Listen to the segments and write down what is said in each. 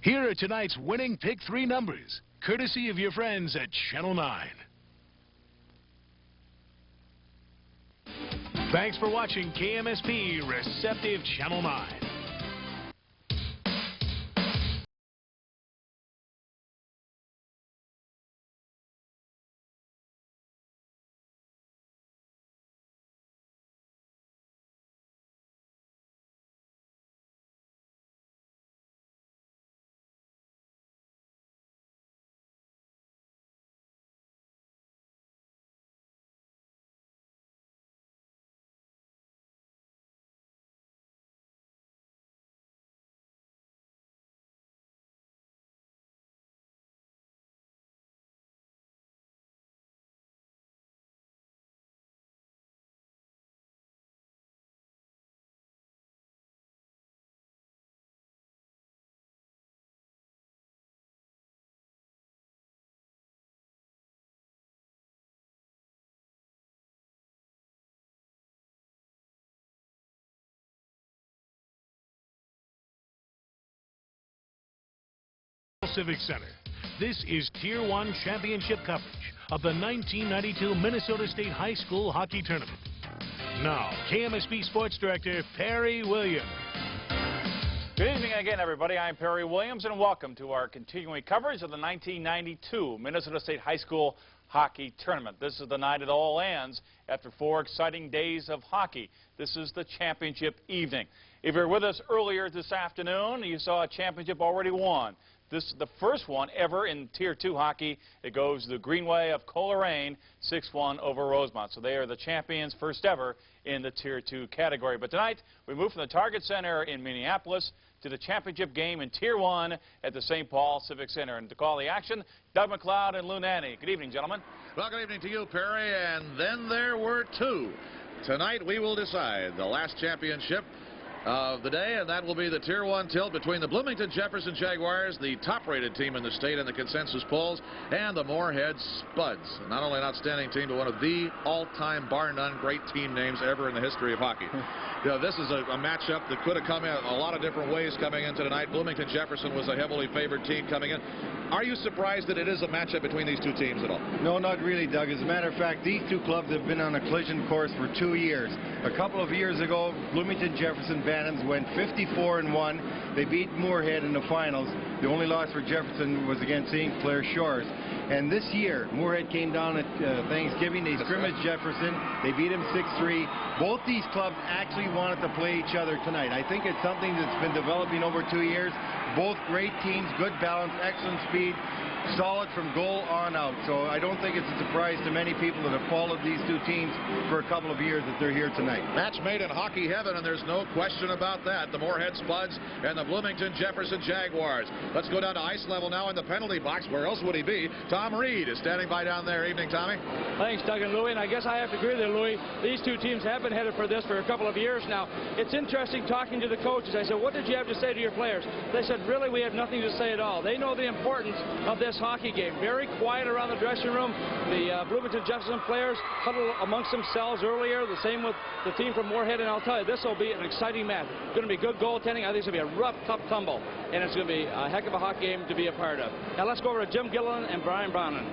Here are tonight's winning Pick 3 numbers, courtesy of your friends at Channel 9. Thanks for watching KMSP Receptive Channel 9. Civic Center. This is Tier 1 championship coverage of the 1992 Minnesota State High School Hockey Tournament. Now, KMSP Sports Director Perry Williams. Good evening again, everybody. I'm Perry Williams, and welcome to our continuing coverage of the 1992 Minnesota State High School Hockey Tournament. This is the night it all ends after 4 exciting days of hockey. This is the championship evening. If you're with us earlier this afternoon, you saw a championship already won. This is the first one ever in Tier 2 hockey. It goes the Greenway of Coleraine, 6-1 over Rosemont. So they are the champions, first ever in the Tier 2 category. But tonight, we move from the Target Center in Minneapolis to the championship game in Tier 1 at the St. Paul Civic Center. And to call the action, Doug McLeod and Lou Nanny. Good evening, gentlemen. Well, good evening to you, Perry. And then there were 2. Tonight, we will decide the last championship of the day, and that will be the Tier 1 tilt between the Bloomington Jefferson Jaguars, the top-rated team in the state in the consensus polls, and the Moorhead Spuds. Not only an outstanding team, but one of the all-time, bar-none, great team names ever in the history of hockey. You know, this is a matchup that could have come in a lot of different ways coming into tonight. Bloomington Jefferson was a heavily favored team coming in. Are you surprised that it is a matchup between these 2 teams at all? No, not really, Doug. As a matter of fact, these 2 clubs have been on a collision course for 2 years. A couple of years ago, Bloomington Jefferson Bannons went 54-1. They beat Moorhead in the finals. The only loss for Jefferson was against St. Clair Shores. And this year, Moorhead came down at Thanksgiving. They scrimmaged Jefferson. They beat him 6-3. Both these clubs actually wanted to play each other tonight. I think it's something that's been developing over 2 years. Both great teams, good balance, excellent speed, solid from goal on out. So I don't think it's a surprise to many people that have followed these 2 teams for a couple of years that they're here tonight. Match made in hockey heaven, and there's no question about that. The Moorhead Spuds and the Bloomington Jefferson Jaguars. Let's go down to ice level now in the penalty box. Where else would he be? Tom Reed is standing by down there. Evening, Tommy. Thanks, Doug and Louie. And I guess I have to agree with you, Louie. These 2 teams have been headed for this for a couple of years now. It's interesting talking to the coaches. I said, what did you have to say to your players? They said, really, we have nothing to say at all. They know the importance of this hockey game. Very quiet around the dressing room. The Bloomington Jefferson players huddled amongst themselves earlier. The same with the team from Moorhead. And I'll tell you, this will be an exciting match. It's going to be good goaltending. I think it's going to be a rough, tough tumble. And it's going to be a heck of a hockey game to be a part of. Now let's go over to Jim Gilliland and Brian Browning.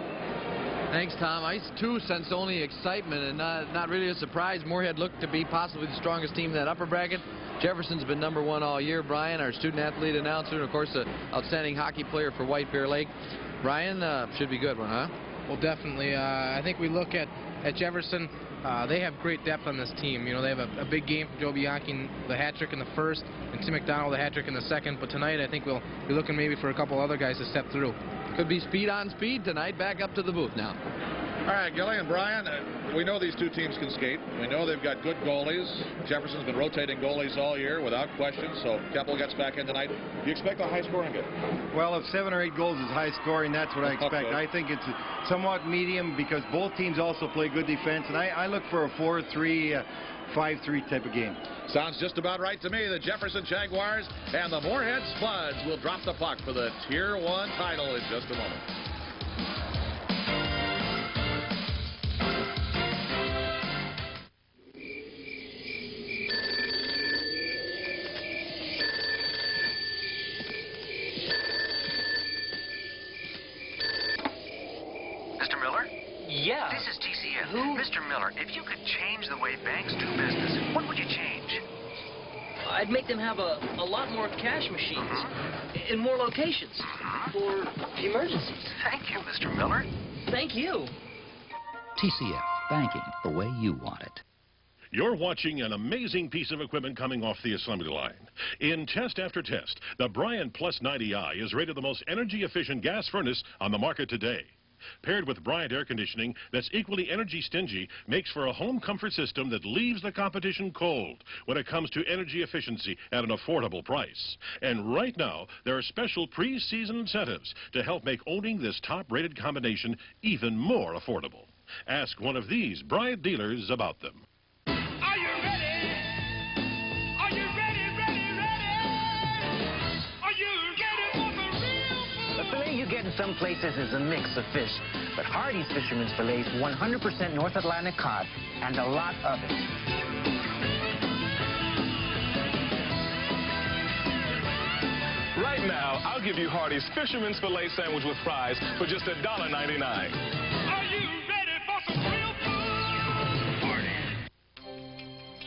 Thanks, Tom. Ice 2 sensed only excitement and not really a surprise. Moorhead looked to be possibly the strongest team in that upper bracket. Jefferson's been #1 all year. Brian, our student-athlete announcer, and, of course, an outstanding hockey player for White Bear Lake. Brian, should be a good one, huh? Well, definitely. I think we look at Jefferson. They have great depth on this team. You know, they have a big game from Joe Bianchi, the hat trick in the first, and Tim McDonald, the hat trick in the second. But tonight, I think we'll be looking maybe for a couple other guys to step through. Could be speed on speed tonight. Back up to the booth now. All right, Gilly and Brian, we know these 2 teams can skate. We know they've got good goalies. Jefferson's been rotating goalies all year without question, so Keppel gets back in tonight. Do you expect a high-scoring game? Well, if 7 or 8 goals is high-scoring, that's what I expect. Okay. I think it's somewhat medium because both teams also play good defense, and I look for a 4-3, 5-3 type of game. Sounds just about right to me. The Jefferson Jaguars and the Moorhead Spuds will drop the puck for the Tier 1 title in just a moment. I'd make them have a lot more cash machines in more locations for emergencies. Thank you, Mr. Miller. Thank you. TCF, banking the way you want it. You're watching an amazing piece of equipment coming off the assembly line. In test after test, the Bryant Plus 90i is rated the most energy-efficient gas furnace on the market today. Paired with Bryant air conditioning that's equally energy stingy, makes for a home comfort system that leaves the competition cold when it comes to energy efficiency at an affordable price. And right now, there are special pre-season incentives to help make owning this top-rated combination even more affordable. Ask one of these Bryant dealers about them. Are you ready? Are you ready, ready, ready? Are you ready for the real food? The filet you get in some places is a mix of fish, but Hardee's Fisherman's Filet is 100% North Atlantic cod and a lot of it. Right now, I'll give you Hardee's Fisherman's Filet sandwich with fries for just $1.99. Are you ready for some real food? Hardee's.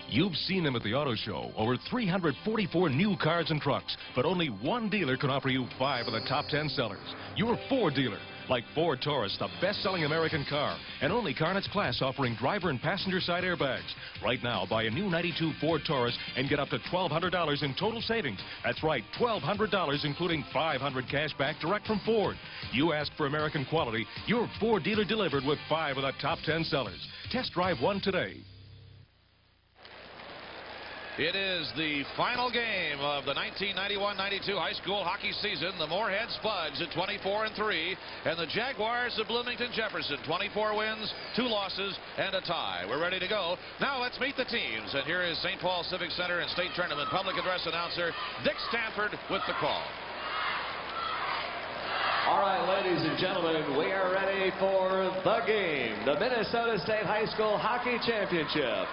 You've seen them at the auto show. Over 344 new cars and trucks, but only one dealer can offer you 5 of the top 10 sellers. Your Ford dealer. Like Ford Taurus, the best-selling American car, and only car in its class offering driver and passenger side airbags. Right now, buy a new 92 Ford Taurus and get up to $1,200 in total savings. That's right, $1,200, including $500 cash back direct from Ford. You ask for American quality, your Ford dealer delivered with 5 of the top 10 sellers. Test drive one today. It is the final game of the 1991-92 high school hockey season. The Moorhead Spuds at 24-3, and the Jaguars of Bloomington Jefferson, 24 wins, 2 losses, and a tie. We're ready to go. Now let's meet the teams. And here is St. Paul Civic Center and State Tournament Public Address announcer Dick Stanford with the call. All right, ladies and gentlemen, we are ready for the game, the Minnesota State High School Hockey Championship.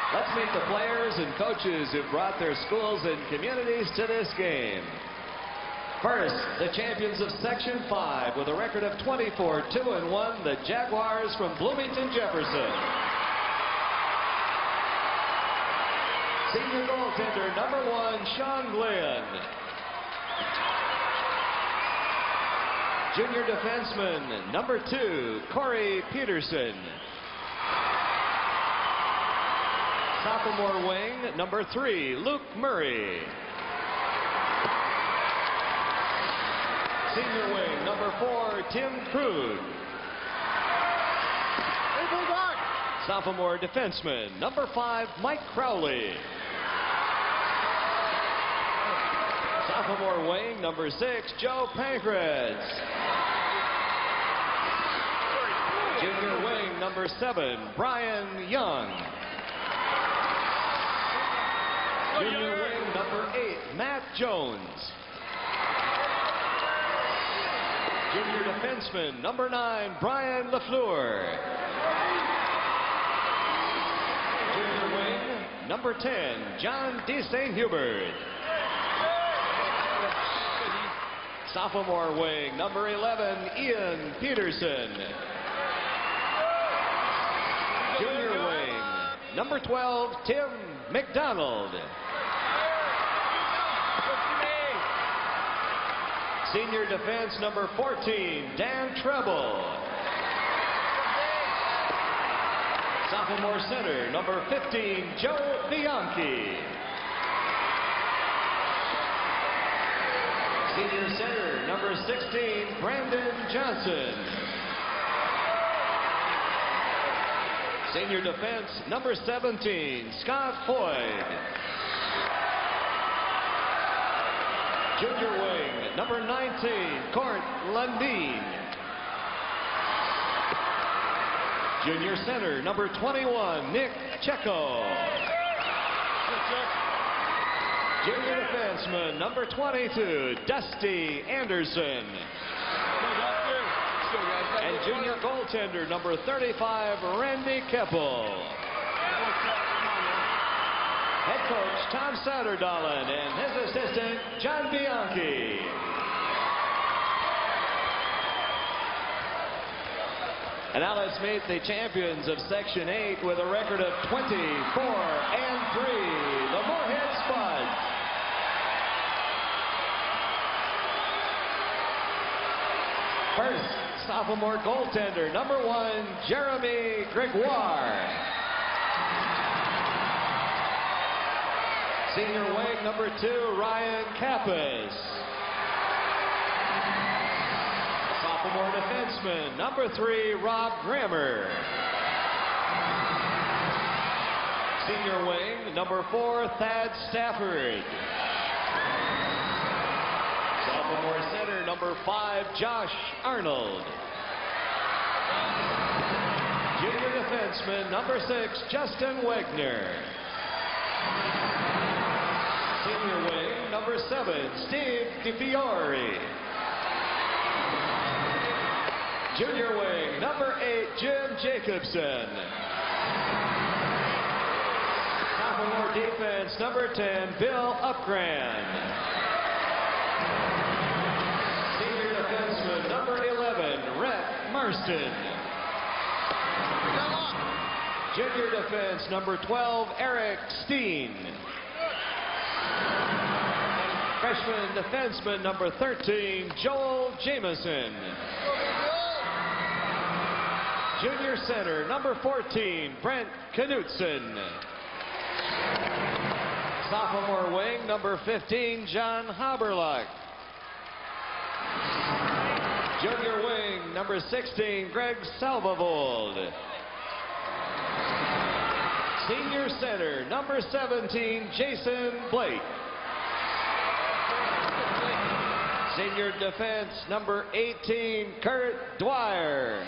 Let's meet the players and coaches who brought their schools and communities to this game. First, the champions of Section 5 with a record of 24-2-1, the Jaguars from Bloomington Jefferson. Senior goaltender number 1, Sean Glenn. Junior defenseman number 2, Corey Peterson. Sophomore wing, number 3, Luke Murray. Senior wing, number 4, Tim Krug. Sophomore defenseman, number 5, Mike Crowley. Sophomore wing, number 6, Joe Pancratz. Junior wing, number 7, Brian Young. Junior wing, number 8, Matt Jones. Junior defenseman, number 9, Brian LaFleur. Junior wing, number 10, John D. St. Hubert. Sophomore wing, number 11, Ian Peterson. Junior wing, number 12, Tim McDonald. Senior defense, number 14, Dan Treble. Sophomore center, number 15, Joe Bianchi. Senior center, number 16, Brandon Johnson. Senior defense, number 17, Scott Floyd. Junior wing, number 19, Court Lundeen. Junior center, number 21, Nick Checo. Junior defenseman, number 22, Dusty Anderson. And junior goaltender, number 35, Randy Keppel. Head coach Tom Satterdahlin and his assistant John Bianchi. And now let's meet the champions of Section 8 with a record of 24-3, the Moorhead First, sophomore goaltender, number 1, Jeremy Gregoire. Senior wing, number 2, Ryan Kappas. Sophomore defenseman, number 3, Rob Grammer. Senior wing, number 4, Thad Stafford. Sophomore center, number 5, Josh Arnold. Junior defenseman, number 6, Justin Wegner. Senior wing, number 7, Steve DiFiore. Junior wing, number 8, Jim Jacobson. Sophomore defense, number 10, Bill Upgran. Senior defenseman, number 11, Rhett Marston. Junior defense, number 12, Eric Steen. Freshman defenseman, number 13, Joel Jameson. Junior center, number 14, Brent Knutson. Sophomore wing, number 15, John Haberluck. Junior wing, number 16, Greg Salvavold. Senior center, number 17, Jason Blake. Senior defense, number 18, Kurt Dwyer.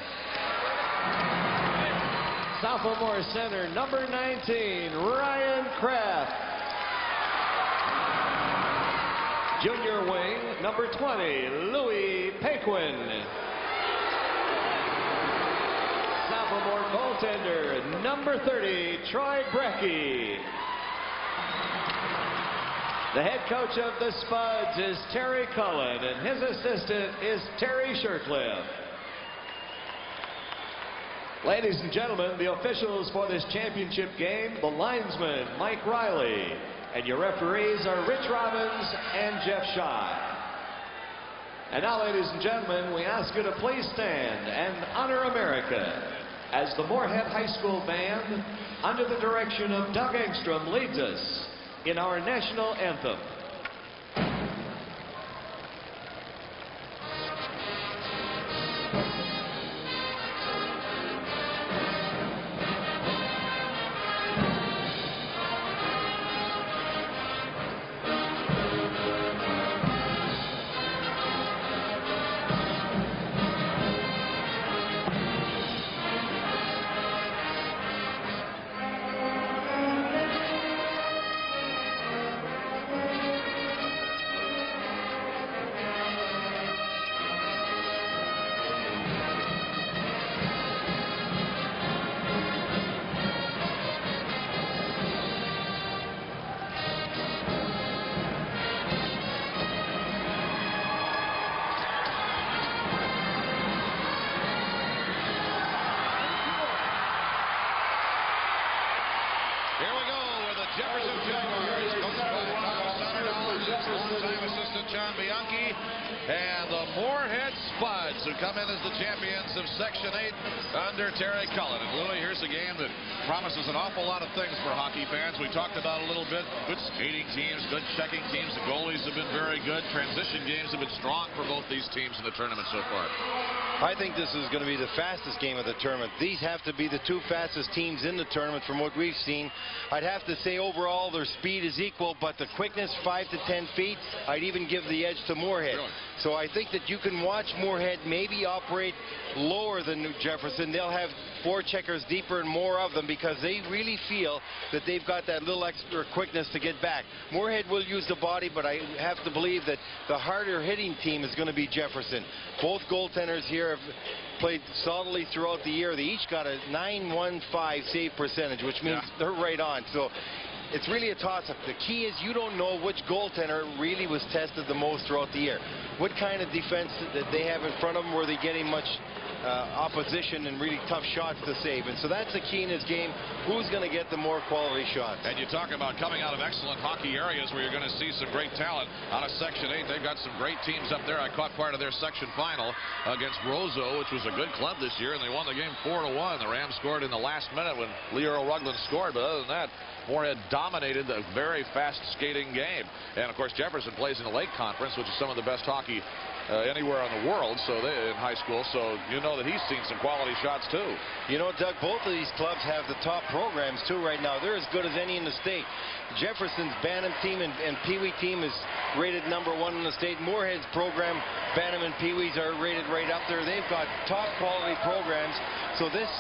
Sophomore center, number 19, Ryan Kraft. Junior wing, number 20, Louis Paquin. Sophomore goaltender, number 30, Troy Brecky. The head coach of the Spuds is Terry Cullen, and his assistant is Terry Shirtcliffe. Ladies and gentlemen, the officials for this championship game, the linesman, Mike Riley, and your referees are Rich Robbins and Jeff Scheid. And now, ladies and gentlemen, we ask you to please stand and honor America as the Moorhead High School Band, under the direction of Doug Engstrom, leads us in our national anthem. Here we go with the Jefferson Jaguars, coached by Ron Sonnerdal, longtime assistant John Bianchi, and the Moorhead Spuds, who come in as the champions of Section 8 under Terry Cullen. And Louis, here's a game that promises an awful lot of things for hockey fans. We talked about a little bit. Good skating teams, good checking teams. The goalies have been very good. Transition games have been strong for both these teams in the tournament so far. I think this is going to be the fastest game of the tournament. These have to be the two fastest teams in the tournament from what we've seen. I'd have to say overall their speed is equal, but the quickness, 5 to 10 feet, I'd even give the edge to Moorhead. Really? So I think that you can watch Moorhead maybe operate lower than New Jefferson. They'll have forecheckers deeper and more of them because they really feel that they've got that little extra quickness to get back. Moorhead will use the body, but I have to believe that the harder hitting team is going to be Jefferson. Both goaltenders here have played solidly throughout the year. They each got a .915 save percentage, which means they're right on. So it's really a toss-up. The key is you don't know which goaltender really was tested the most throughout the year. What kind of defense that they have in front of them? Were they getting much opposition and really tough shots to save. And so that's the key in this game. Who's going to get the more quality shots? And you talk about coming out of excellent hockey areas where you're going to see some great talent out of Section 8. They've got some great teams up there. I caught part of their section final against Roseau, which was a good club this year, and they won the game 4-1. The Rams scored in the last minute when Leo Rugland scored, but other than that, Moorhead dominated the very fast skating game. And of course, Jefferson plays in the Lake Conference, which is some of the best hockey anywhere in the world, so in high school, so you know that he's seen some quality shots too. You know, Doug, both of these clubs have the top programs too right now. They're as good as any in the state. Jefferson's Bantam team and Pee Wee team is rated #1 in the state. Moorhead's program, Bantam and Pee Wees, are rated right up there. They've got top quality programs. So this,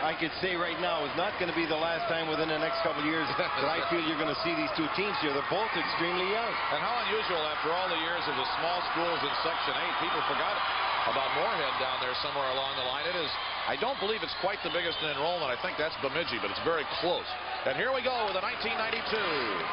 I could say right now, is not going to be the last time within the next couple of years that I feel you're going to see these two teams here. They're both extremely young. And how unusual, after all the years of the small schools in Section 8, people forgot about Moorhead down there somewhere along the line. It is, I don't believe it's quite the biggest in enrollment. I think that's Bemidji, but it's very close. And here we go with the 1992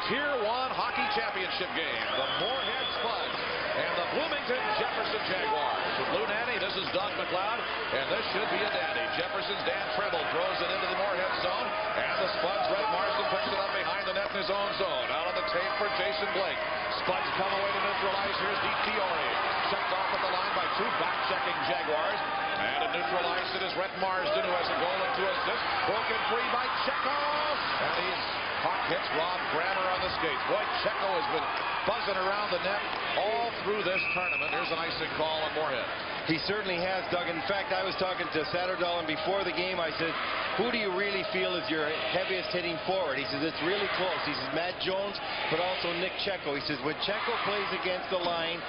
Tier 1 Hockey Championship game. The Moorhead Spuds and the Bloomington Jefferson Jaguars. With Blue Nanny, this is Doug McLeod, and this should be a dandy. Jefferson's Dan Treble throws it into the Moorhead zone, and the Spuds' Red Marsden picks it up behind the net in his own zone. Out on the tape for Jason Blake. Spuds come away to neutralize. Here's DiFiore. Checked off at the line by two back-checking Jaguars. And to neutralize it is Red Marsden, who has a goal and 2 assists. Broken free by Chekhov. And he's puck hits Rob Grammer on the skates. Boy, Checo has been buzzing around the net all through this tournament. There's an icing call on Moorhead. He certainly has, Doug. In fact, I was talking to Satterdahl, and before the game I said, who do you really feel is your heaviest hitting forward? He says, it's really close. He says, Matt Jones, but also Nick Checo. He says, when Checo plays against the line,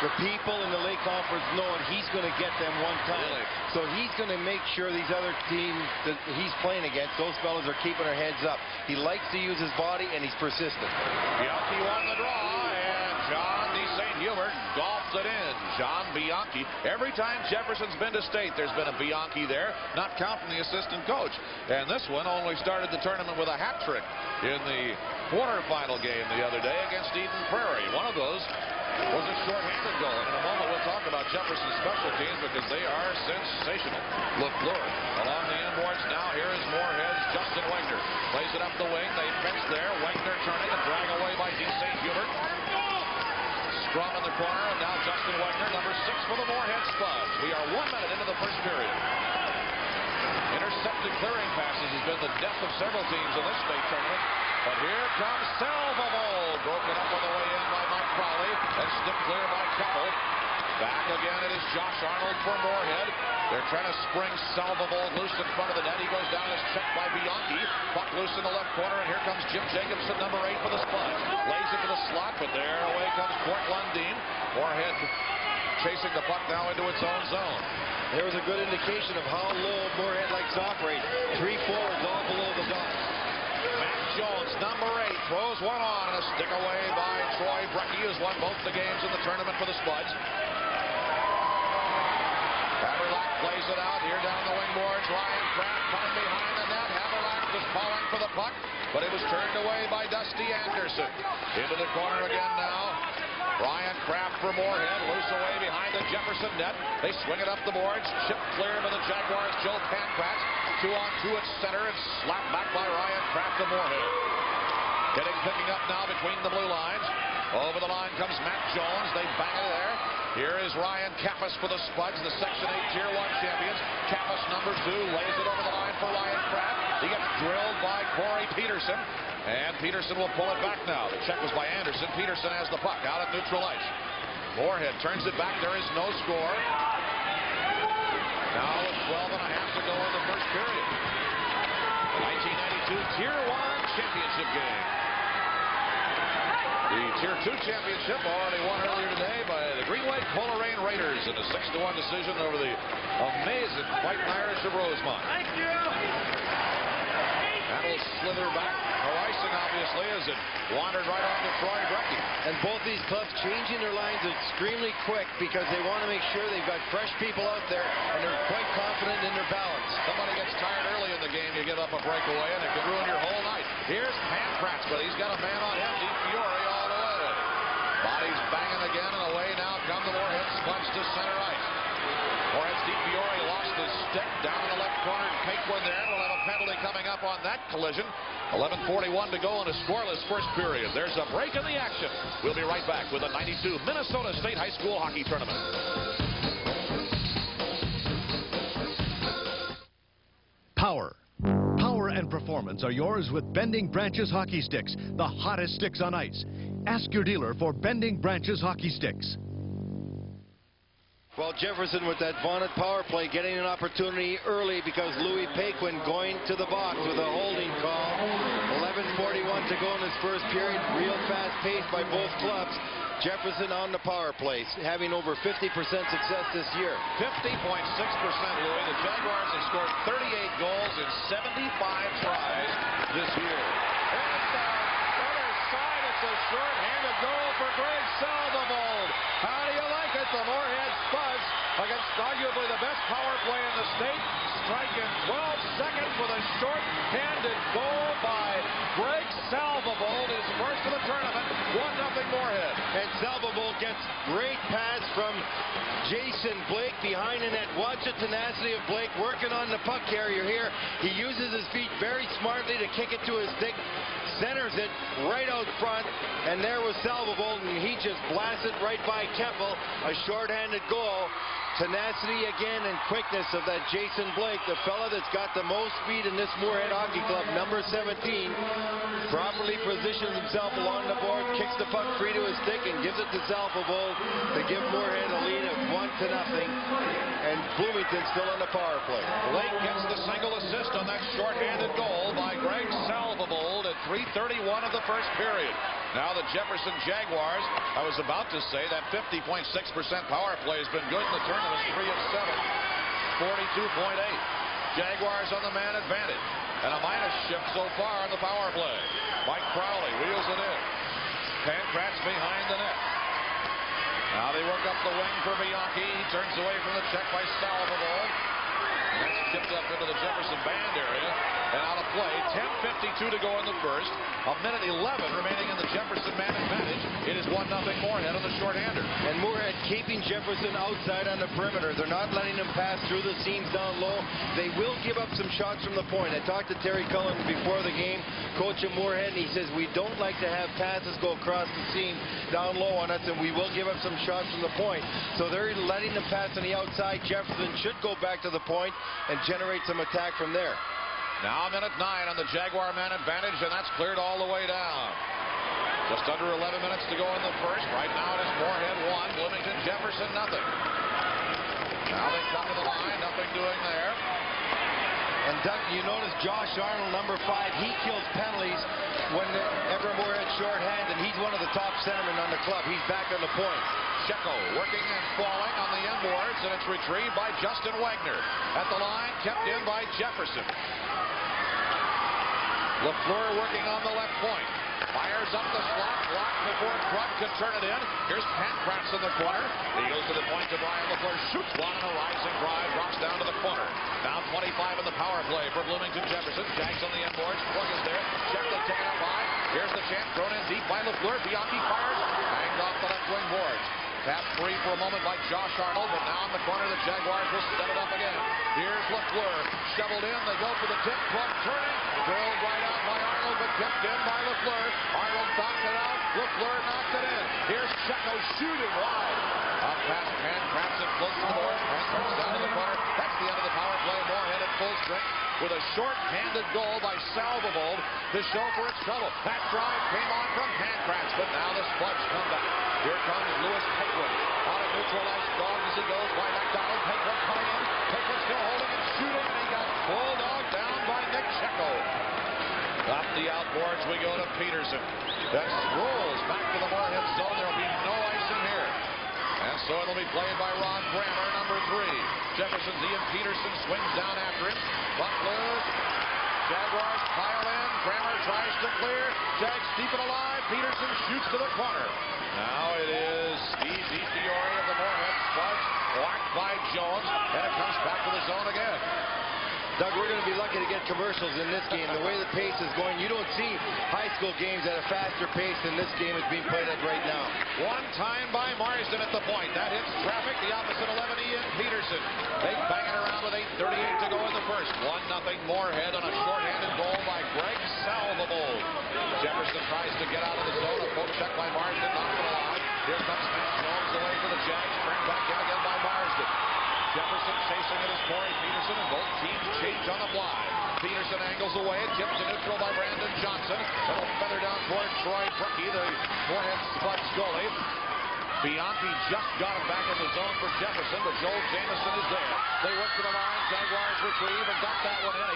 the people in the Lake Conference know it. He's going to get them one time. Really? So he's going to make sure these other teams that he's playing against, those fellas are keeping their heads up. He likes to use his body, and he's persistent. Bianchi won the draw, and John D. St. Hubert golfed it in. John Bianchi. Every time Jefferson's been to state, there's been a Bianchi there, not counting the assistant coach. And this one only started the tournament with a hat trick in the quarterfinal game the other day against Eden Prairie. One of those was a short-handed goal. And in a moment, we'll talk about Jefferson's special teams because they are sensational. LaFleur along the inboards now. Here is Moorhead's Justin Wegner. Plays it up the wing. They fence there. Wegner turning and drag away by D. St. Hubert. Scrum in the corner, and now Justin Wegner, number 6 for the Moorhead Spuds. We are 1 minute into the first period. Intercepted clearing passes has been the death of several teams in this state tournament. But here comes Salvable. Broken up on the way in by Mike Crowley. And stick clear by Keppel. Back again, it is Josh Arnold for Moorhead. They're trying to spring Salvable loose in front of the net. He goes down and is checked by Bianchi. Puck loose in the left corner, and here comes Jim Jacobson, number 8 for the Spuds. Lays it to the slot, but there away comes Fort Lundeen. Moorhead chasing the puck now into its own zone. There was a good indication of how low Moorhead likes to operate. 3 forwards all below the dot. Matt Jones, number 8, throws one on, and a stick away by Troy Brecky, who's won both the games in the tournament for the Spuds. Haverlack plays it out here down the wing boards. Ryan Kraft coming behind the net. Haverlack was calling for the puck, but it was turned away by Dusty Anderson. Into the corner again now. Ryan Kraft for Moorhead, loose away behind the Jefferson net. They swing it up the boards, chipped clear by the Jaguars' Joe Pankratz. 2-on-2 at center, and slapped back by Ryan Kraft to Moorhead. Picking up now between the blue lines. Over the line comes Matt Jones. They bang it there. Here is Ryan Kappas for the Spuds, the Section 8 Tier 1 champions. Kappas, number 2, lays it over the line for Ryan Kraft. He gets drilled by Corey Peterson. And Peterson will pull it back now. The check was by Anderson. Peterson has the puck out at neutral ice. Moorhead turns it back. There is no score. Now with 12 and a half to go in the first period. The 1992 Tier 1 championship game. The Tier 2 championship already won earlier today by the Green Lake Coleraine Raiders in a 6-1 decision over the amazing Fighting Irish of Rosemont. Thank you. That'll slither back. No icing, obviously, as it wandered right on to Troy Brecky. And both these clubs changing their lines extremely quick because they want to make sure they've got fresh people out there and they're quite confident in their balance. Somebody gets tired early in the game, you give up a breakaway, and it can ruin your whole night. Here's Pankratz, but he's got a man on him. DiFiore all the way. Bodies banging again, and away now come the Moorhead Spuds to center ice. Moorhead's DiFiore lost the stick down in the left corner. Paquin there will have a penalty coming up on that collision. 11:41 to go in a scoreless first period. There's a break in the action. We'll be right back with the 92 Minnesota State High School Hockey Tournament. Power. Power and performance are yours with Bending Branches hockey sticks, the hottest sticks on ice. Ask your dealer for Bending Branches hockey sticks. Well, Jefferson with that vaunted power play getting an opportunity early because Louis Paquin going to the box with a holding call. 11:41 to go in this first period. Real fast pace by both clubs. Jefferson on the power play, having over 50% success this year. 50.6%, Louis. The Jaguars have scored 38 goals in 75 tries this year. And the other side, it's a short-handed goal for Greg Salvavold. How do you like it? The Moorhead Spurs against arguably the best power play in the state. Strike in 12 seconds with a short-handed goal by Greg Salvavold, his first of the tournament. 1-0 Moorhead. And Salvavold gets great pass from Jason Blake behind the net. Watch the tenacity of Blake working on the puck carrier here. He uses his feet very smartly to kick it to his stick. Centers it right out front, and there was Salvavold, and he just blasted right by Temple. A shorthanded goal. Tenacity again and quickness of that Jason Blake, the fella that's got the most speed in this Moorhead Hockey Club, number 17, properly positions himself along the board, kicks the puck free to his stick, and gives it to Salvavold to give Moorhead a lead of 1-0. And Bloomington still on the power play. Blake gets the single assist on that shorthanded goal by Greg Salvavold at 3:31 of the first period. Now the Jefferson Jaguars, I was about to say that 50.6% power play has been good in the tournament, 3 of 7, 42.8. Jaguars on the man advantage, and a minus shift so far on the power play. Mike Crowley wheels it in. Pankratz behind the net. Now they work up the wing for Bianchi. He turns away from the check by Salvavold. That's chipped up into the Jefferson band area and out of play. 10:52 to go in the first. 1:11 remaining in the Jefferson man advantage. It is 1-0 Moorhead on the shorthander. And Moorhead keeping Jefferson outside on the perimeter. They're not letting him pass through the seams down low. They will give up some shots from the point. I talked to Terry Cullen before the game, coach of Moorhead, and he says we don't like to have passes go across the seam down low on us, and we will give up some shots from the point. So they're letting them pass on the outside. Jefferson should go back to the point and generate some attack from there. Now 1:09 on the Jaguar man advantage, and that's cleared all the way down. Just under 11 minutes to go in the first. Right now it is Moorhead 1, Bloomington Jefferson 0. Now they come to the line, nothing doing there. And Doug, you notice Josh Arnold, number 5, he kills penalties whenever Moorhead's shorthanded. He's one of the top centermen on the club. He's back on the point. Checo working and falling on the inboards, and it's retrieved by Justin Wagner. At the line, kept in by Jefferson. LaFleur working on the left point. Fires up the slot, blocked before Krug can turn it in. Here's Pankratz in the corner. He goes to the point to Brian LaFleur. Shoots one on a rising drive, drops down to the corner. Now 25 in the power play for Bloomington Jefferson. Jags on the inboards. Krug is there. Sheffield taken up high. Here's the chance thrown in deep by LaFleur. Bianchi fires. Banged off the left wing boards. Tap free for a moment by Josh Arnold, but now in the corner the Jaguars will set it up again. Here's LaFleur. Shoveled in. They go for the tip. Krug turning. Drilled right out by Arnold, but kept in by LaFleur. Arnold knocked it out. LaFleur knocked it in. Here's Checo shooting wide. Up past Pankratz and close to the board. Pankratz down to the corner. That's the end of the power play. Moorhead at full strength with a short-handed goal by Salvavold to show for its trouble. That drive came on from Pankratz, but now the Spuds come back. Here comes Louis Paquin. On a neutralized dog as he goes by McDonald. Paquin coming in. Paquin still holding and shooting, and he got bulldogged down by Nick Checo. Up the outboards we go to Peterson. That rolls back to the Moorhead zone. There will be no icing here. And so it'll be played by Ron Grammer, number 3. Jefferson's Ian Peterson swings down after him. Puck loose. Jaguars pile in. Grammer tries to clear. Jags deep and alive. Peterson shoots to the corner. Now it is Steve DiFiore of the Moorhead Spuds. Blocked by Jones. And it comes back to the zone again. Doug, we're going to be lucky to get commercials in this game. The way the pace is going, you don't see high school games at a faster pace than this game is being played at right now. One time by Marsden at the point. That hits traffic. The opposite 11, Ian Peterson. They bang it around with 8:38 to go in the first. 1-0 Moorhead on a shorthanded goal by Greg Salvable. Jefferson tries to get out of the zone. A poke check by Marsden. Knocks it alive. Here comes Matt Jones away for the Jags. Turned back in again by Marsden. Jefferson chasing it as Corey Peterson, and both teams change on the fly. Peterson angles away, tipped to neutral by Brandon Johnson. It'll feather down toward Troy Brucky, the Moorhead Spuds goalie. Bianchi just got it back in the zone for Jefferson, but Joel Jamieson is there. They work to the line. Jaguars retrieve and got that one in.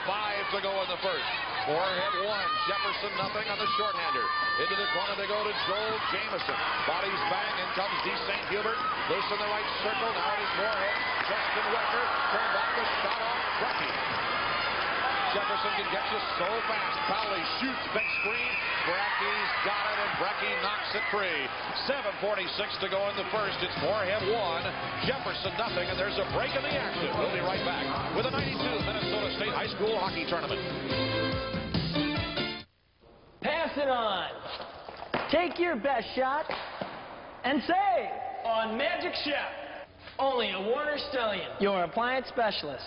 8:05 to go in the first. Moorhead 1, Jefferson nothing on the shorthander. Into the corner they go to Joel Jamieson. Bodies bang, in comes D. St. Hubert. Loose in the right circle. Now it is Moorhead. Justin Wecker. Turn back the shot off Brucky. Jefferson can get you so fast. Powley shoots, big screen. Brecky's got it, and Brecky knocks it free. 7:46 to go in the first. It's Moorhead 1, Jefferson nothing, and there's a break in the action. We'll be right back with a 92 Minnesota State High School Hockey Tournament. Pass it on. Take your best shot and save on Magic Chef. Only a Warner Stellian, your appliance specialist.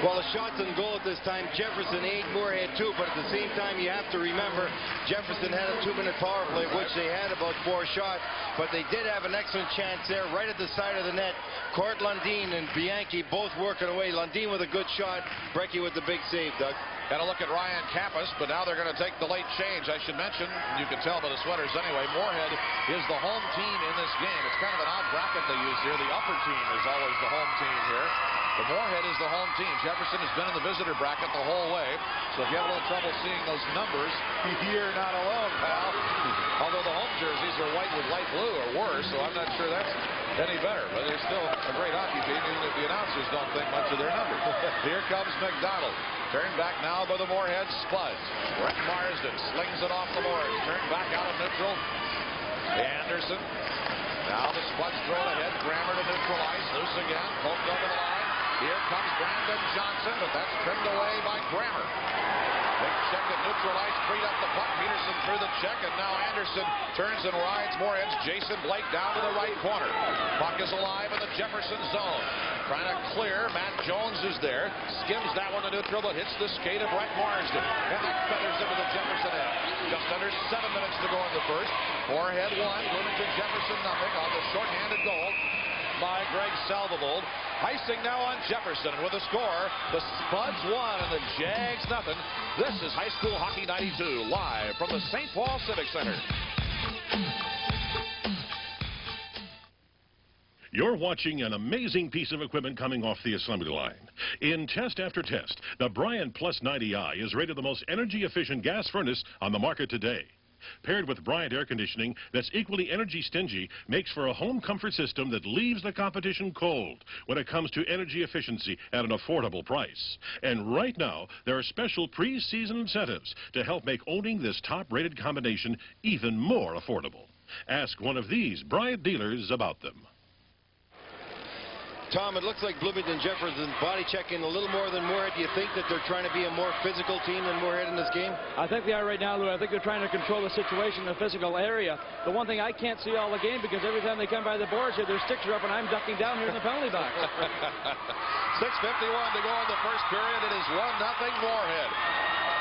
Well, the shots on goal at this time, Jefferson 8, Moorhead 2, but at the same time you have to remember Jefferson had a 2-minute power play, which they had about 4 shots, but they did have an excellent chance there right at the side of the net. Court Lundin and Bianchi both working away. Lundin with a good shot, Brecky with the big save, Doug. Got to look at Ryan Campus, but now they're going to take the late change. I should mention, you can tell by the sweaters anyway, Moorhead is the home team in this game. It's kind of an odd bracket they use here. The upper team is always the home team here. But Moorhead is the home team. Jefferson has been in the visitor bracket the whole way. So if you have a little trouble seeing those numbers, you're not alone, pal. Although the home jerseys are white with light blue or worse, so I'm not sure that's any better. But they're still a great hockey team, even if the announcers don't think much of their numbers. Here comes McDonald. Turned back now by the Moorhead Spuds. Brett Marsden slings it off the boards. Turned back out of neutral. Anderson. Now the Spuds throw it ahead. Grammer to neutral ice. Loose again. Poked over the line. Here comes Brandon Johnson, but that's trimmed away by Grammer. Big check at neutral ice. Freed up the puck. Peterson through the check, and now Anderson turns and rides Moorhead's Jason Blake down to the right corner. Puck is alive in the Jefferson zone. Trying to clear. Matt Jones is there. Skims that one to neutral, but hits the skate of Brett Marsden. And that feathers into the Jefferson end. Just under 7 minutes to go in the first. Moorhead 1, Bloomington Jefferson nothing on the shorthanded goal by Greg Salvable. Icing now on Jefferson, and with a score, the Spuds 1 and the Jags nothing. This is High School Hockey 92, live from the St. Paul Civic Center. You're watching an amazing piece of equipment coming off the assembly line. In test after test, the Bryant Plus 90i is rated the most energy-efficient gas furnace on the market today. Paired with Bryant air conditioning that's equally energy stingy, makes for a home comfort system that leaves the competition cold when it comes to energy efficiency at an affordable price. And right now, there are special pre-season incentives to help make owning this top-rated combination even more affordable. Ask one of these Bryant dealers about them. Tom, it looks like Bloomington Jefferson's body checking a little more than Moorhead. Do you think that they're trying to be a more physical team than Moorhead in this game? I think they are right now, Lou. I think they're trying to control the situation in the physical area. The one thing I can't see all the game, because every time they come by the boards here, their sticks are up and I'm ducking down here in the penalty box. 6:51 to go in the first period. It is 1-0 Moorhead.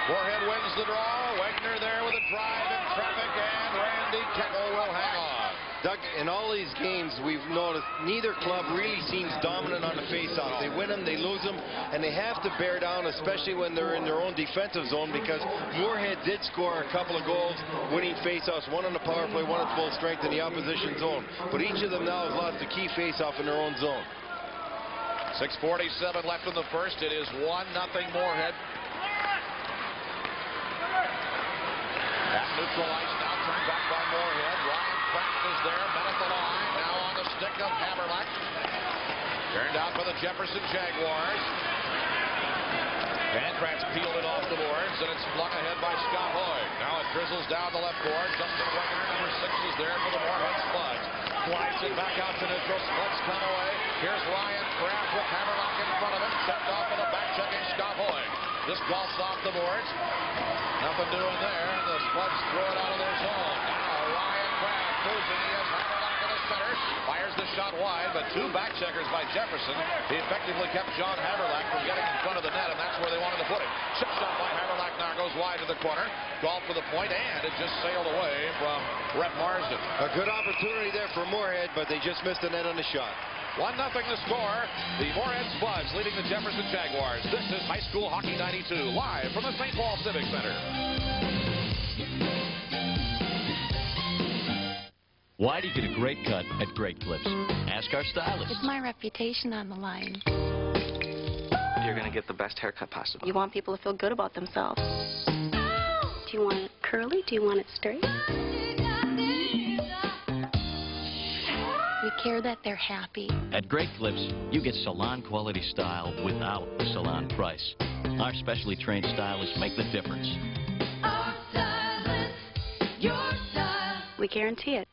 Moorhead wins the draw. Wagner there with a drive in traffic, and Randy Keckle will hang on. Doug, in all these games, we've noticed neither club really seems dominant on the face-off. They win them, they lose them, and they have to bear down, especially when they're in their own defensive zone, because Moorhead did score a couple of goals, winning face-offs, one on the power play, one at full strength in the opposition zone. But each of them now has lost a key face-off in their own zone. 6:47 left in the first. It is 1-0 Moorhead. At neutral ice now, turned back by Moorhead. Ryan Kraft is there, met at the line. Now on the stick of Haberlack. Turned out for the Jefferson Jaguars. Pancratz peeled it off the boards, and it's flung ahead by Scott Hoyt. Now it drizzles down the left board. Justin Wagner, number 6, is there for the Moorhead Spuds. Flies it back out to neutral. Spuds come away. Here's Ryan Kraft with Haberlack in front of him. Checked off with a back-checking Scott Hoyt. This golfs off the boards. Nothing doing there. The Spuds throw it out of their zone. Now Ryan Kraft Fires the shot wide, but two back checkers by Jefferson. He effectively kept John Haverlack from getting in front of the net, and that's where they wanted to put it. Chip shot by Haverlack now goes wide to the corner. Golf to the point, and it just sailed away from Rhett Marsden. A good opportunity there for Moorhead, but they just missed the net on the shot. 1-0 the score. The Moorhead Spuds leading the Jefferson Jaguars. This is High School Hockey 92, live from the St. Paul Civic Center. Why do you get a great cut at Great Clips? Ask our stylist. It's my reputation on the line. You're going to get the best haircut possible. You want people to feel good about themselves. Do you want it curly? Do you want it straight? We care that they're happy. At Great Clips, you get salon quality style without the salon price. Our specially trained stylists make the difference. Our stylist, your style. We guarantee it.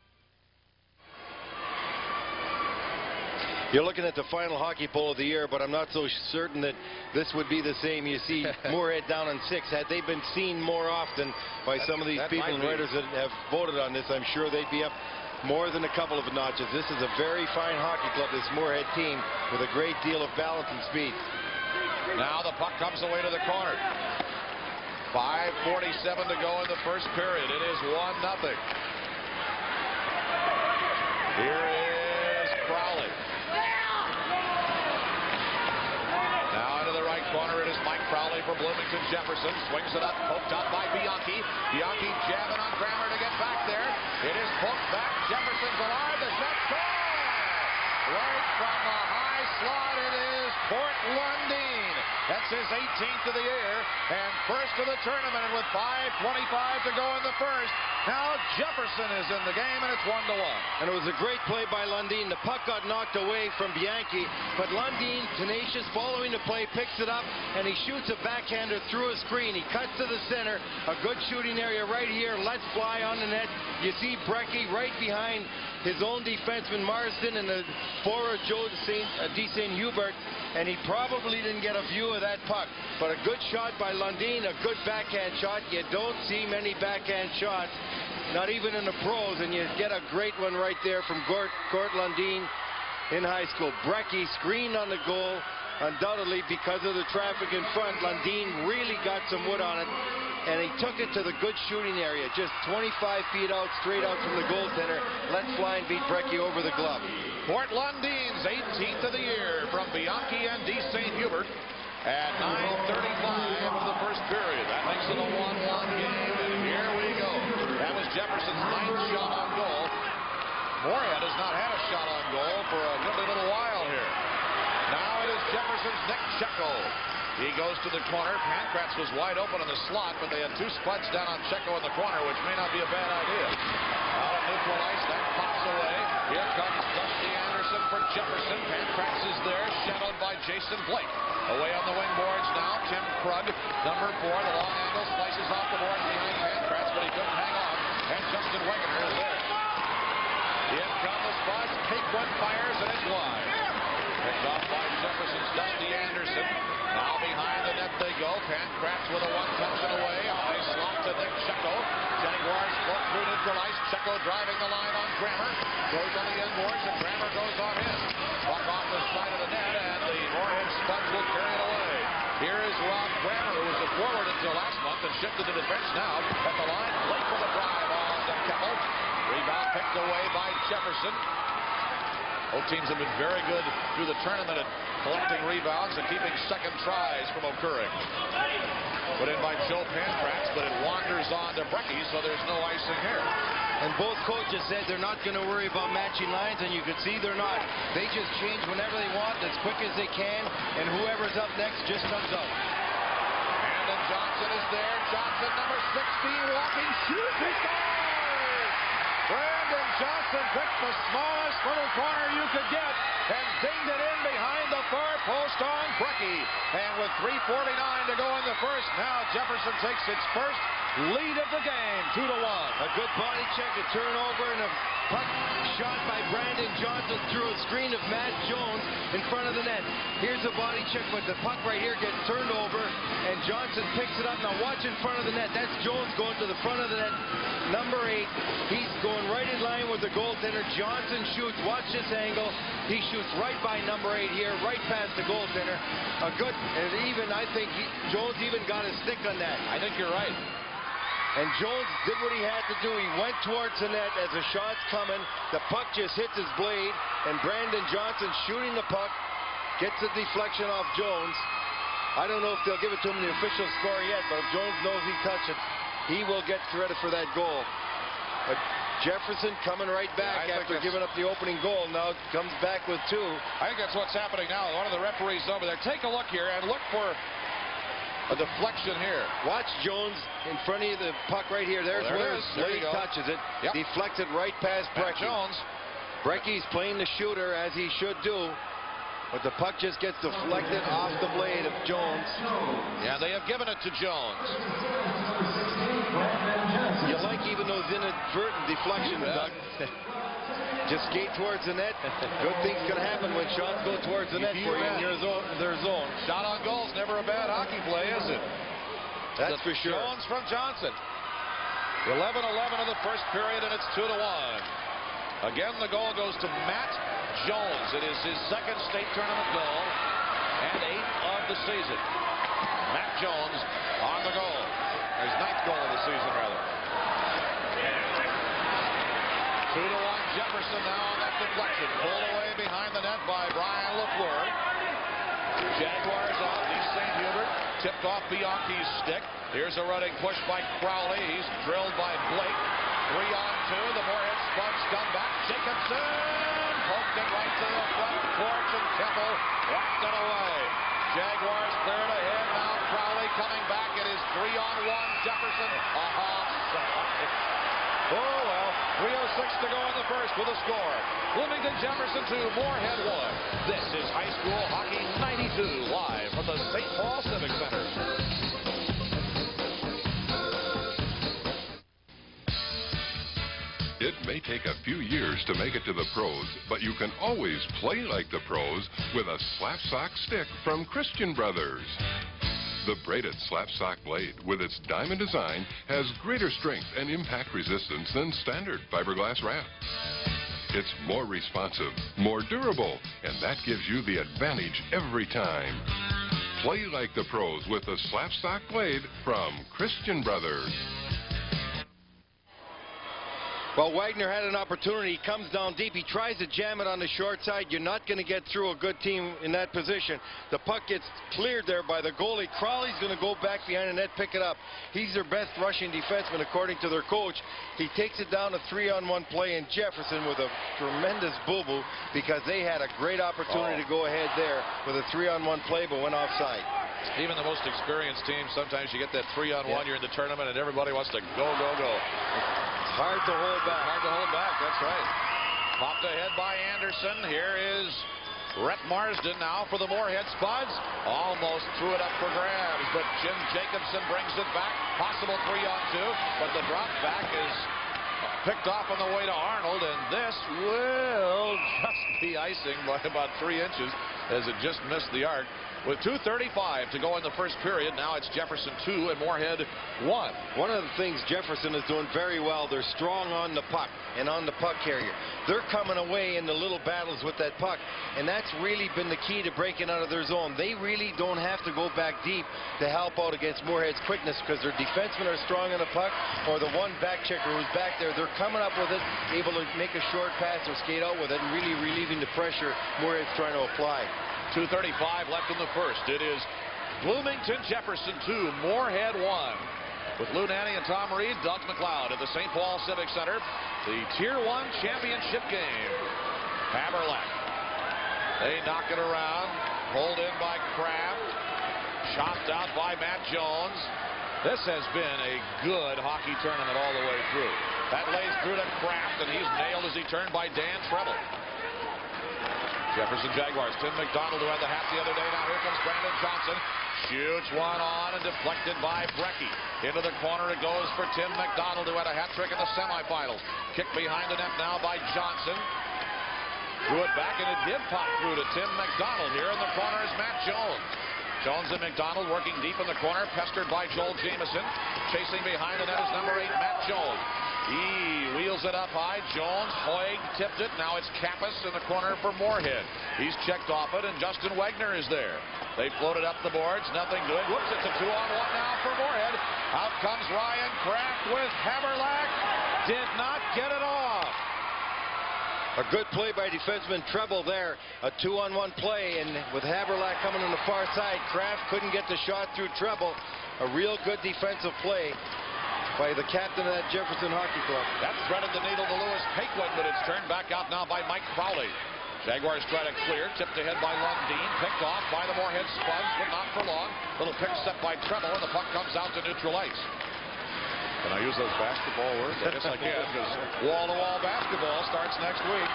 You're looking at the final hockey poll of the year, but I'm not so certain that this would be the same. You see Moorhead down on 6. Had they been seen more often by some of these people and writers that have voted on this, I'm sure they'd be up more than a couple of notches. This is a very fine hockey club, this Moorhead team, with a great deal of balance and speed. Now the puck comes away to the corner. 5:47 to go in the first period. It is 1-0. Here is Crowley. Now into the right corner, it is Mike Crowley for Bloomington Jefferson. Swings it up, poked up by Bianchi. Bianchi jabbing on Grammer to get back there. It is poked back. Jefferson's alive. The shot score! Right from the high slot, it is Port Lundeen. That's his 18th of the year and first of the tournament. And with 5:25 to go in the first, now Jefferson is in the game, and it's 1-1. And it was a great play by Lundeen. The puck got knocked away from Bianchi, but Lundeen, tenacious, following the play, picks it up, and he shoots a backhander through a screen. He cuts to the center, a good shooting area right here, lets fly on the net. You see Brecky right behind his own defenseman Marsden and the forward Joe de St. Hubert, and he probably didn't get a view of that puck. But a good shot by Lundeen, a good backhand shot. You don't see many backhand shots, not even in the pros, and you get a great one right there from Gort Lundeen in high school. Brecky screened on the goal, undoubtedly because of the traffic in front. Lundeen really got some wood on it, and he took it to the good shooting area, just 25 feet out, straight out from the goaltender. Let fly and beat Brecky over the glove. Port Lundeen's 18th of the year from Bianchi and de St. Hubert at 9:35 of the first period. That makes it a 1-1 game, and here we go. That was Jefferson's 9th shot on goal. Moorhead has not had a shot on goal for a good little while here. Now it is Jefferson's Nick Checo. He goes to the corner. Pankratz was wide open in the slot, but they had two Spuds down on Checo in the corner, which may not be a bad idea. Out of neutral ice, that pops away. Here comes Dusty Anderson for Jefferson. Pankratz is there, shadowed by Jason Blake. Away on the wing boards now, Tim Krug, number 4. The long angle slices off the boards behind Pankratz, but he couldn't hang on. And Justin Wegener is there. In come the Spuds. Cakewood fires, and it's wide. Picked off by Jefferson's Dusty Anderson. Now behind the net they go. Pankratz with a one-touch and away. High slot to Nick Checo. Jaguars float through neutral ice. Checo driving the line on Grammer. Goes on the end boards, and Grammer goes on in. Puck off the side of the net, and the Moorhead Spuds will carry it away. Here is Rob Grammer, who was a forward until last month and shifted to defense now. At the line, late for the drive on to Keppel. Rebound picked away by Jefferson. Both teams have been very good through the tournament at collecting rebounds and keeping second tries from occurring. Put in by Joe Pankratz, but it wanders on to Brecky, so there's no icing here. And both coaches said they're not going to worry about matching lines, and you can see they're not. They just change whenever they want, as quick as they can, and whoever's up next just comes out. Brandon Johnson is there. Johnson, number 16, walking, shoots, he scores! Brandon Johnson picked the smallest little corner you could get and dinged it in behind the far post on Brecky. And with 3:49 to go in the first, now Jefferson takes its first lead of the game, 2-1. A good body check, a turnover, and a puck shot by Brandon Johnson through a screen of Matt Jones in front of the net. Here's a body check, but the puck right here gets turned over, and Johnson picks it up. Now watch in front of the net. That's Jones going to the front of the net. Number 8, he's going right in line with the goaltender. Johnson shoots. Watch this angle. He shoots right by number 8 here, right past the goaltender. A good, and even I think Jones even got his stick on that. I think you're right. And Jones did what he had to do. He went towards the net as the shot's coming. The puck just hits his blade, and Brandon Johnson shooting the puck gets a deflection off Jones. I don't know if they'll give it to him the official score yet, but if Jones knows he touched it, he will get credit for that goal. But Jefferson coming right back after giving up the opening goal. Now comes back with 2. I think that's what's happening now. One of the referees over there. Take a look here and look for a deflection here. Watch Jones in front of you, the puck right here. There's where his blade touches it. Yep. Deflected right past Brecky. Jones. Brecky's playing the shooter as he should do. But the puck just gets deflected off the blade of Jones. Yeah, they have given it to Jones. You like even those inadvertent deflections, Doug. Just skate towards the net. Good things can happen when shots go towards the net for you in their zone. Shot on goal is never a bad hockey play, is it? That's for sure. Jones from Johnson. 11-11 of the first period, and it's 2-1. Again, the goal goes to Matt Jones. It is his second state tournament goal and 8th of the season. Matt Jones on the goal. His 9th goal of the season, rather. 2-1 Jefferson now on that deflection. Pulled away behind the net by Brian LaFleur. Jaguars out. East St. Hubert tipped off Bianchi's stick. Here's a running push by Crowley. He's drilled by Blake. 3-on-2. The Moorhead Spuds come back. Jacobson poked it right to the front porch, and Keppel whacked it away. Jaguars cleared ahead. Now Crowley coming back. It is 3-on-1. Jefferson. Oh, well, 3:06 to go in the first with a score. Bloomington Jefferson 2, Moorhead 1. This is High School Hockey 92, live from the St. Paul Civic Center. It may take a few years to make it to the pros, but you can always play like the pros with a slap sock stick from Christian Brothers. The braided slap sock blade with its diamond design has greater strength and impact resistance than standard fiberglass wrap. It's more responsive, more durable, and that gives you the advantage every time. Play like the pros with the slap sock blade from Christian Brothers. Well, Wagner had an opportunity. He comes down deep. He tries to jam it on the short side. You're not going to get through a good team in that position. The puck gets cleared there by the goalie. Crowley's going to go back behind the net, pick it up. He's their best rushing defenseman, according to their coach. He takes it down a 3-on-1 play, and Jefferson with a tremendous boo-boo because they had a great opportunity to go ahead there with a 3-on-1 play, but went offside. Even the most experienced team, sometimes you get that 3-on-1, you're in the tournament, and everybody wants to go, go, go. It's hard to hold back. Hard to hold back, that's right. Popped ahead by Anderson. Here is Rhett Marsden now for the Moorhead Spuds. Almost threw it up for grabs, but Jim Jacobson brings it back. Possible 3-on-2, but the drop back is picked off on the way to Arnold, and this will just be icing by about 3 inches as it just missed the arc. With 2:35 to go in the first period, now it's Jefferson 2 and Moorhead 1. One of the things Jefferson is doing very well, they're strong on the puck and on the puck carrier. They're coming away in the little battles with that puck, and that's really been the key to breaking out of their zone. They really don't have to go back deep to help out against Moorhead's quickness because their defensemen are strong on the puck, or the one back checker who's back there, they're coming up with it, able to make a short pass or skate out with it, and really relieving the pressure Moorhead's trying to apply. 2:35 left in the first. It is Bloomington Jefferson 2, Moorhead 1. With Lou Nanny and Tom Reed, Doug McLeod at the St. Paul Civic Center. The Tier 1 championship game. Haberlack. They knock it around. Pulled in by Kraft. Chopped out by Matt Jones. This has been a good hockey tournament all the way through. That lays through to Kraft, and he's nailed as he turned by Dan Treble. Jefferson Jaguars. Tim McDonald, who had the hat the other day. Now here comes Brandon Johnson. Shoots one on and deflected by Brecky. Into the corner it goes for Tim McDonald, who had a hat trick in the semifinals. Kick behind the net now by Johnson. Threw it back, and it did pop through to Tim McDonald. Here in the corner is Matt Jones. Jones and McDonald working deep in the corner, pestered by Joel Jameson. Chasing behind the net is number 8, Matt Jones. He wheels it up high. Jones, Hoig tipped it. Now it's Kappas in the corner for Moorhead. He's checked off it, and Justin Wagner is there. They floated up the boards. Nothing doing. Whoops, it's a 2-on-1 now for Moorhead. Out comes Ryan Kraft with Haberlack. Did not get it off. A good play by defenseman Treble there. A 2-on-1 play, and with Haberlack coming on the far side, Kraft couldn't get the shot through Treble. A real good defensive play by the captain of that Jefferson Hockey Club. That threaded the needle to Lewis Paquin, but it's turned back out now by Mike Crowley. Jaguars try to clear, tipped ahead by Lundeen, picked off by the Moorhead Spuds, but not for long. Little pick set by Treble, and the puck comes out to neutral ice. Can I use those basketball words? I guess I can, because wall-to-wall basketball starts next week.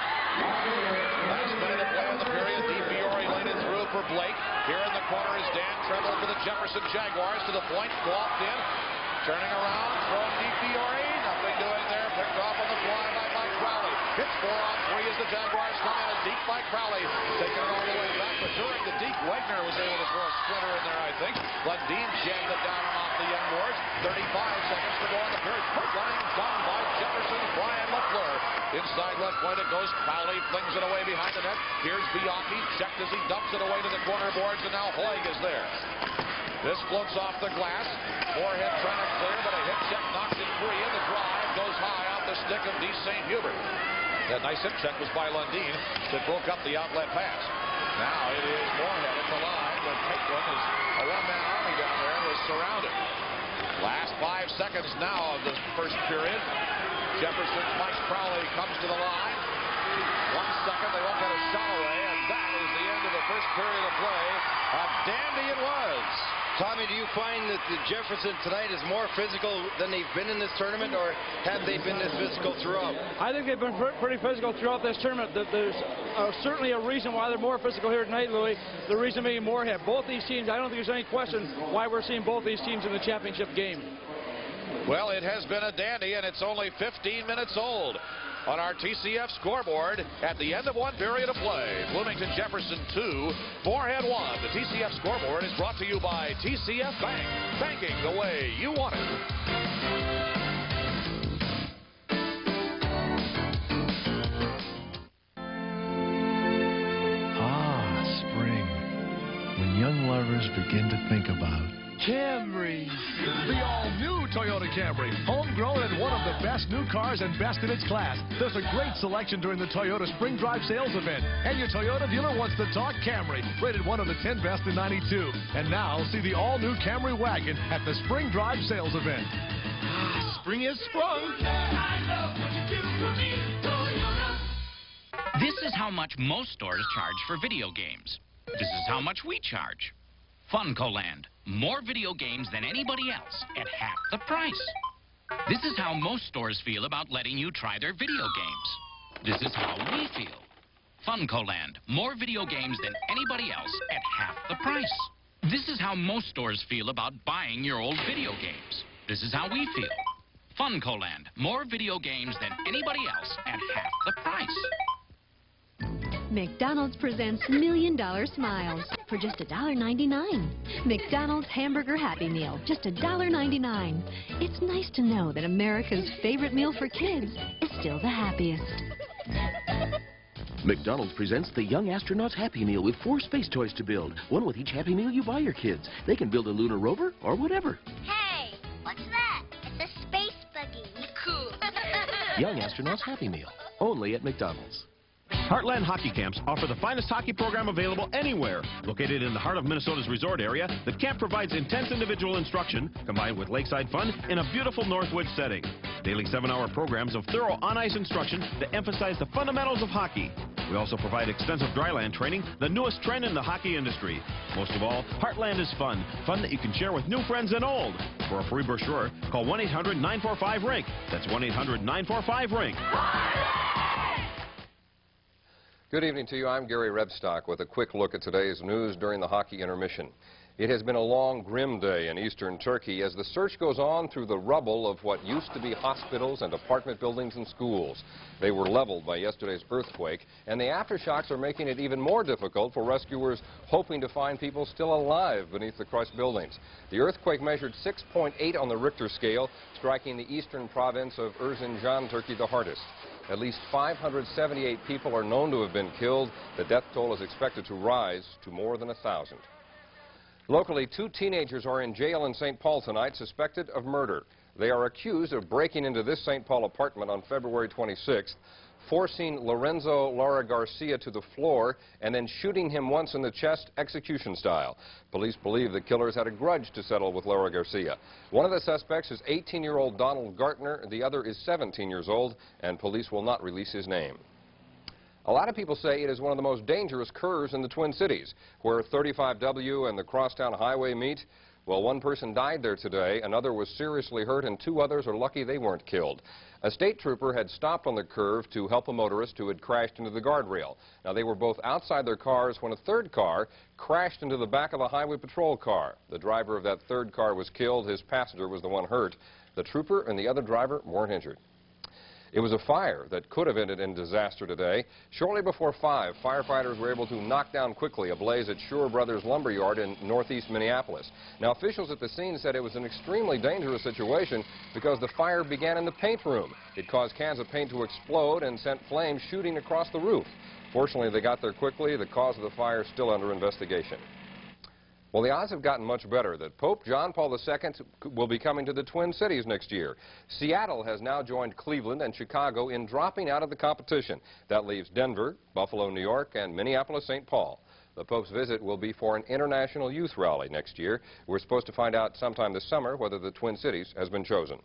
Last minute of play in the period. DiFiore laid it through for Blake. Here in the corner is Dan Treble for the Jefferson Jaguars to the point, blocked in. Turning around, throwing DiFiore. Nothing doing there. Picked off on the fly by Mike Crowley. Hits 4-on-3 as the Jaguars come in. Deep by Crowley. Taking it all the way back. But during the deep, Wagner was able to throw a splinter in there, I think. Lundeen jammed it down and off the young boards. 35 seconds to go in the period. Running done by Jefferson. Brian LaFleur. Inside left point it goes. Crowley flings it away behind the net. Here's Bianchi. Checked as he dumps it away to the corner boards. And now Hoig is there. This floats off the glass. Moorhead trying to clear, but a hit check knocks it free, and the drive goes high off the stick of D. St. Hubert. That nice hit check was by Lundeen that broke up the outlet pass. Now it is Moorhead at the line, but Paquin is a one-man army down there and was surrounded. Last 5 seconds now of the first period. Jefferson's Mike Crowley comes to the line. 1 second, they won't get a shot away, and that is the end of the first period of play. A dandy it was. Tommy, do you find that the Jefferson tonight is more physical than they've been in this tournament, or have they been this physical throughout? I think they've been pretty physical throughout this tournament. There's certainly a reason why they're more physical here tonight, Louis. The reason being Moorhead. Both these teams, I don't think there's any question why we're seeing both these teams in the championship game. Well, it has been a dandy, and it's only 15 minutes old. On our TCF scoreboard at the end of one period of play. Bloomington Jefferson 2, Moorhead 1. The TCF scoreboard is brought to you by TCF Bank. Banking the way you want it. Ah, spring. When young lovers begin to think about Camry. The all-new Toyota Camry. Homegrown and one of the best new cars and best in its class. There's a great selection during the Toyota Spring Drive sales event. And your Toyota dealer wants to talk Camry. Rated one of the 10 best in 92. And now, see the all-new Camry wagon at the Spring Drive sales event. Spring is sprung. This is how much most stores charge for video games. This is how much we charge. Funcoland. More video games than anybody else at half the price. This is how most stores feel about letting you try their video games. This is how we feel. Funcoland. More video games than anybody else at half the price. This is how most stores feel about buying your old video games. This is how we feel. Funcoland. More video games than anybody else at half the price. McDonald's presents $1 Million Smiles for just $1.99. McDonald's Hamburger Happy Meal, just $1.99. It's nice to know that America's favorite meal for kids is still the happiest. McDonald's presents the Young Astronauts Happy Meal with 4 space toys to build. One with each Happy Meal you buy your kids. They can build a lunar rover or whatever. Hey, what's that? It's a space buggy. Cool. Young Astronauts Happy Meal, only at McDonald's. Heartland Hockey Camps offer the finest hockey program available anywhere. Located in the heart of Minnesota's resort area, the camp provides intense individual instruction combined with lakeside fun in a beautiful Northwood setting. Daily 7-hour programs of thorough on-ice instruction that emphasize the fundamentals of hockey. We also provide extensive dryland training, the newest trend in the hockey industry. Most of all, Heartland is fun. Fun that you can share with new friends and old. For a free brochure, call 1-800-945-RINK. That's 1-800-945-RINK. Good evening to you. I'm Gary Rebstock with a quick look at today's news during the hockey intermission. It has been a long, grim day in eastern Turkey as the search goes on through the rubble of what used to be hospitals and apartment buildings and schools. They were leveled by yesterday's earthquake, and the aftershocks are making it even more difficult for rescuers hoping to find people still alive beneath the crushed buildings. The earthquake measured 6.8 on the Richter scale, striking the eastern province of Erzincan, Turkey, the hardest. At least 578 people are known to have been killed. The death toll is expected to rise to more than 1,000. Locally, 2 teenagers are in jail in St. Paul tonight, suspected of murder. They are accused of breaking into this St. Paul apartment on February 26th, forcing Lorenzo Lara Garcia to the floor and then shooting him once in the chest, execution style. Police believe the killers had a grudge to settle with Lara Garcia. One of the suspects is 18-year-old Donald Gartner. The other is 17 years old, and police will not release his name. A lot of people say it is one of the most dangerous curves in the Twin Cities, where 35W and the Crosstown Highway meet. Well, one person died there today, another was seriously hurt, and 2 others are lucky they weren't killed. A state trooper had stopped on the curve to help a motorist who had crashed into the guardrail. Now, they were both outside their cars when a third car crashed into the back of a highway patrol car. The driver of that third car was killed. His passenger was the one hurt. The trooper and the other driver weren't injured. It was a fire that could have ended in disaster today. Shortly before 5, firefighters were able to knock down quickly a blaze at Shure Brothers Lumberyard in northeast Minneapolis. Now, officials at the scene said it was an extremely dangerous situation because the fire began in the paint room. It caused cans of paint to explode and sent flames shooting across the roof. Fortunately, they got there quickly. The cause of the fire is still under investigation. Well, the odds have gotten much better that Pope John Paul II will be coming to the Twin Cities next year. Seattle has now joined Cleveland and Chicago in dropping out of the competition. That leaves Denver, Buffalo, New York, and Minneapolis-St. Paul. The Pope's visit will be for an international youth rally next year. We're supposed to find out sometime this summer whether the Twin Cities has been chosen.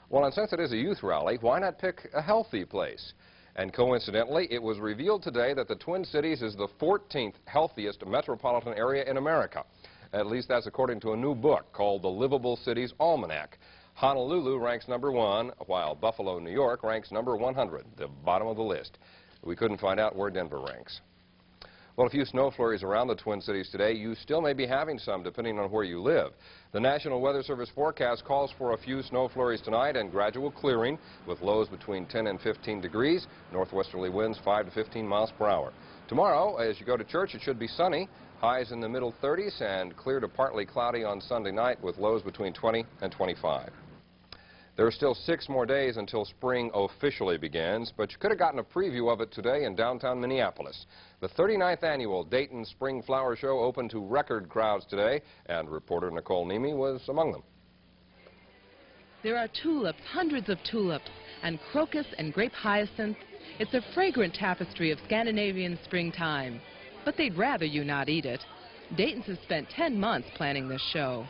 Well, and since it is a youth rally, why not pick a healthy place? And coincidentally, it was revealed today that the Twin Cities is the 14th healthiest metropolitan area in America. At least that's according to a new book called The Livable Cities Almanac. Honolulu ranks number 1, while Buffalo, New York ranks number 100, the bottom of the list. We couldn't find out where Denver ranks. Well, a few snow flurries around the Twin Cities today. You still may be having some depending on where you live. The National Weather Service forecast calls for a few snow flurries tonight and gradual clearing with lows between 10 and 15 degrees, northwesterly winds 5 to 15 miles per hour. Tomorrow, as you go to church, it should be sunny, highs in the middle 30s, and clear to partly cloudy on Sunday night with lows between 20 and 25. There are still 6 more days until spring officially begins, but you could have gotten a preview of it today in downtown Minneapolis. The 39th annual Dayton Spring Flower Show opened to record crowds today, and reporter Nicole Nemi was among them. There are tulips, hundreds of tulips, and crocus and grape hyacinth. It's a fragrant tapestry of Scandinavian springtime, but they'd rather you not eat it. Dayton's has spent 10 months planning this show.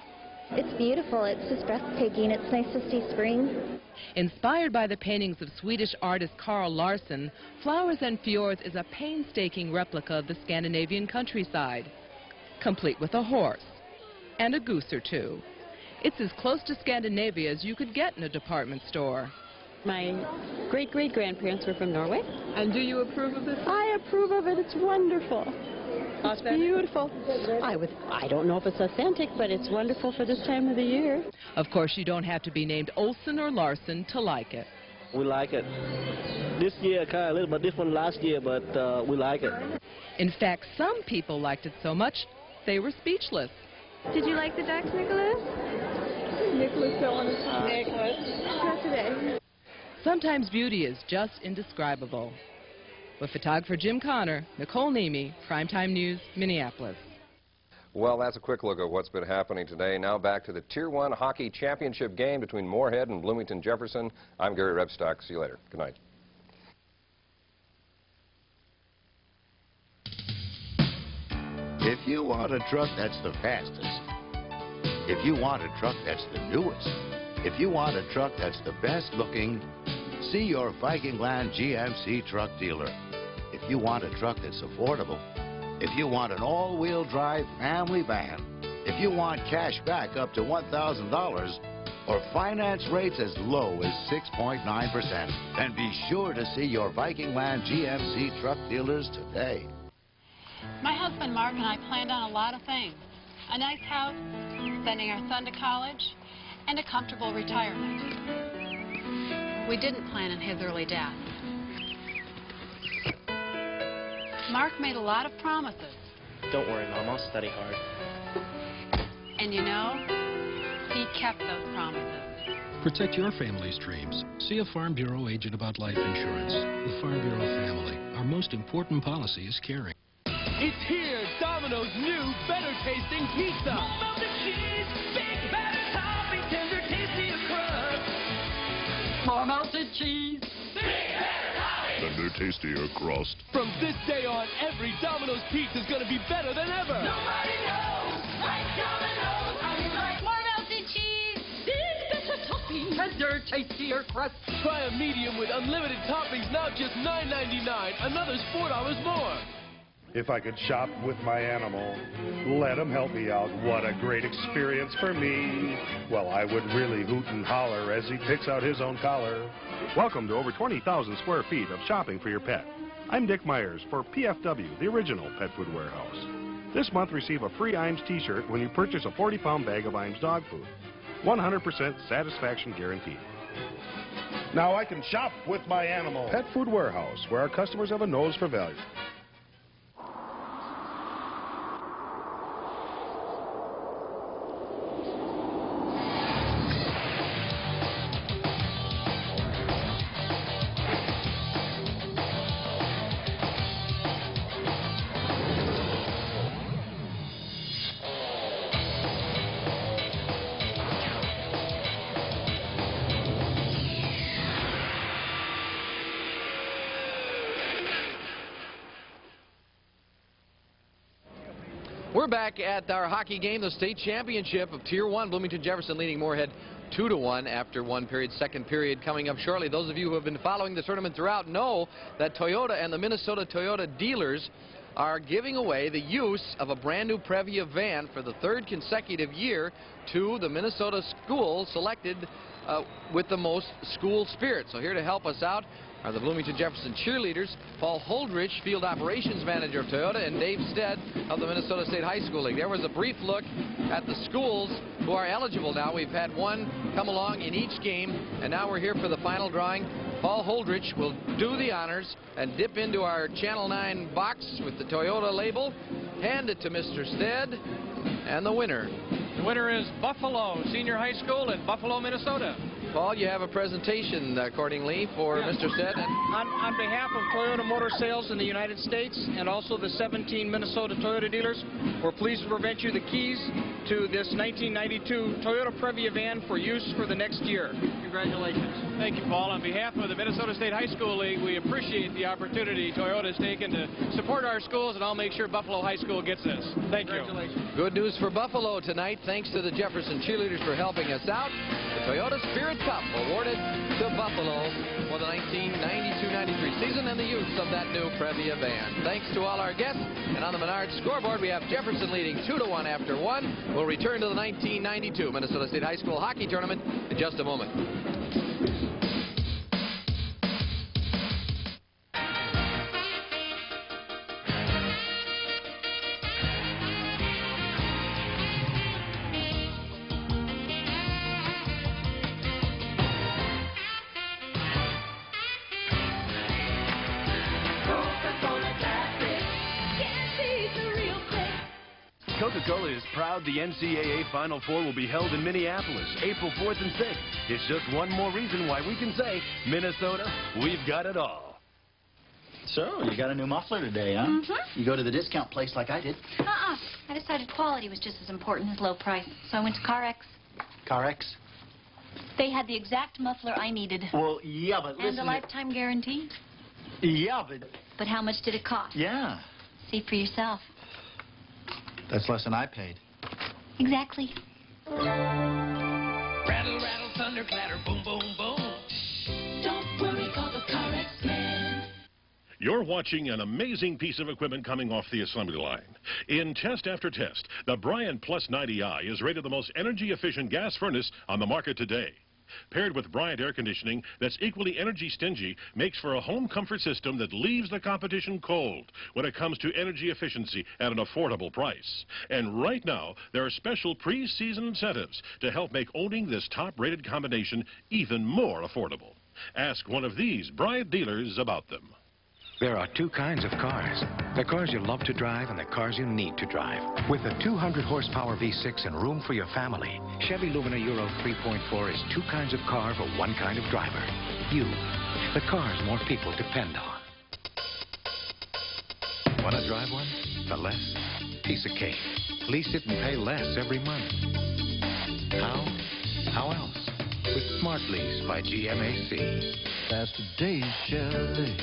It's beautiful. It's just breathtaking. It's nice to see spring. Inspired by the paintings of Swedish artist Carl Larsson, Flowers and Fjords is a painstaking replica of the Scandinavian countryside, complete with a horse and a goose or 2. It's as close to Scandinavia as you could get in a department store. My great-great-grandparents were from Norway. And do you approve of this? I approve of it. It's wonderful. It's beautiful. I don't know if it's authentic, but it's wonderful for this time of the year. Of course, you don't have to be named Olson or Larson to like it. We like it. This year, kind of a little bit different last year, but we like it. In fact, some people liked it so much, they were speechless. Did you like the ducks, Nicholas? Nicholas fell on his heart. Nicholas. Not today. Sometimes beauty is just indescribable. With photographer Jim Connor, Nicole Nemi, Primetime News, Minneapolis. Well, that's a quick look at what's been happening today. Now back to the Tier 1 hockey championship game between Moorhead and Bloomington Jefferson. I'm Gary Rebstock. See you later. Good night. If you want a truck that's the fastest, if you want a truck that's the newest, if you want a truck that's the best looking, see your Viking Land GMC truck dealer. If you want a truck that's affordable, if you want an all-wheel drive family van, if you want cash back up to $1,000 or finance rates as low as 6.9%, then be sure to see your Viking Land GMC truck dealers today. My husband Mark and I planned on a lot of things. a nice house, sending our son to college, and a comfortable retirement. We didn't plan on his early death. Mark made a lot of promises. Don't worry, Mom. I'll study hard. And you know, he kept those promises. Protect your family's dreams. See a Farm Bureau agent about life insurance. The Farm Bureau family. Our most important policy is caring. It's here, Domino's new, better-tasting pizza. Melted cheese, big, better topping, tender, tasty crust. More melted cheese. Big, better topping. Tender, tastier crust. From this day on, every Domino's pizza is going to be better than ever. Nobody knows like Domino's. How you like More melted cheese. Big, better topping. Tender, tastier crust. Try a medium with unlimited toppings, now just $9.99. Another's $4 more. If I could shop with my animal, let him help me out. What a great experience for me. Well, I would really hoot and holler as he picks out his own collar. Welcome to over 20,000 square feet of shopping for your pet. I'm Dick Myers for PFW, the original pet food warehouse. This month, receive a free Iams t-shirt when you purchase a 40-pound bag of Iams dog food. 100% satisfaction guaranteed. Now I can shop with my animal. Pet Food Warehouse, where our customers have a nose for value. We're back at our hockey game, the state championship of Tier 1. Bloomington Jefferson leading Moorhead 2-1 after one period. Second period coming up shortly. Those of you who have been following the tournament throughout know that Toyota and the Minnesota Toyota dealers are giving away the use of a brand new Previa van for the third consecutive year to the Minnesota school selected with the most school spirit. So here to help us out are the Bloomington Jefferson cheerleaders, Paul Holdrich, Field Operations Manager of Toyota, and Dave Stead of the Minnesota State High School League. There was a brief look at the schools who are eligible now. We've had one come along in each game, and now we're here for the final drawing. Paul Holdrich will do the honors and dip into our Channel 9 box with the Toyota label, hand it to Mr. Stead, and the winner. The winner is Buffalo Senior High School in Buffalo, Minnesota. Paul, you have a presentation accordingly for Mr. Stead. On behalf of Toyota Motor Sales in the United States and also the 17 Minnesota Toyota dealers, we're pleased to present you the keys to this 1992 Toyota Previa van for use for the next year. Congratulations. Thank you, Paul. On behalf of the Minnesota State High School League, we appreciate the opportunity Toyota has taken to support our schools, and I'll make sure Buffalo High School gets this. Thank you. Good news for Buffalo tonight. Thanks to the Jefferson cheerleaders for helping us out. The Toyota Spirit Cup awarded to Buffalo for the 1992-93 season and the use of that new Previa van. Thanks to all our guests. And on the Menard scoreboard, we have Jefferson leading 2-1 after one. We'll return to the 1992 Minnesota State High School hockey tournament in just a moment. Coca-Cola is proud the NCAA Final Four will be held in Minneapolis, April 4th and 6th. It's just one more reason why we can say, Minnesota, we've got it all. So, you got a new muffler today, huh? Mm-hmm. You go to the discount place like I did. I decided quality was just as important as low price, so I went to CarX. CarX? They had the exact muffler I needed. Well, yeah, but listen... And a lifetime guarantee. Yeah, but... But how much did it cost? Yeah. See for yourself. That's less than I paid. Exactly. Rattle, rattle, thunder, clatter, boom, boom, boom. Don't worry, call the CarX man. You're watching an amazing piece of equipment coming off the assembly line. In test after test, the Bryant Plus 90i is rated the most energy-efficient gas furnace on the market today. Paired with Bryant air conditioning that's equally energy stingy, makes for a home comfort system that leaves the competition cold when it comes to energy efficiency at an affordable price. And right now, there are special pre-season incentives to help make owning this top-rated combination even more affordable. Ask one of these Bryant dealers about them. There are two kinds of cars. The cars you love to drive and the cars you need to drive. With a 200 horsepower V6 and room for your family, Chevy Lumina Euro 3.4 is two kinds of car for one kind of driver. You. The cars more people depend on. Want to drive one? For less? Piece of cake. Lease it and pay less every month. How? How else? With Smart Lease by GMAC. That's today's Chevy.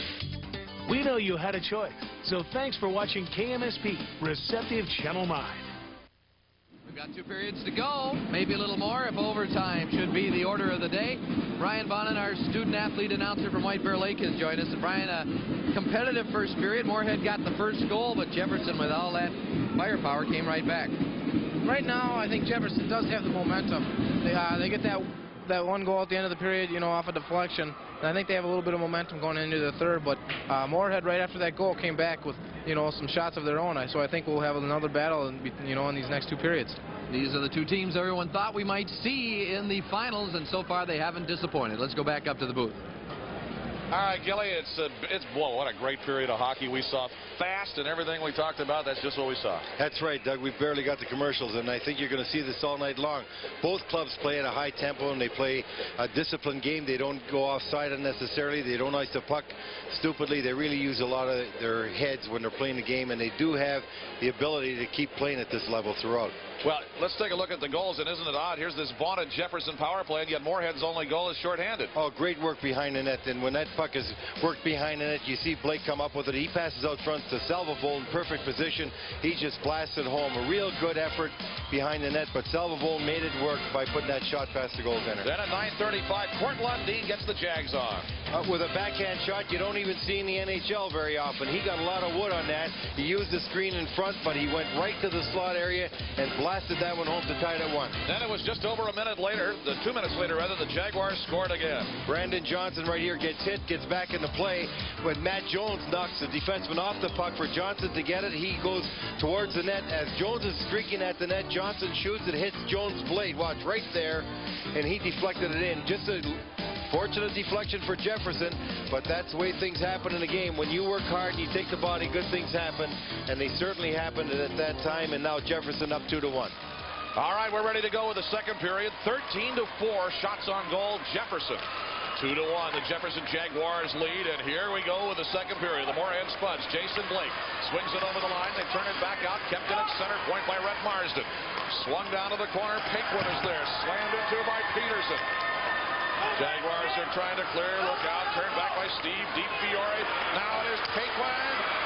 We know you had a choice, so thanks for watching KMSP, Receptive Channel 9. We've got 2 periods to go, maybe a little more if overtime should be the order of the day. Brian Bonin, our student-athlete announcer from White Bear Lake, has joined us. And Brian, a competitive first period. Moorhead got the first goal, but Jefferson, with all that firepower, came right back. Right now, I think Jefferson does have the momentum. They get that one goal at the end of the period, you know, off a deflection. And I think they have a little bit of momentum going into the third, but Moorhead, right after that goal, came back with, you know, some shots of their own. So I think we'll have another battle, you know, in these next 2 periods. These are the 2 teams everyone thought we might see in the finals, and so far they haven't disappointed. Let's go back up to the booth. All right, Gilly, boy, what a great period of hockey we saw. Fast and everything we talked about, that's just what we saw. That's right, Doug. We've barely got the commercials, and I think you're going to see this all night long. Both clubs play at a high tempo, and they play a disciplined game. They don't go offside unnecessarily. They don't ice the puck stupidly. They really use a lot of their heads when they're playing the game, and they do have the ability to keep playing at this level throughout. Well, let's take a look at the goals, and isn't it odd? Here's this vaunted Jefferson power play, and yet Moorhead's only goal is shorthanded. Oh, great work behind the net, and when that puck is worked behind the net, you see Blake come up with it. He passes out front to Salvavold in perfect position. He just blasted home. A real good effort behind the net, but Salvavold made it work by putting that shot past the goaltender. Then at 9:35, Court Lundin gets the Jags on. With a backhand shot you don't even see in the NHL very often. He got a lot of wood on that. He used the screen in front, but he went right to the slot area and blasted that one home to tie it at 1. Then it was just over a minute later, 2 minutes later rather, the Jaguars scored again. Brandon Johnson right here gets hit, gets back into play, but Matt Jones knocks the defenseman off the puck for Johnson to get it. He goes towards the net. As Jones is streaking at the net, Johnson shoots, it hits Jones' blade. Watch right there, and he deflected it in. Just a fortunate deflection for Jefferson, but that's the way things happen in a game. When you work hard and you take the body, good things happen, and they certainly happened at that time, and now Jefferson up 2-1. All right, we're ready to go with the second period. 13-4, shots on goal, Jefferson. 2-1, the Jefferson Jaguars lead, and here we go with the second period. The Moorhead Spuds, Jason Blake swings it over the line. They turn it back out, kept it at center point by Rhett Marsden. Swung down to the corner, Paquin is there, slammed into by Peterson. Jaguars are trying to clear, look out, turned back by Steve DiFiore. Now it is Paquin,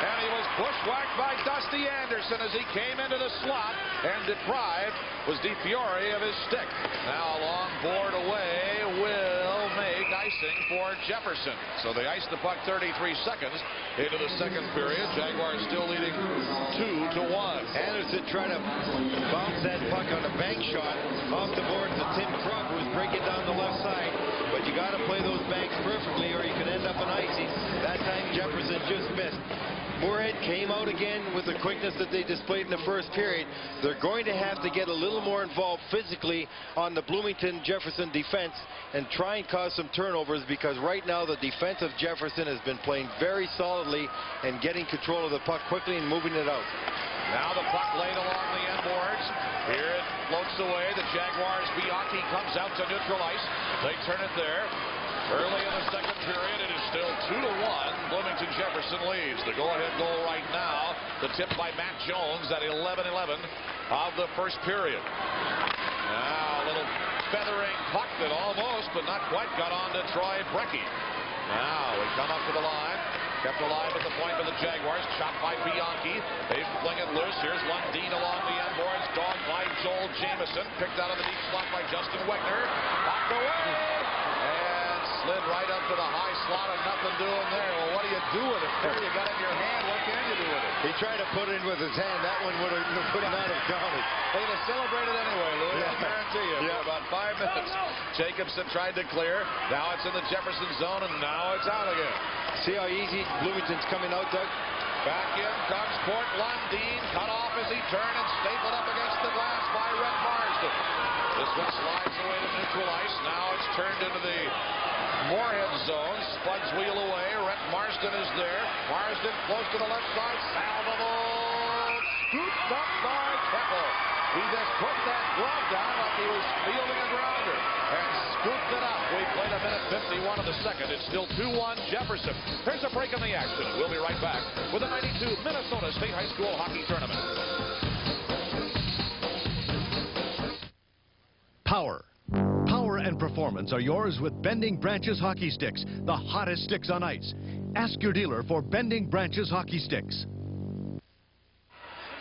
and he was bushwhacked by Dusty Anderson as he came into the slot, and deprived was DiFiore of his stick. Now long board away will make icing for Jefferson. So they ice the puck 33 seconds into the second period. Jaguars still leading 2-1. Anderson trying to bounce that puck on a bank shot off the board to Tim Krug, who's breaking down the left side. But you got to play those banks perfectly or you can end up in icing. That time Jefferson just missed. Moorhead came out again with the quickness that they displayed in the first period. They're going to have to get a little more involved physically on the Bloomington Jefferson defense and try and cause some turnovers, because right now the defense of Jefferson has been playing very solidly and getting control of the puck quickly and moving it out. Now the puck laid along the end boards. Here it floats away. The Jaguars, Bianchi comes out to neutral ice. They turn it there. Early in the second period, it is still 2-1. Bloomington Jefferson leads. The go-ahead goal right now, the tip by Matt Jones at 11:11 of the first period. Now a little feathering puck that almost, but not quite, got on to Troy Brecky. Now we come up to the line. Kept alive at the point by the Jaguars. Chopped by Bianchi. They fling it loose. Here's Lundin along the end boards. Dogged by Joel Jameson. Picked out of the deep slot by Justin Wegner. Knocked away. And slid right up to the high slot and nothing doing there. Well, what do you do with it? You got it in your hand. What can you do with it? He tried to put it in with his hand. That one would not have counted. They'd have celebrated anyway, Louis. Yeah. I guarantee you. For about 5 minutes. Jacobson tried to clear. Now it's in the Jefferson zone, and now it's out again. See how easy Bloomington's coming out, Doug? Back in comes Port Lundeen. Cut off as he turned and stapled up against the glass by Rhett Marsden. This one slides away to neutral ice. Now it's turned into the Moorhead zone. Spuds wheel away. Rhett Marsden is there. Marsden close to the left side. Salvable. Scooped up by Keppel. He just put that glove down like he was fielding a grounder and scooped it up. We played a minute 51 of the second. It's still 2-1 Jefferson. There's a break in the action. We'll be right back with the 92 Minnesota State High School Hockey Tournament. Power. Power and performance are yours with Bending Branches hockey sticks, the hottest sticks on ice. Ask your dealer for Bending Branches hockey sticks.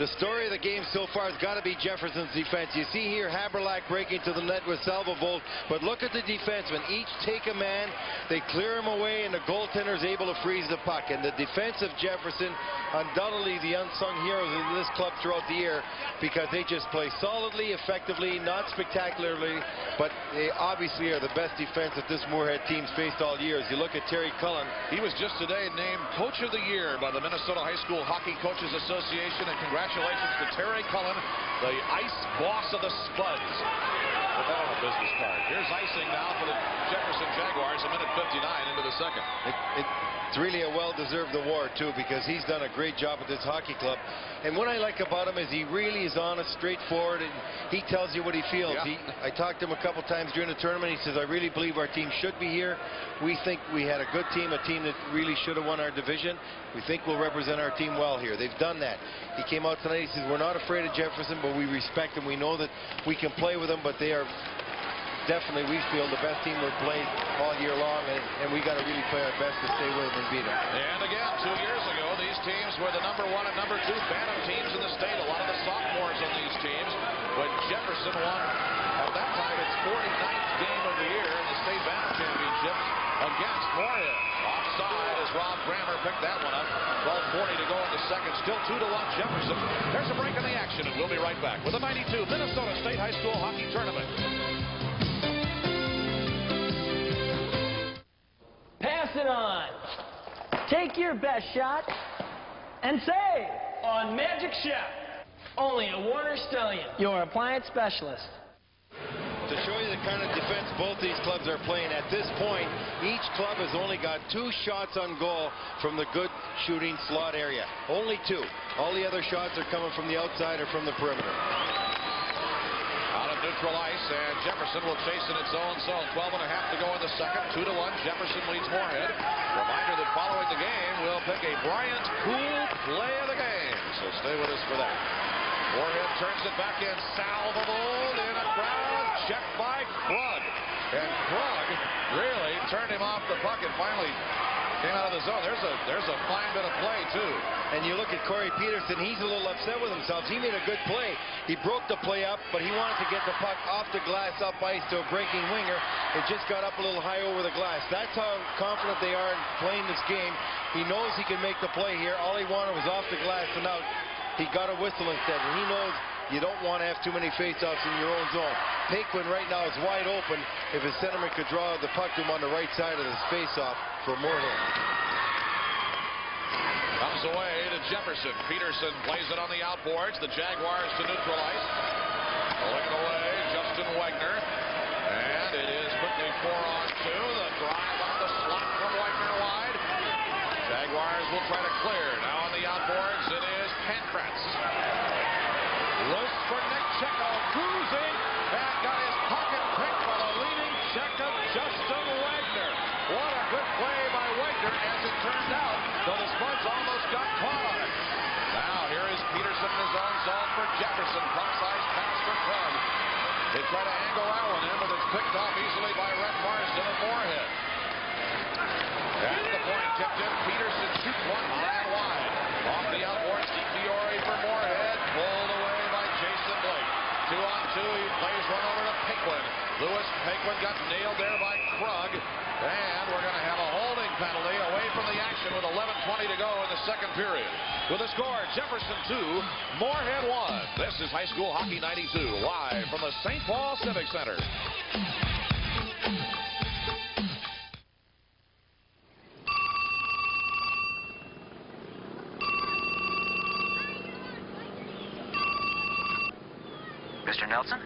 The story of the game so far has got to be Jefferson's defense. You see here Haberlack breaking to the net with Salvavold, but look at the defensemen. Each take a man, they clear him away, and the goaltender is able to freeze the puck. And the defense of Jefferson, undoubtedly the unsung heroes in this club throughout the year, because they just play solidly, effectively, not spectacularly, but they obviously are the best defense that this Moorhead team's faced all year. As you look at Terry Cullen. He was just today named Coach of the Year by the Minnesota High School Hockey Coaches Association, and congratulations to Terry Cullen, the ice boss of the Spuds. Put that on a business card. Here's icing now for the Jefferson Jaguars, a minute 59 into the second. It's really a well-deserved award, too, because he's done a great job at this hockey club. And what I like about him is he really is honest, straightforward, and he tells you what he feels. Yeah. I talked to him a couple times during the tournament. He says, I really believe our team should be here. We think we had a good team, a team that really should have won our division. We think we'll represent our team well here. They've done that. He came out tonight, he says, we're not afraid of Jefferson, but we respect them. We know that we can play with them, but they are definitely, we feel, the best team we've played all year long, and we got to really play our best to stay with them and beat them. And again, 2 years ago, these teams were the #1 and #2 Bantam teams in the state. A lot of the sophomores on these teams. When Jefferson won, at that time, its 49th game of the year in the state Bantam Championship against Moorhead. Offside as Rob Grammer picked that one up. 12:40 to go in the second. Still 2-1 Jefferson. There's a break in the action, and we'll be right back with the 92 Minnesota State High School Hockey Tournament. Pass it on. Take your best shot and save on Magic Shot. Only at Warner Stallion, your appliance specialist. To show you the kind of defense both these clubs are playing, at this point, each club has only got 2 shots on goal from the good shooting slot area. Only 2. All the other shots are coming from the outside or from the perimeter. Neutral ice, and Jefferson will chase in its own zone. 12.5 to go in the second. 2-1. Jefferson leads Moorhead. Reminder that following the game, we'll pick a Bryant Cool play of the game. So stay with us for that. Moorhead turns it back in. Salvable in a crowd. Checked by Krug. And Krug really turned him off the puck and finally came out of the zone. There's a fine bit of play, too. And you look at Corey Peterson, he's a little upset with himself. He made a good play. He broke the play up, but he wanted to get the puck off the glass, up ice to a breaking winger. It just got up a little high over the glass. That's how confident they are in playing this game. He knows he can make the play here. All he wanted was off the glass and out. He got a whistle instead, and he knows you don't want to have too many faceoffs in your own zone. Paquin right now is wide open. If his centerman could draw the puck to him on the right side of this faceoff for Moorhead. Comes away to Jefferson. Peterson plays it on the outboards. The Jaguars to neutral ice. Pulling it away, Justin Wagner. And it is quickly 4-on-2. The drive on the slot from Wagner wide. Jaguars will try to clear. Now on the outboards, it is Pankratz. Loose for Nick Checo, cruising, and got his pocket picked by the leading Czech of Justin Wagner. What a good play by Wagner, as it turned out, though the Spuds almost got caught on it. Now here is Peterson in his own zone for Jefferson. Puck size pass for Krug. They try to angle that one in, but it's picked off easily by Rhett Marsden of Moorhead. At the point, tipped in. Peterson shoots one high and wide. Off the outboards, DiFiore for Moorhead. Pulled away by Jason Blake. 2-on-2, he plays one over to Paquin. Lewis Paquin got nailed there by Krug. And we're going to have a holding penalty away from the action with 11:20 to go in the second period. With a score, Jefferson 2, Moorhead 1. This is High School Hockey 92, live from the St. Paul Civic Center. Mr. Nelson?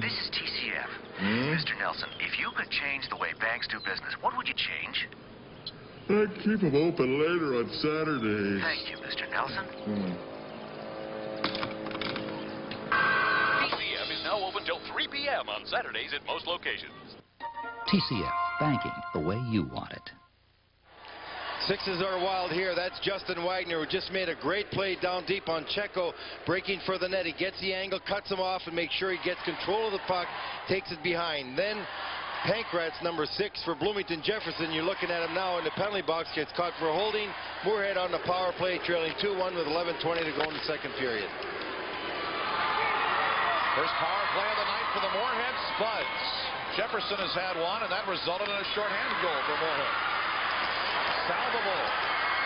This is TCF. Mr. Nelson, if you could change the way banks do business, what would you change? I'd keep them open later on Saturdays. Thank you, Mr. Nelson. TCF is now open till 3 p.m. on Saturdays at most locations. TCF, banking the way you want it. Sixes are wild here. That's Justin Wagner, who just made a great play down deep on Checo, breaking for the net. He gets the angle, cuts him off, and makes sure he gets control of the puck, takes it behind. Then Pankratz, number 6 for Bloomington Jefferson. You're looking at him now in the penalty box, gets caught for holding. Moorhead on the power play, trailing 2-1 with 11:20 to go in the second period. First power play of the night for the Moorhead Spuds. Jefferson has had one, and that resulted in a shorthand goal for Moorhead. Salvable.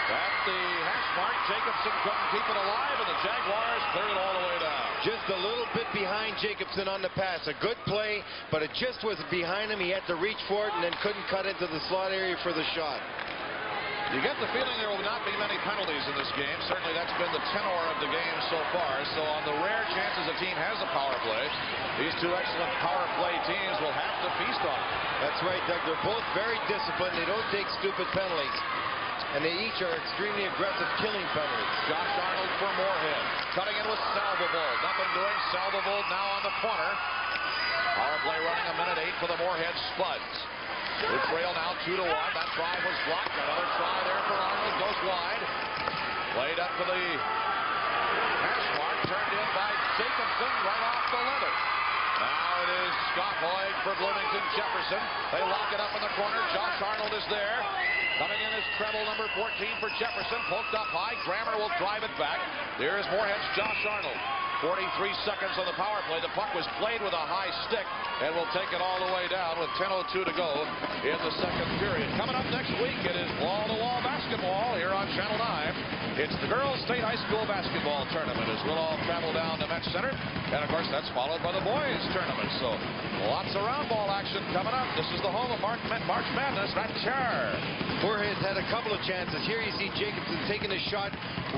At the hash mark, Jacobson couldn't keep it alive, and the Jaguars cleared it all the way down. Just a little bit behind Jacobson on the pass. A good play, but it just was behind him. He had to reach for it and then couldn't cut into the slot area for the shot. You get the feeling there will not be many penalties in this game. Certainly that's been the tenor of the game so far. So on the rare chances a team has a power play, these two excellent power play teams will have to feast on it. That's right, Doug. They're both very disciplined. They don't take stupid penalties. And they each are extremely aggressive killing penalties. Josh Arnold for Moorhead. Cutting in with Salvable. Nothing doing. Salvable now on the corner. Power play running a minute 8 for the Moorhead Spuds. They trail now 2-1. That try was blocked. Another try there for Arnold. Goes wide. Played up to the hash mark. Turned in by Jacobson right off the leather. Now it is Scott Hoyt for Bloomington Jefferson. They lock it up in the corner. Josh Arnold is there. Coming in is treble number 14 for Jefferson. Poked up high. Grammer will drive it back. There is Moorhead's Josh Arnold. 43 seconds on the power play. The puck was played with a high stick and will take it all the way down with 10:02 to go in the second period. Coming up next week, it is wall-to-wall basketball here on Channel 9. It's the Girls State High School Basketball Tournament as we'll all travel down to Met Center. And, of course, that's followed by the boys' tournament. So lots of round ball action coming up. This is the home of March Madness. That's sure. Moorhead's had a couple of chances. Here you see Jacobson taking a shot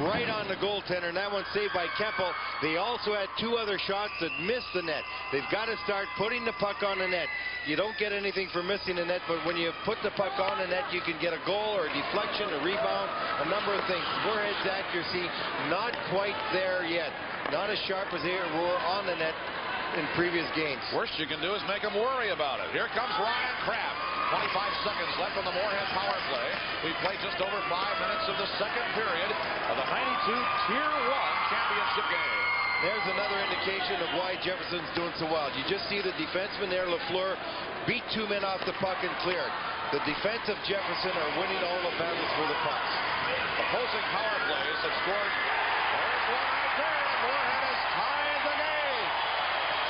right on the goaltender, and that one's saved by Kemple. They also had 2 other shots that missed the net. They've got to start putting the puck on the net. You don't get anything for missing the net, but when you put the puck on the net, you can get a goal or a deflection, a rebound, a number of things. Moorhead's accuracy not quite there yet. Not as sharp as they were on the net in previous games. Worst you can do is make them worry about it. Here comes Ryan Kraft. 25 seconds left on the Moorhead power play. We played just over 5 minutes of the second period of the 92 Tier 1 championship game. There's another indication of why Jefferson's doing so well. You just see the defenseman there, Lafleur, beat 2 men off the puck and cleared. The defense of Jefferson are winning all the battles for the pucks. Opposing power plays have scored. There's one right there. Moorhead has tied the game.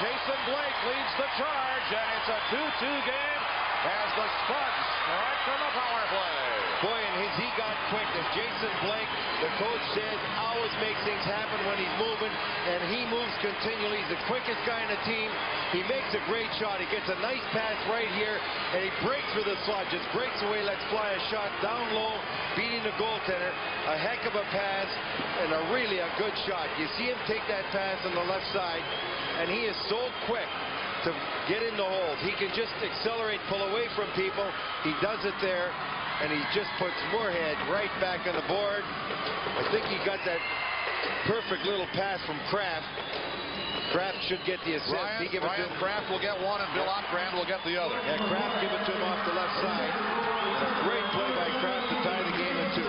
Jason Blake leads the charge, and it's a 2-2 game as the Spuds strike from the power play. Boy, and he got quick. As Jason Blake, the coach said, always makes things happen when he's moving, and he moves continually. He's the quickest guy in the team. He makes a great shot. He gets a nice pass right here, and he breaks for the slot. Just breaks away, lets fly a shot down low, beating the goaltender. A heck of a pass, and really a good shot. You see him take that pass on the left side, and he is so quick to get in the hold. He can just accelerate, pull away from people. He does it there, and he just puts Moorhead right back on the board. I think he got that perfect little pass from Kraft. Kraft should get the assist. Ryan Kraft will get one, and Bill Otgrand will get the other. Yeah, Kraft give it to him off the left side. A great play by Kraft to tie the game at 2.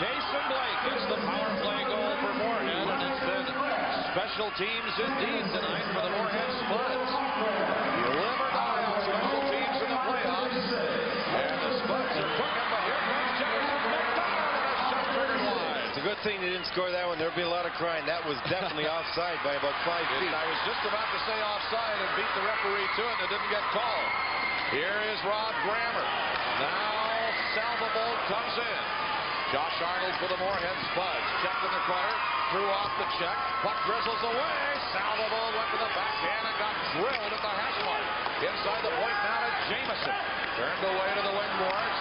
Jason Blake gets the power play goal for Moorhead, and it's been special teams indeed tonight for the Moorhead Spuds. You live or die on special teams in the playoffs. And the Spuds are cooking, but here comes Jefferson McDonald, and a shot triggered wide. a good thing they didn't score that one. There'd be a lot of crying. That was definitely offside by about 5 feet. I was just about to say offside and beat the referee to it, and it didn't get called. Here is Rob Grammer. Now Salvable comes in. Josh Arnold for the Moorhead Spuds. Checked in the corner. Threw off the check. Puck drizzles away. Salvable went to the backhand and got drilled at the hash mark. Inside the point now to Jameson. Turned away to the wingboards.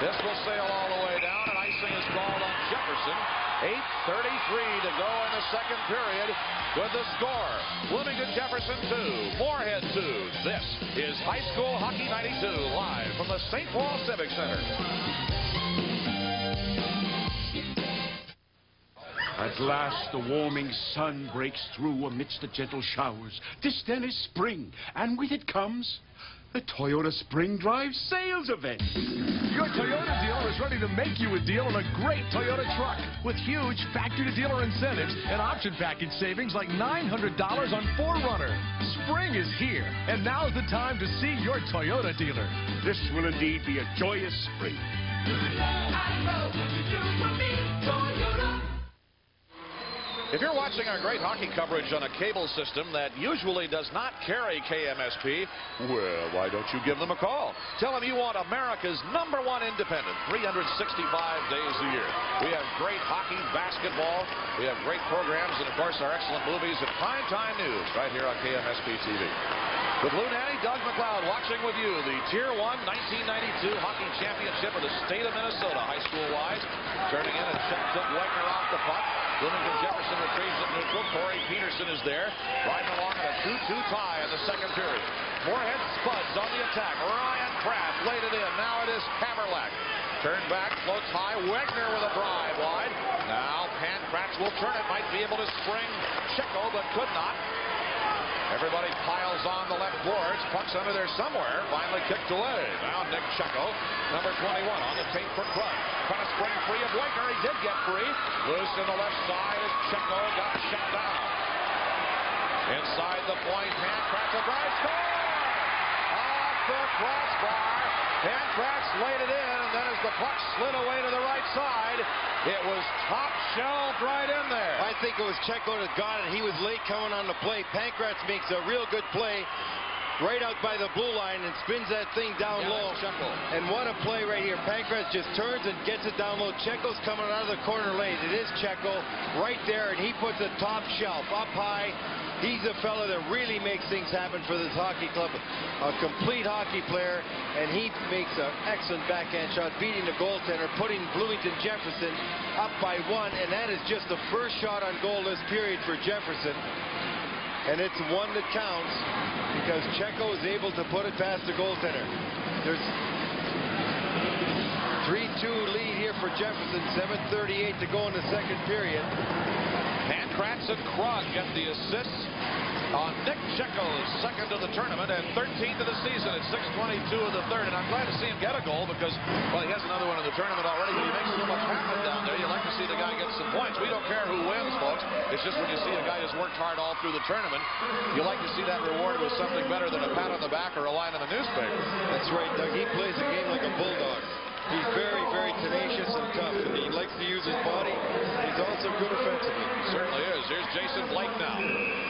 This will sail all the way down, and icing is called on Jefferson. 8:33 to go in the second period with the score. Bloomington Jefferson 2, Moorhead 2. This is High School Hockey 92 live from the St. Paul Civic Center. At last, the warming sun breaks through amidst the gentle showers. This then is spring, and with it comes the Toyota Spring Drive Sales Event. Your Toyota dealer is ready to make you a deal on a great Toyota truck with huge factory-to-dealer incentives and option package savings like $900 on 4Runner. Spring is here, and now's the time to see your Toyota dealer. This will indeed be a joyous spring. If you're watching our great hockey coverage on a cable system that usually does not carry KMSP, well, why don't you give them a call? Tell them you want America's #1 independent, 365 days a year. We have great hockey, basketball, we have great programs, and of course our excellent movies and primetime news right here on KMSP TV. The Blue Nanny, Doug McLeod, watching with you the Tier 1 1992 Hockey Championship of the state of Minnesota, high school-wise. Turning in a check took Wagner off the puck. Bloomington Jefferson retrieves it neutral. Corey Peterson is there, riding along at a 2-2 tie in the second period. Moorhead Spuds on the attack. Ryan Kraft laid it in. Now it is Haverlack. Turned back, floats high. Wagner with a drive wide. Now Pankratz will turn it. Might be able to spring Checo, but could not. Everybody piles on the left boards. Puck's under there somewhere. Finally kicked away. Now Nick Checo, number 21, on the tape for Krug. Trying to spring free of Wagner. He did get free. Loose in the left side as Checo got shut down. Inside the point, Pankratz a drive score! Off the crossbar. Pankratz laid it in, and then as the puck slid away to the right side, it was top shelved right in there. I think it was Checo that got it. He was late coming on the play. Pankratz makes a real good play right out by the blue line and spins that thing down low. And what a play right here. Pankratz just turns and gets it down low. Checo's coming out of the corner lane. It is Checo right there, and he puts a top shelf up high. He's a fella that really makes things happen for this hockey club. A complete hockey player, and he makes an excellent backhand shot, beating the goaltender, putting Bloomington Jefferson up by 1, and that is just the first shot on goal this period for Jefferson. And it's one that counts because Checo is able to put it past the goaltender. There's 3-2 lead here for Jefferson, 7:38 to go in the second period. Pankratz and Krug get the assists on Nick Checo's second of the tournament and 13th of the season at 6:22 of the third. And I'm glad to see him get a goal because, well, he has another one in the tournament already, but he makes so much happen down there. You like to see the guy get some points. We don't care who wins, folks. It's just when you see a guy who's worked hard all through the tournament, you like to see that rewarded with something better than a pat on the back or a line in the newspaper. That's right, Doug. He plays the game like a bulldog. He's very, very tenacious and tough, and he likes to use his body. He's also good offensively. Certainly is. Here's Jason Blake now.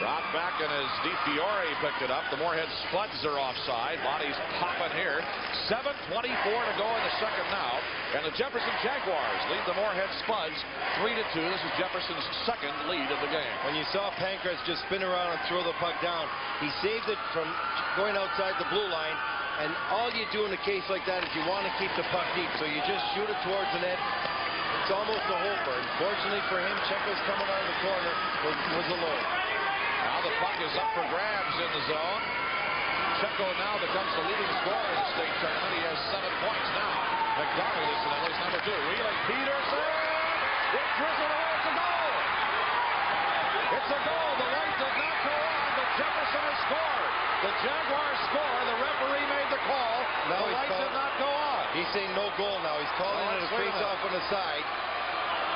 Dropped back, and as DiFiore picked it up, the Moorhead Spuds are offside. Bodies popping here. 7:24 to go in the second now, and the Jefferson Jaguars lead the Moorhead Spuds 3-2. This is Jefferson's second lead of the game. When you saw Pankratz just spin around and throw the puck down, he saved it from going outside the blue line. And all you do in a case like that is you want to keep the puck deep, so you just shoot it towards the net. It's almost a hoper. Fortunately for him, Checo's coming out of the corner was alone. Now the puck is up for grabs in the zone. Checo now becomes the leading scorer in the state tournament. He has 7 points now. McDonald incidentally is number 2. Wheeling Peterson. It drizzled away. It's a goal. It's a goal. The light did not go on, but Jefferson has scored. The Jaguars score. The referee made the call. Now the light did not go on. He's saying no goal now. He's calling it a face-off on the side.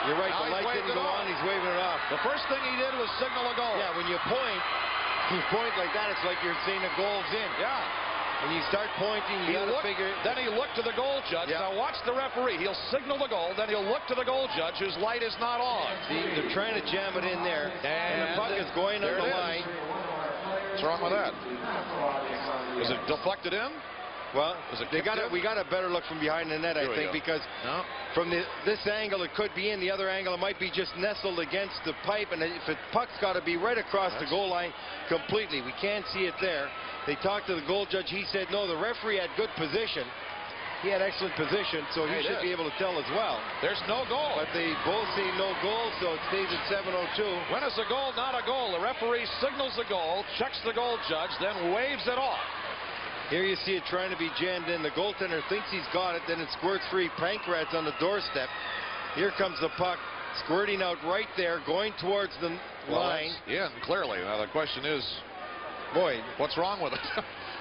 You're right. Now the light didn't go on. He's waving it off. The first thing he did was signal a goal. Yeah, when you point like that, it's like you're saying a goal's in. Yeah. When you start pointing, you got to figure. Then he looked to the goal judge. Yeah. Now watch the referee. He'll signal the goal. Then he'll look to the goal judge whose light is not on. See, they're trying to jam it in there, and the puck is going on the line. What's wrong with that? Is it deflected in? Well, we got a better look from behind the net, I think, because from this angle it could be in, the other angle it might be just nestled against the pipe, and if the puck's got to be right across the goal line completely. We can't see it there. They talked to the goal judge. He said no, the referee had good position. He had excellent position, so he should be able to tell as well. There's no goal. But they both say no goal, so it stays at 7:02. When is a goal not a goal? The referee signals the goal, checks the goal judge, then waves it off. Here you see it trying to be jammed in. The goaltender thinks he's got it, then it squirts free. Pankrats on the doorstep. Here comes the puck, squirting out right there, going towards the line. Yeah, clearly. Now the question is, boy, what's wrong with it?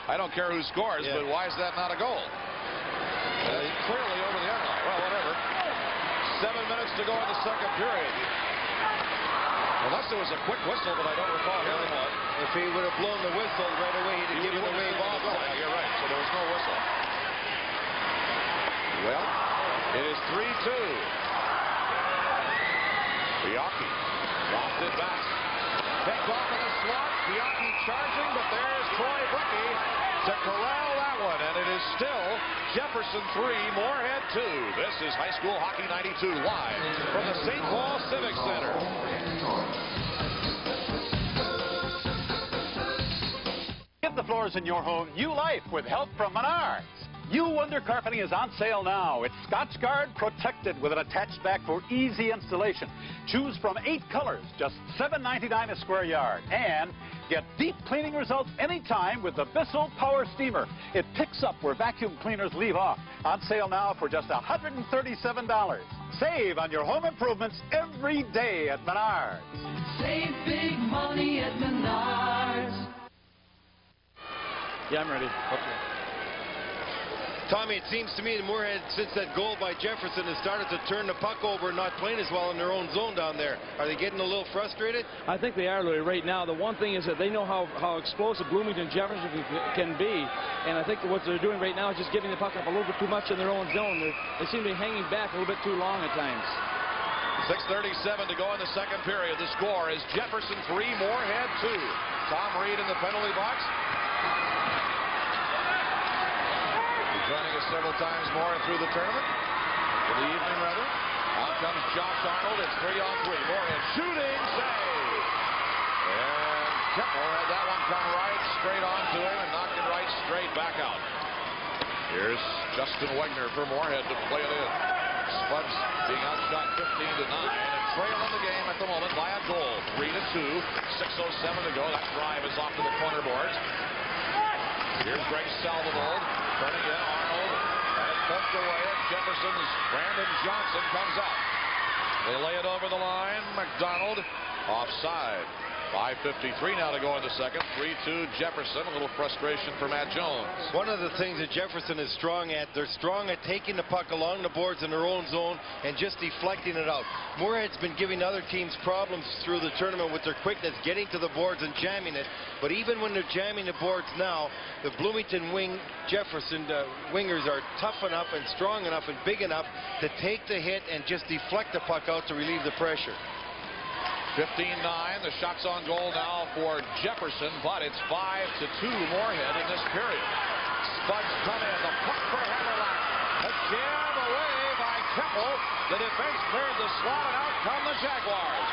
I don't care who scores, but why is that not a goal? Clearly over the end line. Well, whatever. 7 minutes to go in the second period. Unless there was a quick whistle, but I don't recall hearing one. If he would have blown the whistle right away, he'd have given the wave off. You're right. So there was no whistle. Well, it is 3-2. Bianchi dropped it back. Take off in the slot. Bianchi charging, but there's Troy Bricky to corral that one, and it is still Jefferson 3, Moorhead 2. This is High School Hockey 92 live from the St. Paul Civic Center. Give the floors in your home new life with help from Menards. New undercarpeting is on sale now. It's Scotchgard protected with an attached back for easy installation. Choose from 8 colors, just $7.99 a square yard. And get deep cleaning results anytime with the Bissell Power Steamer. It picks up where vacuum cleaners leave off. On sale now for just $137. Save on your home improvements every day at Menards. Save big money at Menards. Yeah, I'm ready. Okay. Tommy, it seems to me that Moorhead, since that goal by Jefferson, has started to turn the puck over and not playing as well in their own zone down there. Are they getting a little frustrated? I think they are, Louis, right now. The one thing is that they know how explosive Bloomington Jefferson can be, and I think what they're doing right now is just giving the puck up a little bit too much in their own zone. They seem to be hanging back a little bit too long at times. 6:37 to go in the second period. The score is Jefferson 3, Moorhead 2. Tom Reed in the penalty box. Joining us several times more through the tournament, for the evening rather. Out comes Josh Arnold. It's 3-on-3. Moorhead shooting, save. And Kemple had that one come right straight onto him and knocked it right straight back out. Here's Justin Wegner for Moorhead to play it in. Spuds being outshot 15-9 and trailing the game at the moment by a goal. 3-2. 6:07 to go. That drive is off to the corner boards. Here's Greg Salvador turning in. Arnold has poked away at Jefferson's. Brandon Johnson comes out. They lay it over the line. McDonald offside. 5:53 now to go in the second. 3-2 Jefferson. A little frustration for Matt Jones. One of the things that Jefferson is strong at, they're strong at taking the puck along the boards in their own zone and just deflecting it out. Moorhead's been giving other teams problems through the tournament with their quickness, getting to the boards and jamming it. But even when they're jamming the boards now, the Bloomington Jefferson wingers are tough enough and strong enough and big enough to take the hit and just deflect the puck out to relieve the pressure. 15-9. The shots on goal now for Jefferson, but it's 5-2 Moorhead in this period. Spuds come in. The puck for Hammerlack. A jam away by Kemple. The defense cleared the slot, and out come the Jaguars.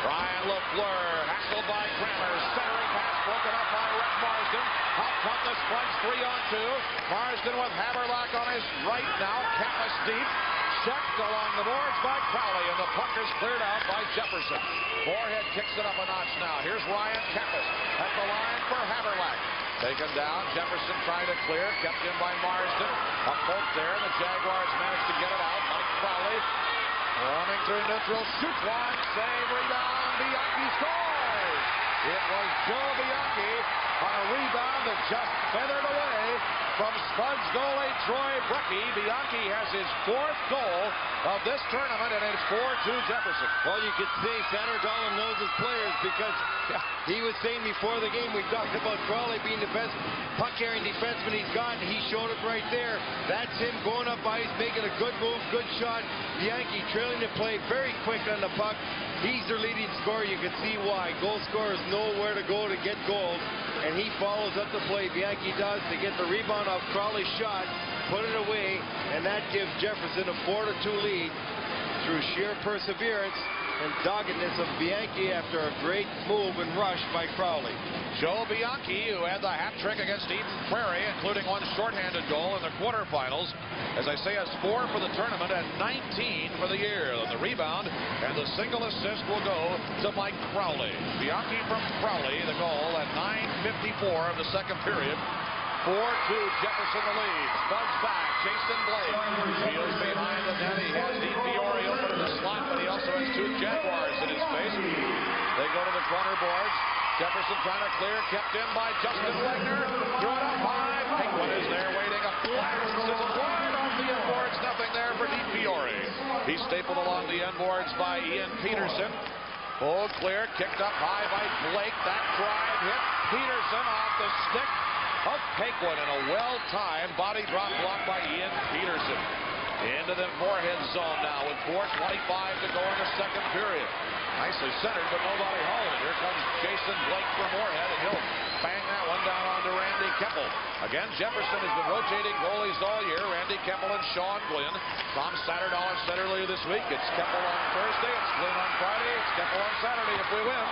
Brian LaFleur, hassled by Kramer. Centering pass broken up by Rick Marsden. Out come the Spuds, 3-on-2. Marsden with Hammerlack on his right now. Campus deep. Checked along the boards by Crowley, and the puck is cleared out by Jefferson. Moorhead kicks it up a notch now. Here's Ryan Campus at the line for Hammerlack. Taken down. Jefferson trying to clear. Kept in by Marsden. A poke there. The Jaguars managed to get it out. Mike Crowley running through neutral. Shoots one. Save. Rebound. Bianchi scores. It was Joe Bianchi. on a rebound that just feathered away from Spuds goalie Troy Brecky. Bianchi has his 4th goal of this tournament, and it's 4-2 Jefferson. Well, you could say Sander Dahlem knows his players because he was saying before the game, we talked about Crowley being the best puck-carrying defenseman he's got, and he showed it right there. That's him going up ice, making a good move, good shot. Bianchi trailing the play, very quick on the puck. He's their leading scorer. You can see why. Goal scorers know where to go to get goals, and he follows up the play. Bianchi does to get the rebound off Crowley's shot, put it away, and that gives Jefferson a 4-2 lead through sheer perseverance and doggedness of Bianchi after a great move and rush by Crowley. Joe Bianchi, who had the hat trick against Eden Prairie, including one shorthanded goal in the quarterfinals, as I say, has 4 for the tournament and 19 for the year. The rebound and the single assist will go to Mike Crowley. Bianchi from Crowley, the goal at 9:54 of the second period. 4-2 Jefferson the lead. Spuds back. Jason Blake feels behind the net. He has Dean Fiore open in the slot, but he also has 2 Jaguars in his face. They go to the corner boards. Jefferson trying to clear, kept in by Justin Wagner. Throw it up high. Penguin is there waiting. A blast is wide off the end boards. Nothing there for Dean Fiore. He's stapled along the end boards by Ian Peterson. Pulled clear, kicked up high by Blake. That drive hit Peterson off the stick of Penguin, and a well-timed body drop block by Ian Peterson. Into the Moorhead zone now with 4:25 to go in the second period. Nicely centered, but nobody hauling it. Here comes Jason Blake from Moorhead, and he'll bang that one down onto Randy Keppel. Again, Jefferson has been rotating goalies all year. Randy Keppel and Sean Glynn. Tom Satterdahl said earlier this week, it's Keppel on Thursday, it's Glynn on Friday, it's Keppel on Saturday if we win.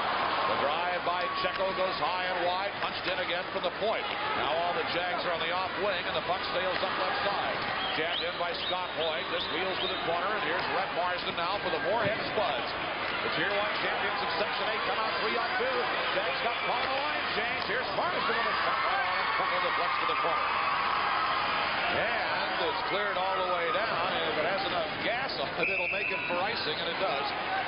The drive by Checo goes high and wide, punched in again from the point. Now all the Jags are on the off wing, and the puck sails up left side. Jabbed in by Scott Hoyt. This wheels to the corner, and here's Rhett Marsden now for the Moorhead Spuds. The Tier 1 champions of Section 8 come out 3-on-2. Jags got caught on the line change. Here's Marsden with a shot right on, and Puckle deflects to the corner. And it's cleared all the way down, and if it has enough gas on it, it'll make it for icing, and it does.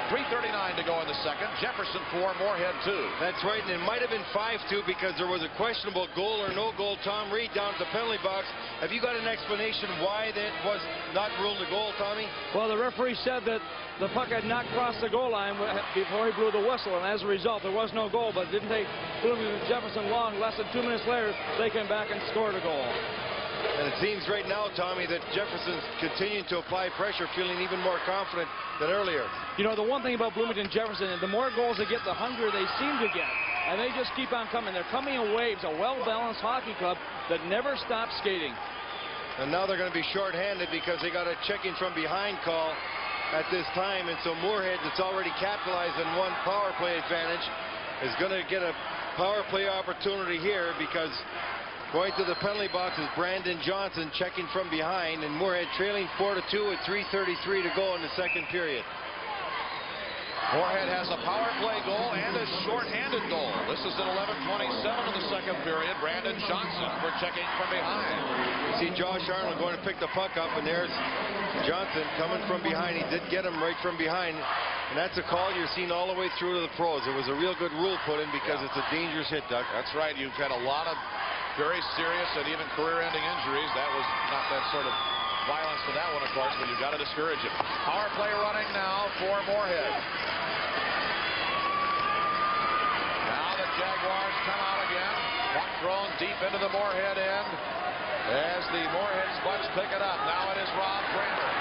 3:39 to go in the second. Jefferson 4, Moorhead 2. That's right, and it might have been 5-2 because there was a questionable goal or no goal. Tom Reed down at the penalty box. Have you got an explanation why that was not ruled a goal, Tommy? Well, the referee said that the puck had not crossed the goal line before he blew the whistle, and as a result, there was no goal, but it didn't take Bloomington Jefferson long. Less than 2 minutes later, they came back and scored a goal. And it seems right now, Tommy, that Jefferson's continuing to apply pressure, feeling even more confident than earlier. You know, the one thing about Bloomington Jefferson is the more goals they get, the hungrier they seem to get. And they just keep on coming. They're coming in waves, a well-balanced hockey club that never stops skating. And now they're going to be shorthanded because they got a checking from behind call at this time. And so Moorhead, that's already capitalized on one power play advantage, is going to get a power play opportunity here because going to the penalty box is Brandon Johnson checking from behind, and Moorhead trailing 4-2 with 3:33 to go in the second period. Moorhead has a power play goal and a shorthanded goal. This is at 11:27 of the second period. Brandon Johnson for checking from behind. You see Josh Arnold going to pick the puck up, and there's Johnson coming from behind. He did get him right from behind, and that's a call you're seeing all the way through to the pros. It was a real good rule put in because it's a dangerous hit, Doug. That's right. You've had a lot of very serious and even career-ending injuries. That was not that sort of violence for that one, of course, but you've got to discourage it. Power play running now for Moorhead. Now the Jaguars come out again. Puck thrown deep into the Moorhead end as the Moorhead Spuds pick it up. Now it is Rob Kramer.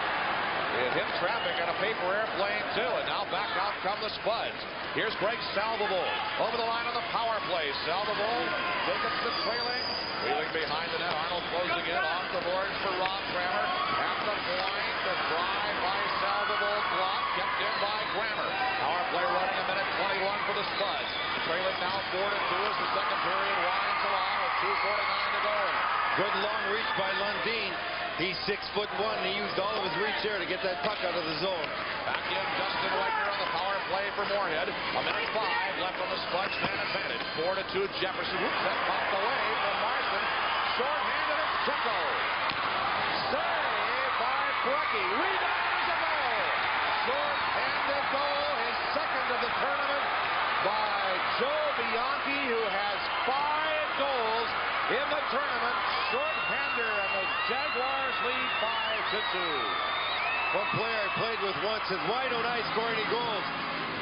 It hit traffic on a paper airplane, too, and now back out come the Spuds. Here's Greg Salvable over the line on the power play. Salvable, Jacobs the trailing, wheeling behind the net. Arnold closing in off the boards for Rob Kramer. At the point, the drive by Salvable, blocked, kept in by Kramer. Power play running a minute 21 for the Spuds. Trailing now 4-2 as the second period winds along with 2:49 to go. Good long reach by Lundin. He's 6'1". He used all of his reach there to get that puck out of the zone. Back in Justin Wagner on the power play for Moorhead. A minute 5 left on the Spuds man advantage. 4-2 Jefferson. Whoops, that popped away from Marsden. Short-handed at Checo. Save by Brecky. Rebound is a goal. Short-handed goal. His second of the tournament by Joe Bianchi, who has 5 goals in the tournament. Short-hander, and the Jaguars lead 5-2. One player I played with once said, "Why don't I score any goals?"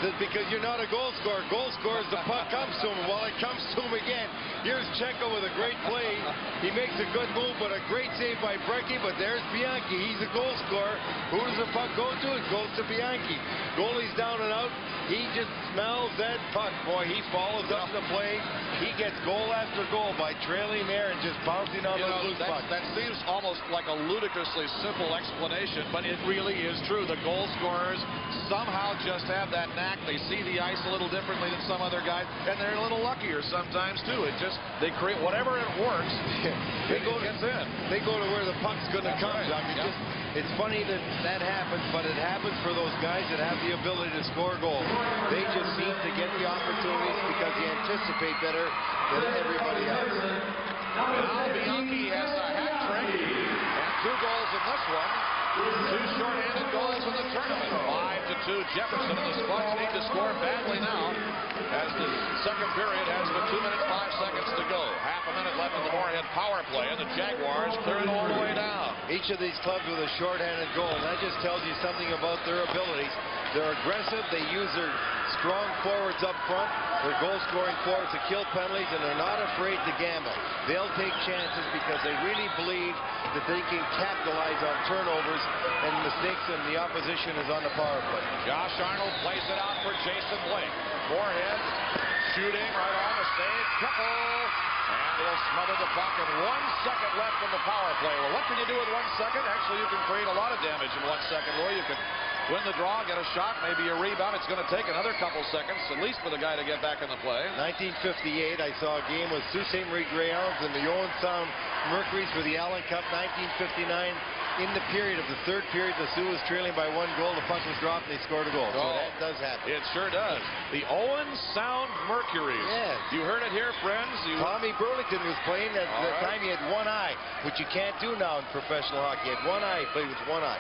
Says, "Because you're not a goal scorer. Goal scorers, the puck comes to him. Well, it comes to him again." Here's Checo with a great play. He makes a good move, but a great save by Brecky. But there's Bianchi. He's a goal scorer. Who does the puck go to? It goes to Bianchi. Goalie's down and out. He just smells that puck. Boy, he follows up the play. He gets goal after goal by trailing there and just bouncing on those loose pucks. That seems almost like a ludicrously simple explanation, but it really is true. The goal scorers somehow just have that knack. They see the ice a little differently than some other guys, and they're a little luckier sometimes too. They create whatever it works. It gets in. They go to where the puck's going to come. Right. It's funny that happens, but it happens for those guys that have the ability to score goals. They just seem to get the opportunities because they anticipate better than everybody else. Now Bianchi has a hat trick and 2 goals in this one. 2 short-handed goals in the tournament. 5-2 Jefferson, and the Spuds need to score badly now as the second period has but 2 minutes 5 seconds to go. Half a minute left in the Moorhead power play, and the Jaguars clear it all the way down. Each of these clubs with a short-handed goal. That just tells you something about their abilities. They're aggressive. They use their strong forwards up front, their goal-scoring forwards to kill penalties, and they're not afraid to gamble. They'll take chances because they really believe that they can capitalize on turnovers and mistakes when the opposition is on the power play. Josh Arnold plays it out for Jason Blake. Moorhead shooting right on the save. Keppel. And he'll smother the puck, and 1 second left in the power play. Well, what can you do with 1 second? Actually, you can create a lot of damage in 1 second, Louis. You can win the draw, get a shot, maybe a rebound. It's going to take another couple seconds, at least for the guy to get back in the play. 1958, I saw a game with Sault Ste. Marie Greyhounds and the Owen Sound Mercury's for the Allen Cup. 1959, in the period of the third period, the Sioux was trailing by 1 goal. The puck was dropped, and they scored a goal. So that does happen. It sure does. The Owen Sound Mercuries. Yes. You heard it here, friends. Tommy Burlington was playing at the time. He had 1 eye, which you can't do now in professional hockey. He had 1 eye. He played with 1 eye.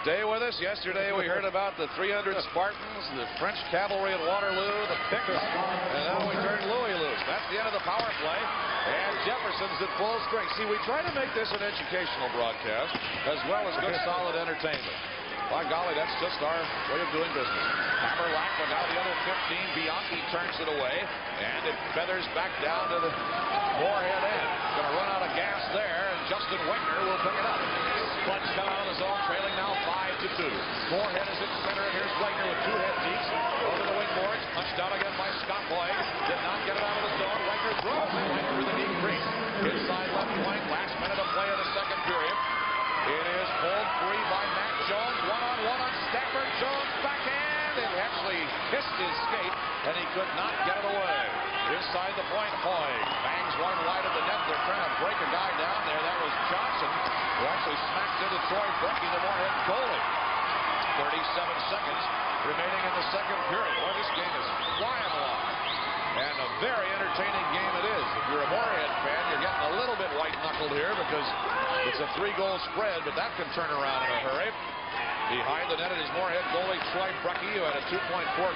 Stay with us. Yesterday we heard about the 300 Spartans, the French cavalry at Waterloo, the Picts, and now we turn Louis loose. That's the end of the power play, and Jefferson's at full strength. See, we try to make this an educational broadcast as well as good, solid entertainment. By golly, that's just our way of doing business. Haberlack, but now the other 15. Bianchi turns it away, and it feathers back down to the Moorhead end. Going to run out of gas there, and Justin Wegner will pick it up. Spuds come out of the zone, trailing now 5-2. Moorhead is in center, and here's Wegner with 2 head deeps. Over the wing boards, punched out again by Scott Boyd. Did not get it out of the zone. Wegner draws it. Wegner with a deep crease. Inside left point, last minute of play of the second period. It is pulled free by Matt Jones. 1-on-1 on Stafford. Jones backhand. It actually hissed his skate, and he could not get it away. Inside the point, Hoy bangs one wide of the net. They're trying to break a guy down there. That was Johnson, who actually smacked into Troy Brecky, the Moorhead goalie. 37 seconds remaining in the second period. Boy, this game is flying along. And a very entertaining game it is. If you're a Moorhead fan, you're getting a little bit white-knuckled here because it's a 3-goal spread, but that can turn around in a hurry. Behind the net is Moorhead goalie Troy Brecky, who had a 2.4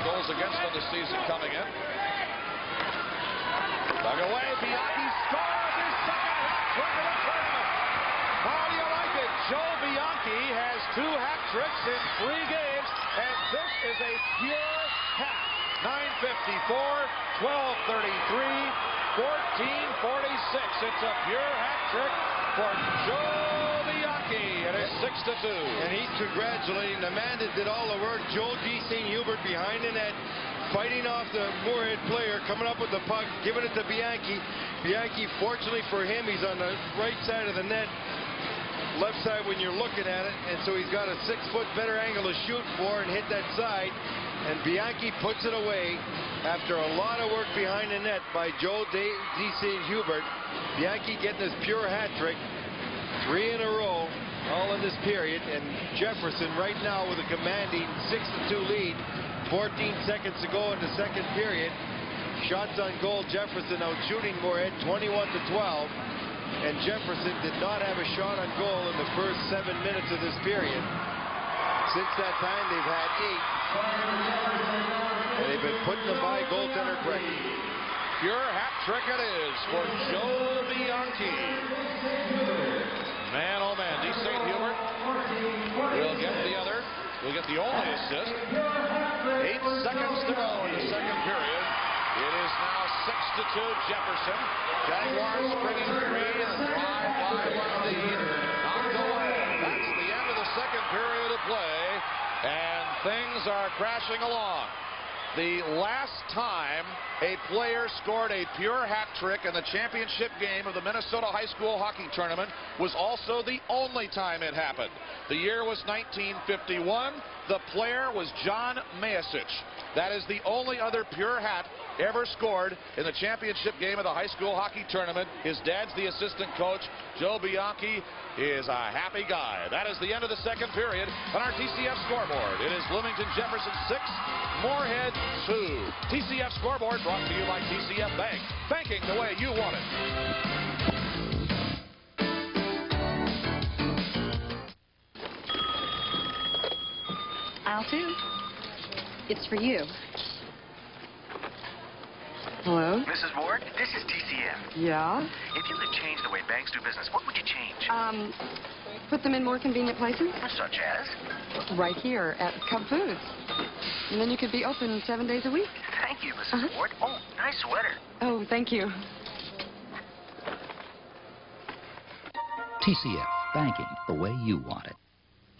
goals against on the season coming in. Dug away, Bianchi scores his second hat trick of the tournament. How do you like it? Joe Bianchi has 2 hat tricks in 3 games, and this is a pure hat. 9:54, 12:33, 14:46. It's a pure hat trick for Joe Bianchi, and it's 6-2. And he's congratulating the man that did all the work, Joe G. St. Hubert, behind the net, fighting off the Moorhead player, coming up with the puck, giving it to Bianchi. Bianchi, fortunately for him, he's on the right side of the net, left side when you're looking at it, and so he's got a 6-foot better angle to shoot for and hit that side. And Bianchi puts it away after a lot of work behind the net by Joe D. St. Hubert. Bianchi getting his pure hat trick, 3 in a row, all in this period. And Jefferson right now with a commanding 6-2 lead. 14 seconds to go in the second period. Shots on goal, Jefferson out shooting Moorhead 21-12. And Jefferson did not have a shot on goal in the first 7 minutes of this period. Since that time, they've had 8. And they've been putting them by goaltender Brecky. pure hat trick it is for Joe Bianchi. Man, oh man, D. St. Hubert will get the other. Will get the only assist. 8 seconds to go in the second period. It is now 6-2 Jefferson. Jaguars springing free and drive by one lead. Knocked away. That's the end of the second period of play. And things are crashing along. The last time a player scored a pure hat trick in the championship game of the Minnesota High School Hockey Tournament was also the only time it happened. The year was 1951. The player was John Mayasich. That is the only other pure hat ever scored in the championship game of the high school hockey tournament. His dad's the assistant coach. Joe Bianchi is a happy guy. That is the end of the second period on our TCF scoreboard. It is Bloomington Jefferson 6, Moorhead 2. TCF scoreboard brought to you by TCF Bank. Banking the way you want it. Aisle 2. It's for you. Hello? Mrs. Ward, this is TCF. Yeah? If you could change the way banks do business, what would you change? Put them in more convenient places? Such as? Right here at Cub Foods. And then you could be open 7 days a week. Thank you, Mrs. Ward. Oh, nice sweater. Oh, thank you. TCF, banking the way you want it.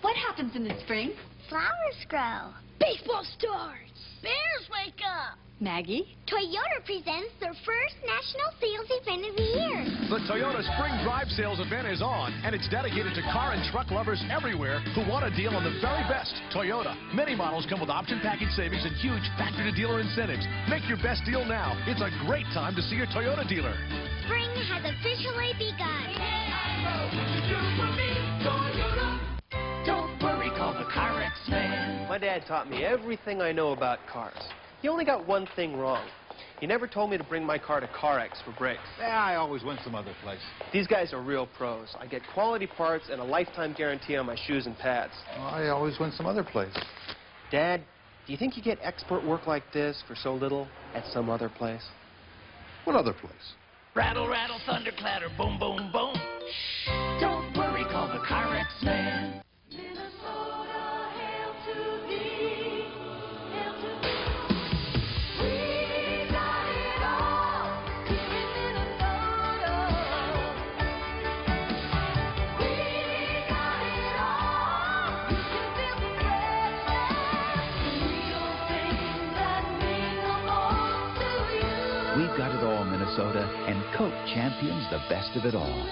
What happens in the spring? Flowers grow. Baseball stars. Bears wake up. Maggie? Toyota presents their first national sales event of the year. The Toyota Spring Drive Sales event is on, and it's dedicated to car and truck lovers everywhere who want a deal on the very best Toyota. Many models come with option package savings and huge factory-to-dealer incentives. Make your best deal now. It's a great time to see your Toyota dealer. Spring has officially begun. Don't worry, call the CarX man. My dad taught me everything I know about cars. He only got one thing wrong. He never told me to bring my car to CarX for brakes. I always went some other place. These guys are real pros. I get quality parts and a lifetime guarantee on my shoes and pads. I always went some other place. Dad, do you think you get expert work like this for so little at some other place? What other place? Rattle, rattle, thunder, clatter, boom, boom, boom. Don't worry, call the CarX man. We've got it all, Minnesota, and Coke champions the best of it all.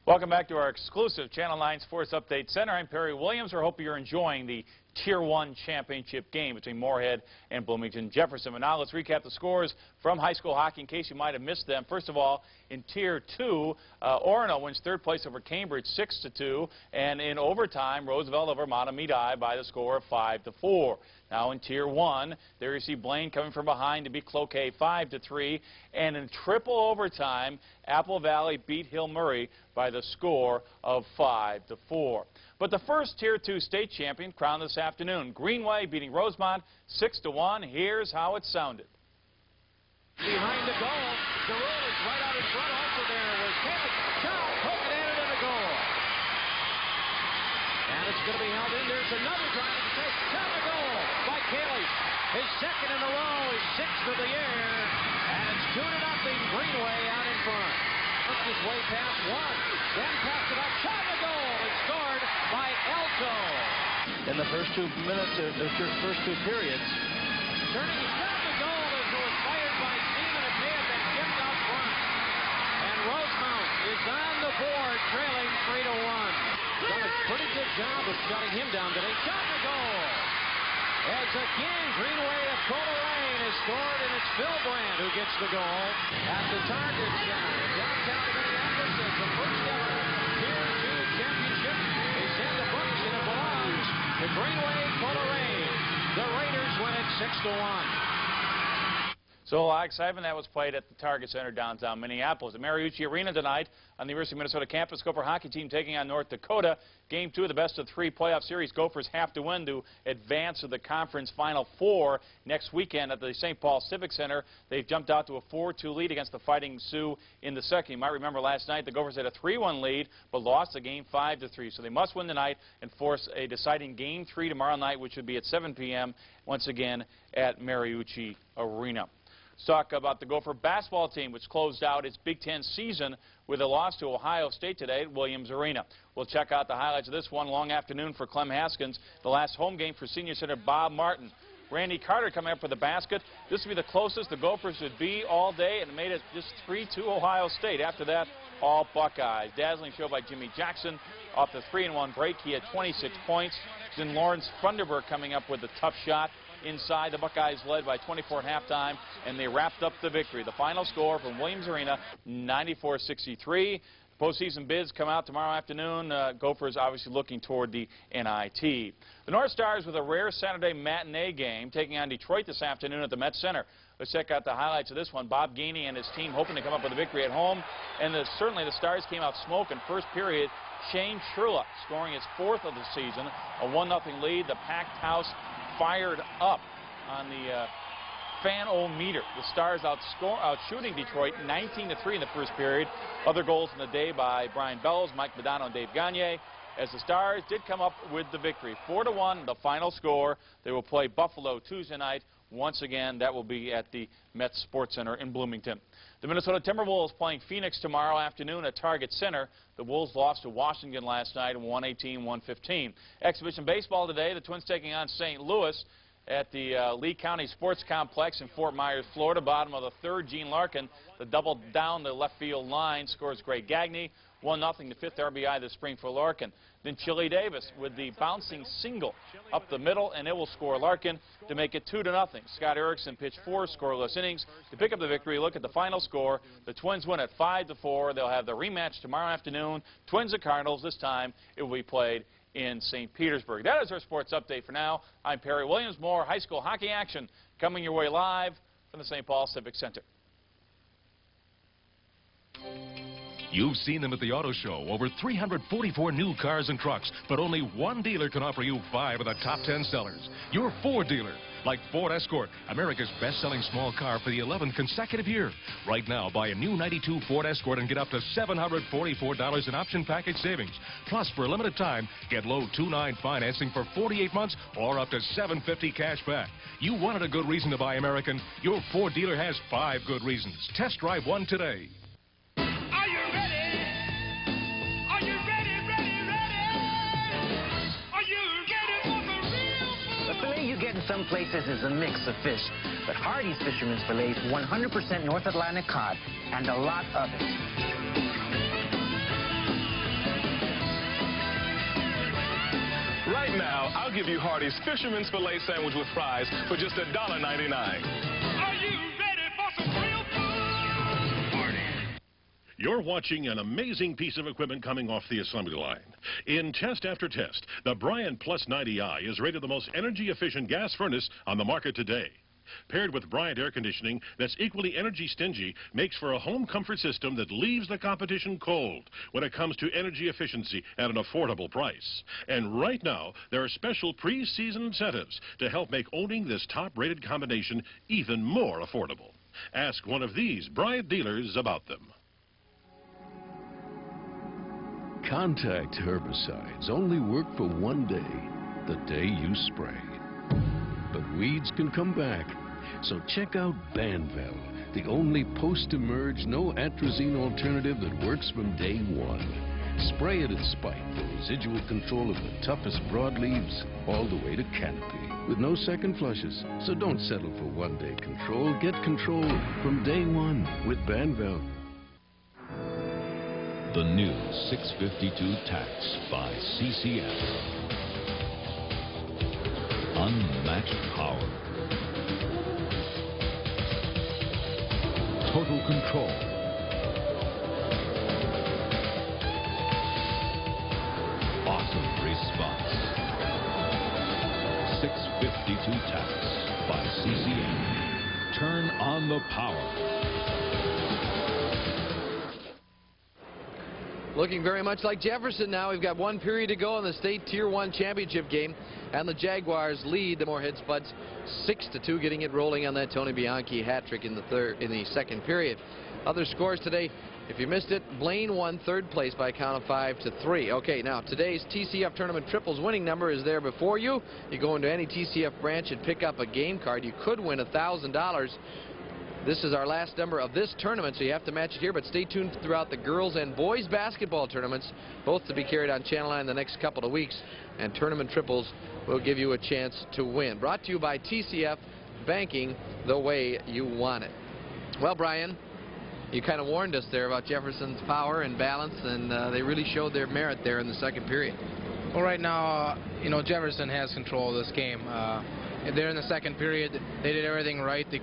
Welcome back to our exclusive Channel 9 Sports Update Center. I'm Perry Williams. I hope you're enjoying the Tier 1 championship game between Moorhead and Bloomington Jefferson. But now let's recap the scores from high school hockey in case you might have missed them. First of all, in Tier 2, Orono wins third place over Cambridge 6-2. And in overtime, Roosevelt over Matamidi by the score of 5-4. Now in Tier 1, there you see Blaine coming from behind to beat Cloquet 5-3. And in triple overtime, Apple Valley beat Hill Murray by the score of 5-4. But the first Tier 2 state champion crowned this afternoon. Greenway beating Rosemont 6-1. Here's how it sounded. Behind the goal, Giroux is right out in front. Also there was Caleb. Shot, hook it in, and a goal. And it's going to be held in. There's another drive to take. Shot a goal by Caleb. His second in a row, his sixth of the year. And it's 2-0 Greenway out in front. Took his way past one. Then passed it up. Shot a goal. It's scored by Elko. In the first 2 minutes, the first 2 periods. Turning his shot to goal as it was fired by Seaman. It may have been tipped out front. And Rosemount is on the board, trailing 3-1. Done a pretty good job of shutting him down today. Shot to goal. As again, Greenway of Coleraine has scored, and it's Phil Brandt who gets the goal at the target shot. Downtown Minneapolis as the first ever Tier 2 championship is in the books, and it belongs to Greenway Coleraine. The Raiders win it 6-1. So a lot of excitement. That was played at the Target Center downtown Minneapolis. The Mariucci Arena tonight on the University of Minnesota campus. Gopher hockey team taking on North Dakota. Game 2 of the best-of-3 playoff series. Gophers have to win to advance to the conference Final Four next weekend at the St. Paul Civic Center. They've jumped out to a 4-2 lead against the Fighting Sioux in the second. You might remember last night the Gophers had a 3-1 lead but lost the game 5-3. So they must win tonight and force a deciding Game 3 tomorrow night, which would be at 7 p.m. once again at Mariucci Arena. Let's talk about the Gopher basketball team, which closed out its Big Ten season with a loss to Ohio State today at Williams Arena. We'll check out the highlights of this one. Long afternoon for Clem Haskins, the last home game for senior center Bob Martin. Randy Carter coming up for the basket. This would be the closest the Gophers would be all day, and made it just 3-2 Ohio State. After that, all Buckeyes. Dazzling show by Jimmy Jackson off the 3-and-1 break. He had 26 points. Then Lawrence Funderburg coming up with a tough shot. Inside, the Buckeyes led by 24 at halftime, and they wrapped up the victory. The final score from Williams Arena, 94-63. Postseason bids come out tomorrow afternoon. Gophers obviously looking toward the NIT. The North Stars with a rare Saturday matinee game taking on Detroit this afternoon at the Met Center. Let's check out the highlights of this one. Bob Gainey and his team hoping to come up with a victory at home. And certainly the Stars came out smoking. First period, Shane Trula scoring his 4th of the season. A 1-0 lead. The packed house fired up on the fan-o-meter. The Stars outshooting Detroit 19-3 in the first period. Other goals in the day by Brian Bellows, Mike Madonna, and Dave Gagne. As the Stars did come up with the victory. 4-1, the final score. They will play Buffalo Tuesday night. Once again, that will be at the Met Sports Center in Bloomington. The Minnesota Timberwolves playing Phoenix tomorrow afternoon at Target Center. The Wolves lost to Washington last night, 118-115. Exhibition baseball today. The Twins taking on St. Louis at the Lee County Sports Complex in Fort Myers, Florida. Bottom of the 3rd, Gene Larkin, the double down the left field line, scores Greg Gagne. 1-0, the 5th RBI this spring for Larkin. Then Chili Davis with the bouncing single up the middle, and it will score Larkin to make it 2-0. Scott Erickson pitched 4 scoreless innings to pick up the victory. Look at the final score. The Twins win at 5-4. They'll have the rematch tomorrow afternoon. Twins and Cardinals. This time it will be played in St. Petersburg. That is our sports update for now. I'm Perry Williams. More high school hockey action coming your way live from the St. Paul Civic Center. You've seen them at the auto show. Over 344 new cars and trucks, but only one dealer can offer you 5 of the top 10 sellers. Your Ford dealer, like Ford Escort, America's best-selling small car for the 11th consecutive year. Right now, buy a new 92 Ford Escort and get up to $744 in option package savings. Plus, for a limited time, get low 2.9 financing for 48 months or up to $750 cash back. You wanted a good reason to buy American? Your Ford dealer has 5 good reasons. Test drive one today. Some places is a mix of fish, but Hardee's Fisherman's Fillets 100% North Atlantic cod and a lot of it. Right now, I'll give you Hardee's Fisherman's Fillet sandwich with fries for just $1.99. Are you ready for some real food? Hardee's. You're watching an amazing piece of equipment coming off the assembly line. In test after test, the Bryant Plus 90i is rated the most energy-efficient gas furnace on the market today. Paired with Bryant air conditioning that's equally energy stingy, makes for a home comfort system that leaves the competition cold when it comes to energy efficiency at an affordable price. And right now, there are special pre-season incentives to help make owning this top-rated combination even more affordable. Ask one of these Bryant dealers about them. Contact herbicides only work for one day, the day you spray. But weeds can come back, so check out Banvel, the only post-emerge, no atrazine alternative that works from day one. Spray it at spike for residual control of the toughest broadleaves all the way to canopy, with no second flushes. So don't settle for one-day control. Get control from day one with Banvel. The new 652 Tax by CCF. Unmatched power. Total control. Awesome response. 652 Tax by CCF. turn on the power. Looking very much like Jefferson now. We've got 1 period to go in the state Tier 1 championship game, and the Jaguars lead the Moorhead Spuds 6-2, getting it rolling on that Tony Bianchi hat trick in the second period. Other scores today, if you missed it, Blaine won third place by a count of 5-3. Okay, now today's TCF tournament triples winning number is there before you. You go into any TCF branch and pick up a game card. You could win $1,000. This is our last number of this tournament, so you have to match it here, but stay tuned throughout the girls and boys basketball tournaments, both to be carried on Channel 9 the next couple of weeks, and tournament triples will give you a chance to win. Brought to you by TCF, banking the way you want it. Well, Brian, you kind of warned us there about Jefferson's power and balance, and they really showed their merit there in the second period. Well, right now, you know, Jefferson has control of this game. There in the second period, they did everything right. They,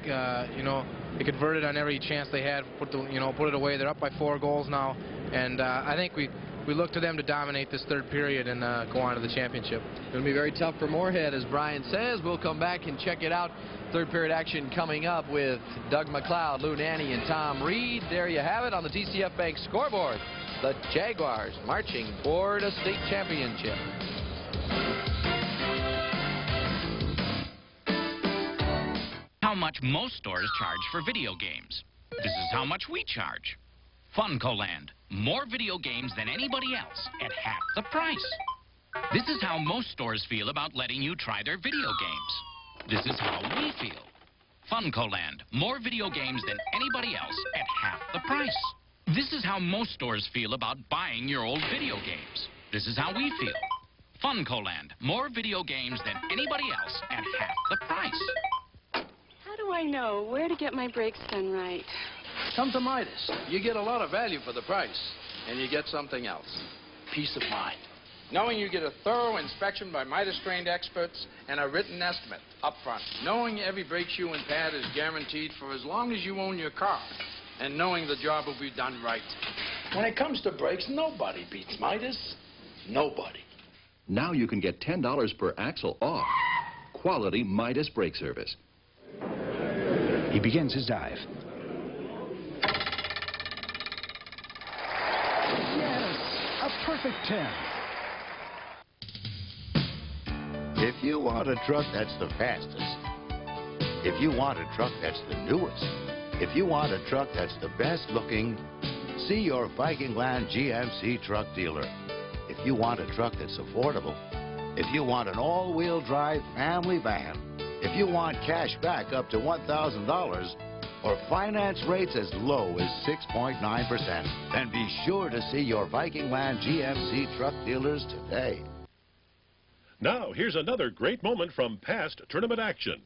you know, they converted on every chance they had, put it away. They're up by 4 goals now, and I think we look to them to dominate this third period and go on to the championship. It's going to be very tough for Moorhead, as Brian says. We'll come back and check it out. Third period action coming up with Doug McLeod, Lou Nanny, and Tom Reed. There you have it on the TCF Bank scoreboard. The Jaguars marching toward a state championship. How much most stores charge for video games. This is how much we charge. Funcoland. More video games than anybody else at half the price. This is how most stores feel about letting you try their video games. This is how we feel. Funcoland. More video games than anybody else at half the price. This is how most stores feel about buying your old video games. This is how we feel. Funcoland. More video games than anybody else at half the price. How do I know where to get my brakes done right? Come to Midas. You get a lot of value for the price, and you get something else. Peace of mind. Knowing you get a thorough inspection by Midas-trained experts and a written estimate up front. Knowing every brake shoe and pad is guaranteed for as long as you own your car. And knowing the job will be done right. When it comes to brakes, nobody beats Midas. Nobody. Now you can get $10 per axle off. Quality Midas brake service. He begins his dive. Yes, a perfect 10. If you want a truck that's the fastest, if you want a truck that's the newest, if you want a truck that's the best looking, see your Viking Land GMC truck dealer. If you want a truck that's affordable, if you want an all-wheel drive family van, if you want cash back up to $1,000 or finance rates as low as 6.9%, then be sure to see your Viking Land GMC truck dealers today. Now, here's another great moment from past tournament action.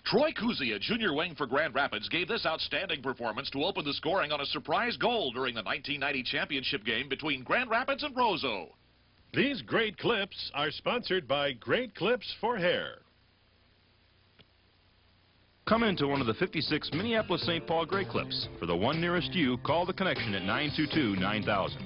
Troy Kuzia, junior wing for Grand Rapids, gave this outstanding performance to open the scoring on a surprise goal during the 1990 championship game between Grand Rapids and Roseau. These great clips are sponsored by Great Clips for Hair. Come into one of the 56 Minneapolis-St. Paul Great Clips. For the one nearest you, call the connection at 922-9000.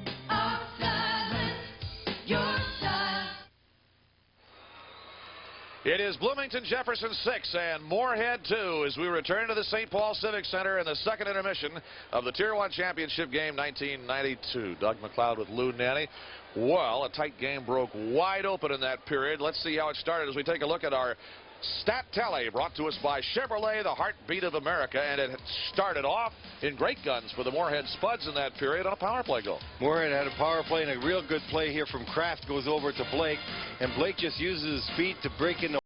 It is Bloomington Jefferson 6 and Moorhead 2 as we return to the St. Paul Civic Center in the second intermission of the Tier 1 Championship game 1992. Doug McLeod with Lou Nanny. Well, a tight game broke wide open in that period. Let's see how it started as we take a look at our stat tally brought to us by Chevrolet, the heartbeat of America, and it started off in great guns for the Moorhead Spuds in that period on a power play goal. Moorhead had a power play and a real good play here from Kraft, goes over to Blake, and Blake just uses his speed to break into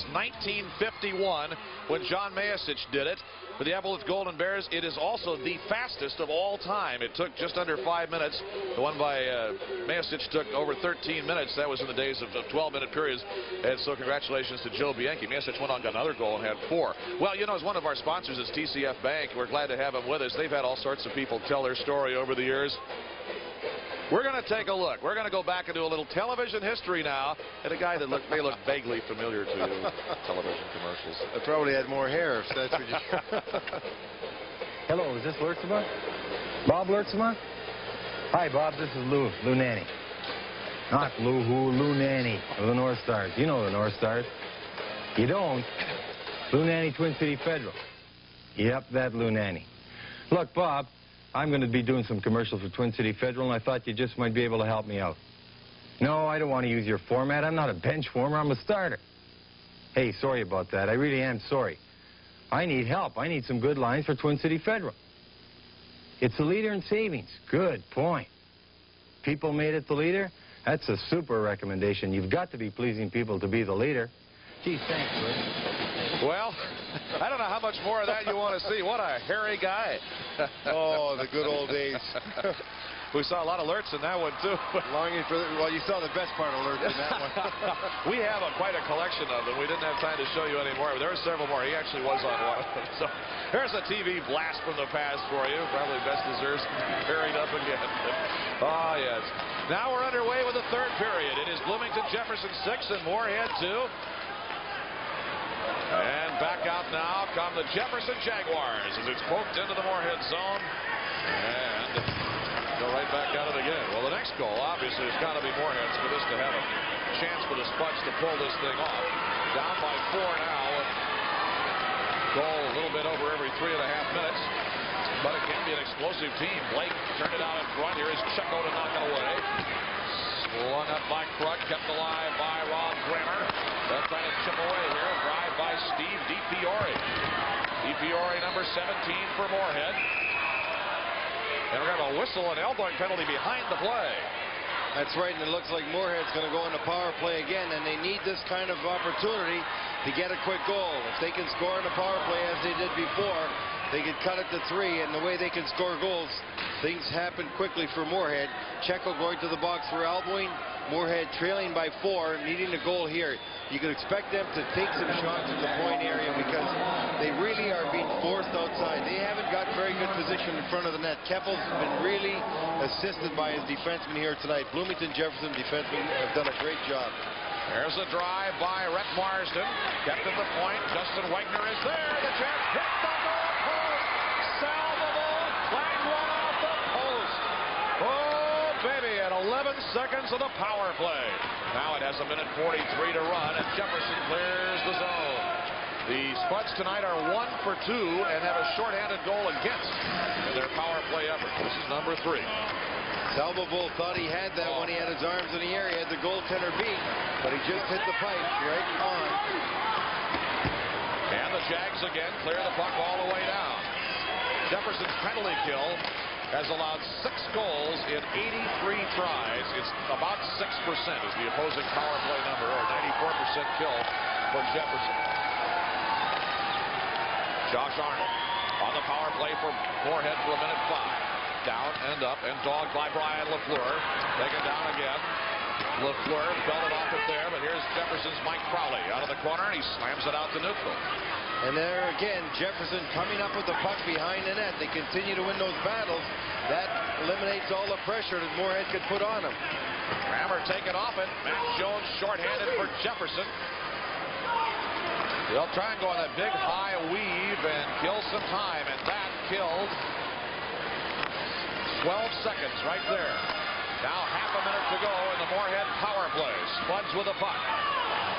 since 1951 when John Mayasich did it. For the Epaulets Golden Bears, it is also the fastest of all time. It took just under 5 minutes. The one by Mayasich took over 13 minutes. That was in the days of 12-minute periods. And so congratulations to Joe Bianchi. Mayasich went on, got another goal, and had 4. Well, you know, as one of our sponsors is TCF Bank. We're glad to have them with us. They've had all sorts of people tell their story over the years. We're going to take a look. We're going to go back and do a little television history now at a guy that may look vaguely familiar to you. Television commercials. I probably had more hair, if that's what you... Hello, is this Lurtzema? Bob Lurtzema? Hi, Bob, this is Lou Nanny. Not Lou Who, Lou Nanny of the North Stars. You know the North Stars. You don't? Lou Nanny, Twin City Federal. Yep, that Lou Nanny. Look, Bob, I'm going to be doing some commercials for Twin City Federal, and I thought you just might be able to help me out. No, I don't want to use your format. I'm not a bench warmer. I'm a starter. Hey, sorry about that. I really am sorry. I need help. I need some good lines for Twin City Federal. It's the leader in savings. Good point. People made it the leader? That's a super recommendation. You've got to be pleasing people to be the leader. Gee, thanks, Rick. Well, I don't know how much more of that you want to see. What a hairy guy. Oh, the good old days. We saw a lot of alerts in that one, too. Longing for well, you saw the best part of alerts in that one. We have quite a collection of them. We didn't have time to show you any more, but there were several more. He actually was on one of them. So there's a TV blast from the past for you. Probably best deserves buried up again. Oh, yes. Now we're underway with the third period. It is Bloomington Jefferson 6 and Moorhead 2. And back out now come the Jefferson Jaguars as it's poked into the Moorhead zone. And go right back at it again. Well, the next goal, obviously, has got to be Moorhead's for this to have a chance for the Spuds to pull this thing off. Down by 4 now. Goal a little bit over every 3.5 minutes. But it can be an explosive team. Blake turned it out in front. Here is Checo to knock it away. Swung up by Krug, kept alive by Ron Grammer. They're trying to chip away here. Drive by Steve DiFiore. DiFiore, number 17 for Moorhead. And we're going to have a whistle and elbowing penalty behind the play. That's right, and it looks like Moorhead's going to go into power play again, and they need this kind of opportunity to get a quick goal. If they can score in the power play as they did before, they can cut it to 3, and the way they can score goals, things happen quickly for Moorhead. Checo going to the box for elbowing. Moorhead trailing by 4, needing a goal here. You can expect them to take some shots at the point area because they really are being forced outside. They haven't got very good position in front of the net. Keppel's been really assisted by his defenseman here tonight. Bloomington Jefferson defensemen have done a great job. There's a drive by Rhett Marsden. Kept at the point. Justin Wagner is there. The chance hit the goal post. Salvable. Flag one off the post. Oh, baby, at 11 seconds of the power play. Now it has 1:43 to run, and Jefferson clears the zone. The Spuds tonight are 1 for 2 and have a shorthanded goal against in their power play effort. This is number 3. Salvable thought he had that when he had his arms in the air. He had the goaltender beat, but he just hit the pipe right on. And the Jags again clear the puck all the way down. Jefferson's penalty kill has allowed 6 goals in 83 tries. It's about 6% is the opposing power play number, or 94% kill for Jefferson. Josh Arnold on the power play for Moorhead for 1:05. Down and up and dogged by Brian LaFleur. Taken down again. LaFleur belted off it there, but here's Jefferson's Mike Crowley out of the corner, and he slams it out to neutral. And there again, Jefferson coming up with the puck behind the net. They continue to win those battles. That eliminates all the pressure that Moorhead could put on them. Grammer taken off it. Matt Jones shorthanded for Jefferson. They'll try and go on that big high weave and kill some time, and that killed 12 seconds right there. Now half a minute to go in the Moorhead power play. Spuds with the puck.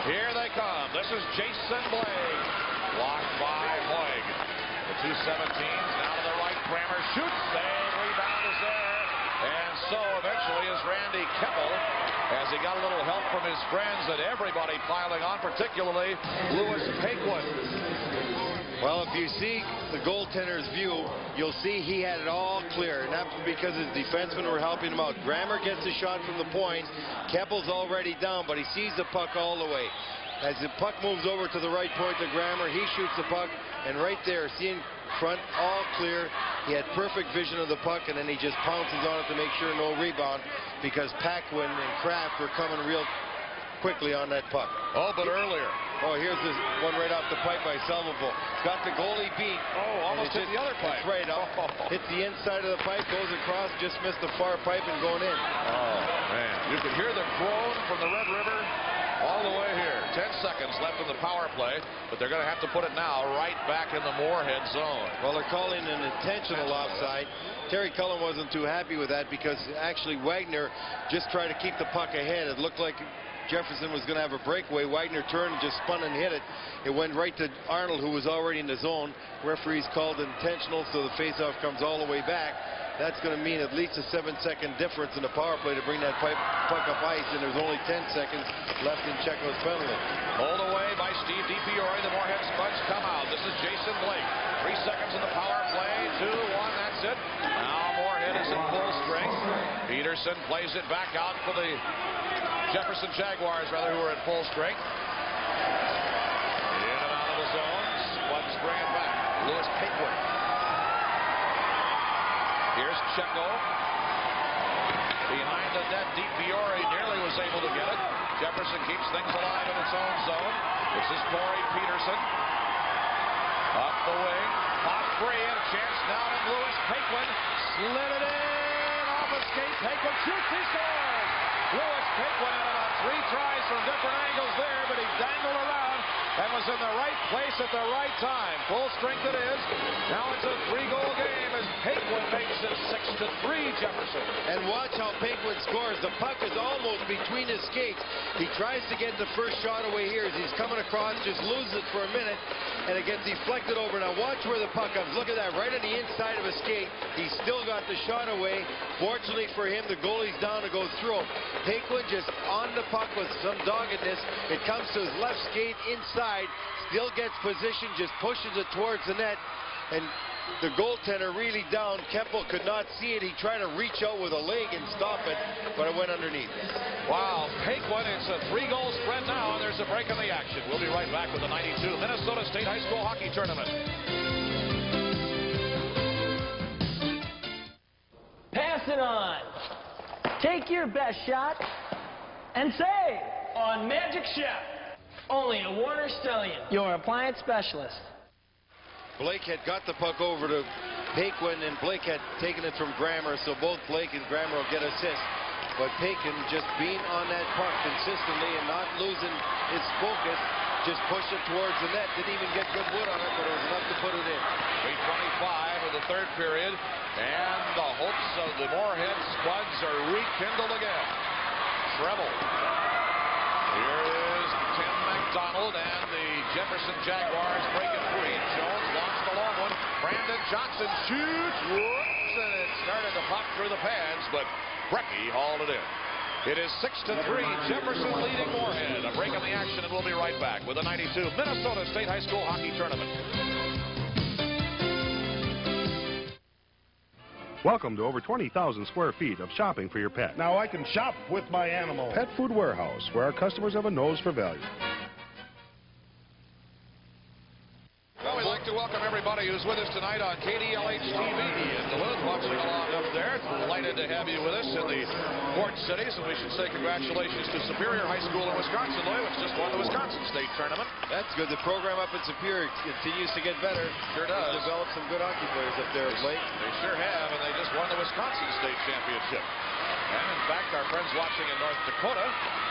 Here they come. This is Jason Blake. Blocked by Hoig. The 217s now to the right. Grammer shoots. Save. Rebound is there. And so eventually is Randy Keppel, as he got a little help from his friends and everybody piling on, particularly Louis Paquin. Well, if you see the goaltender's view, you'll see he had it all clear, and that's because his defensemen were helping him out. Grammer gets a shot from the point. Keppel's already down, but he sees the puck all the way. As the puck moves over to the right point to Grammer, he shoots the puck, and right there, seeing front all clear, he had perfect vision of the puck, and then he just pounces on it to make sure no rebound, because Paquin and Kraft were coming real quickly on that puck. Oh, but earlier. Oh, here's this one right off the pipe by Salvovo. Got the goalie beat. Oh, almost hit the other pipe. That's right. Hits the inside of the pipe, goes across, just missed the far pipe and going in. Oh, man. You can hear the groan from the Red River all the way here. 10 seconds left in the power play, but they're going to have to put it now right back in the Moorhead zone. Well, they're calling an intentional offside. Terry Cullen wasn't too happy with that because actually Wagner just tried to keep the puck ahead. It looked like Jefferson was going to have a breakaway. Wagner turned and just spun and hit it. It went right to Arnold, who was already in the zone. Referees called it intentional, so the faceoff comes all the way back. That's going to mean at least a 7-second difference in the power play to bring that puck up ice, and there's only 10 seconds left in Checo's penalty. Pulled away by Steve DiFiore. The Moorhead Spuds come out. This is Jason Blake. 3 seconds in the power play. 2-1. That's it. Now Moorhead is in full strength. Peterson plays it back out for the Jefferson Jaguars, who are in full strength. In and out of the zone. Spuds bring it back. Lewis Paquin. Here's Checo. Behind the net, DiFiore nearly was able to get it. Jefferson keeps things alive in its own zone. This is Corey Peterson. Up the wing. Off free, and a chance now to Lewis Paquin. Slid it in. Off a skate. Paquin shoots. He scores. Lewis Paquin had about 3 tries from different angles there, but he dangled around and was in the right place at the right time. Full strength it is. Now it's a 3-goal game as Paquin makes it 6-3 Jefferson. And watch how Paquin scores. The puck is almost between his skates. He tries to get the first shot away here as he's coming across, just loses it for a minute, and it gets deflected over. Now watch where the puck comes. Look at that, right on the inside of his skate. He's still got the shot away. Fortunately for him, the goalie's down to go through him. Paquin just on the puck with some doggedness. It comes to his left skate inside. Still gets position, just pushes it towards the net. And the goaltender really down. Kemple could not see it. He tried to reach out with a leg and stop it, but it went underneath. Wow, Paquin, it's a 3-goal spread now, and there's a break in the action. We'll be right back with the 92 Minnesota State High School Hockey Tournament. Pass it on. Take your best shot and save on Magic Chef. Only a Warner Stallion, your appliance specialist. Blake had got the puck over to Paquin, and Blake had taken it from Grammer, so both Blake and Grammer will get assists. But Paquin just being on that puck consistently and not losing his focus, just pushed it towards the net. Didn't even get good wood on it, but it was enough to put it in. 3:25 of the third period, and the hopes of the Moorhead Spuds are rekindled again. Treble. Here is Tim McDonald, and the Jefferson Jaguars break it free. Jones launched a long one. Brandon Johnson shoots. Whoops, and it started to pop through the pads, but Brecky hauled it in. It is 6-3, Jefferson leading Moorhead. A break in the action, and we'll be right back with the 92 Minnesota State High School Hockey Tournament. Welcome to over 20,000 square feet of shopping for your pet. Now I can shop with my animal. Pet Food Warehouse, where our customers have a nose for value. Well, we'd like to welcome everybody who's with us tonight on KDLH TV in Duluth, watching along up there. Delighted to have you with us in the port cities, and we should say congratulations to Superior High School in Wisconsin, which just won the Wisconsin State Tournament. That's good. The program up in Superior continues to get better. Sure does. Developed some good hockey players up there of late. They sure have, and they just won the Wisconsin State Championship. And in fact, our friends watching in North Dakota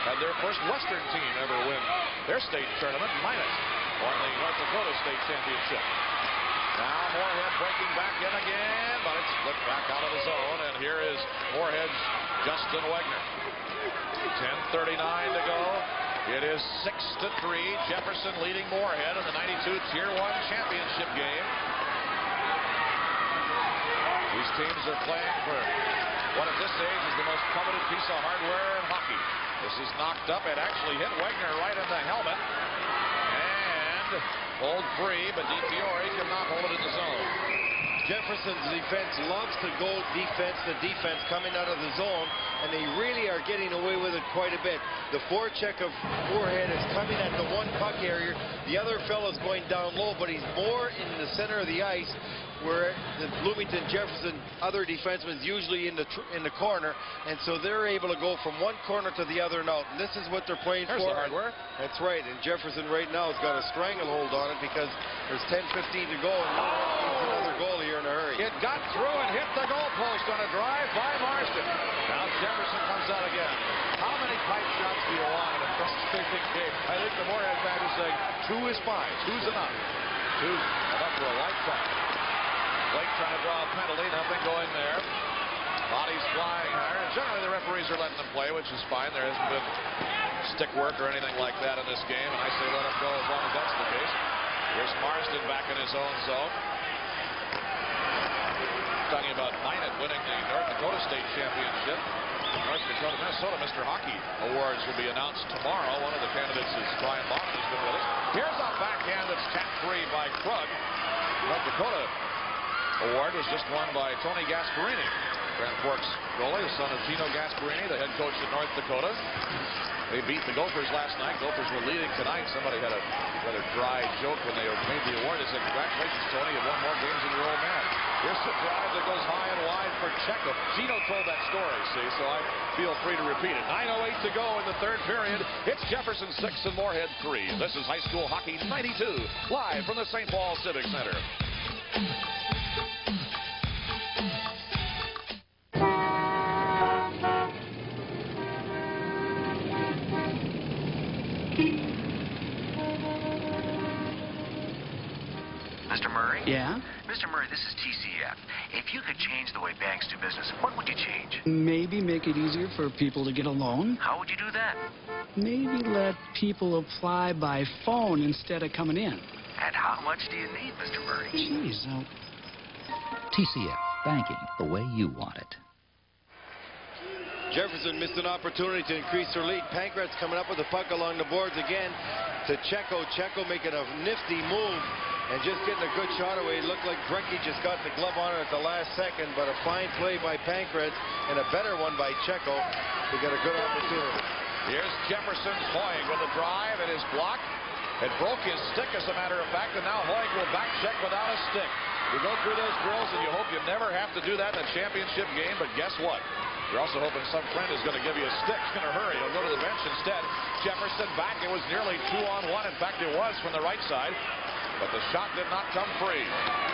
had their first Western team ever win their state tournament. Minus won the North Dakota State Championship. Now Moorhead breaking back in again, but it's flipped back out of the zone, and here is Moorhead's Justin Wagner. 10:39 to go. It is 6-3. Jefferson leading Moorhead in the 92 Tier 1 championship game. These teams are playing for what at this age is the most coveted piece of hardware in hockey. This is knocked up. It actually hit Wagner right in the helmet. And pulled free, but DiFiore could not hold it in the zone. Jefferson's defense loves to go defense to defense coming out of the zone, and they really are getting away with it quite a bit. The forecheck of Moorhead is coming at the one puck area. The other fellow's going down low, but he's more in the center of the ice, where the Bloomington Jefferson other defensemen usually in the corner, and so they're able to go from one corner to the other and out. And this is what they're playing for. There's the hardware. That's right. And Jefferson right now has got a stranglehold on it because there's 10-15 to go, and needs another goal here in a hurry. It got through and hit the goalpost on a drive by Marston. Now Jefferson comes out again. How many pipe shots do you want in a frustrating game? I think the Moorhead fan is saying 2 is fine. 2's enough. 2 enough for a lifetime. Blake trying to draw a penalty, nothing going there. Bodies flying higher, and generally the referees are letting them play, which is fine. There hasn't been stick work or anything like that in this game, and I say let them go as long as that's the case. Here's Marston back in his own zone. Talking about Minot winning the North Dakota State Championship. North Dakota, Minnesota Mr. Hockey Awards will be announced tomorrow. One of the candidates is Brian Bond, who's been with us. Here's a backhand that's tapped free by Krug. North Dakota award was just won by Tony Gasparini, Grand Forks goalie, the son of Gino Gasparini, the head coach at North Dakota. They beat the Gophers last night. Gophers were leading tonight. Somebody had a rather dry joke when they made the award. They said, congratulations, Tony, you've won more games than your old man. Here's the drive that goes high and wide for Checo. Gino told that story, see, so I feel free to repeat it. 9:08 to go in the third period. It's Jefferson 6 and Moorhead 3. This is High School Hockey 92, live from the St. Paul Civic Center. Mr. Murray? Yeah? Mr. Murray, this is TCF. If you could change the way banks do business, what would you change? Maybe make it easier for people to get a loan. How would you do that? Maybe let people apply by phone instead of coming in. And how much do you need, Mr. Murray? Jeez, TCF, banking the way you want it. Jefferson missed an opportunity to increase their lead. Pankratz coming up with the puck along the boards again to Checo. Checo making a nifty move and just getting a good shot away. It looked like Brecky just got the glove on it at the last second, but a fine play by Pankratz and a better one by Checo to get a good opportunity. Here's Jefferson. Hoig with a drive. It is blocked. It broke his stick, as a matter of fact, and now Hoig will back check without a stick. You go through those drills and you hope you never have to do that in a championship game, but guess what? You're also hoping some friend is going to give you a stick in a hurry. He'll go to the bench instead. Jefferson back. It was nearly 2-on-1. In fact, it was from the right side. But the shot did not come free.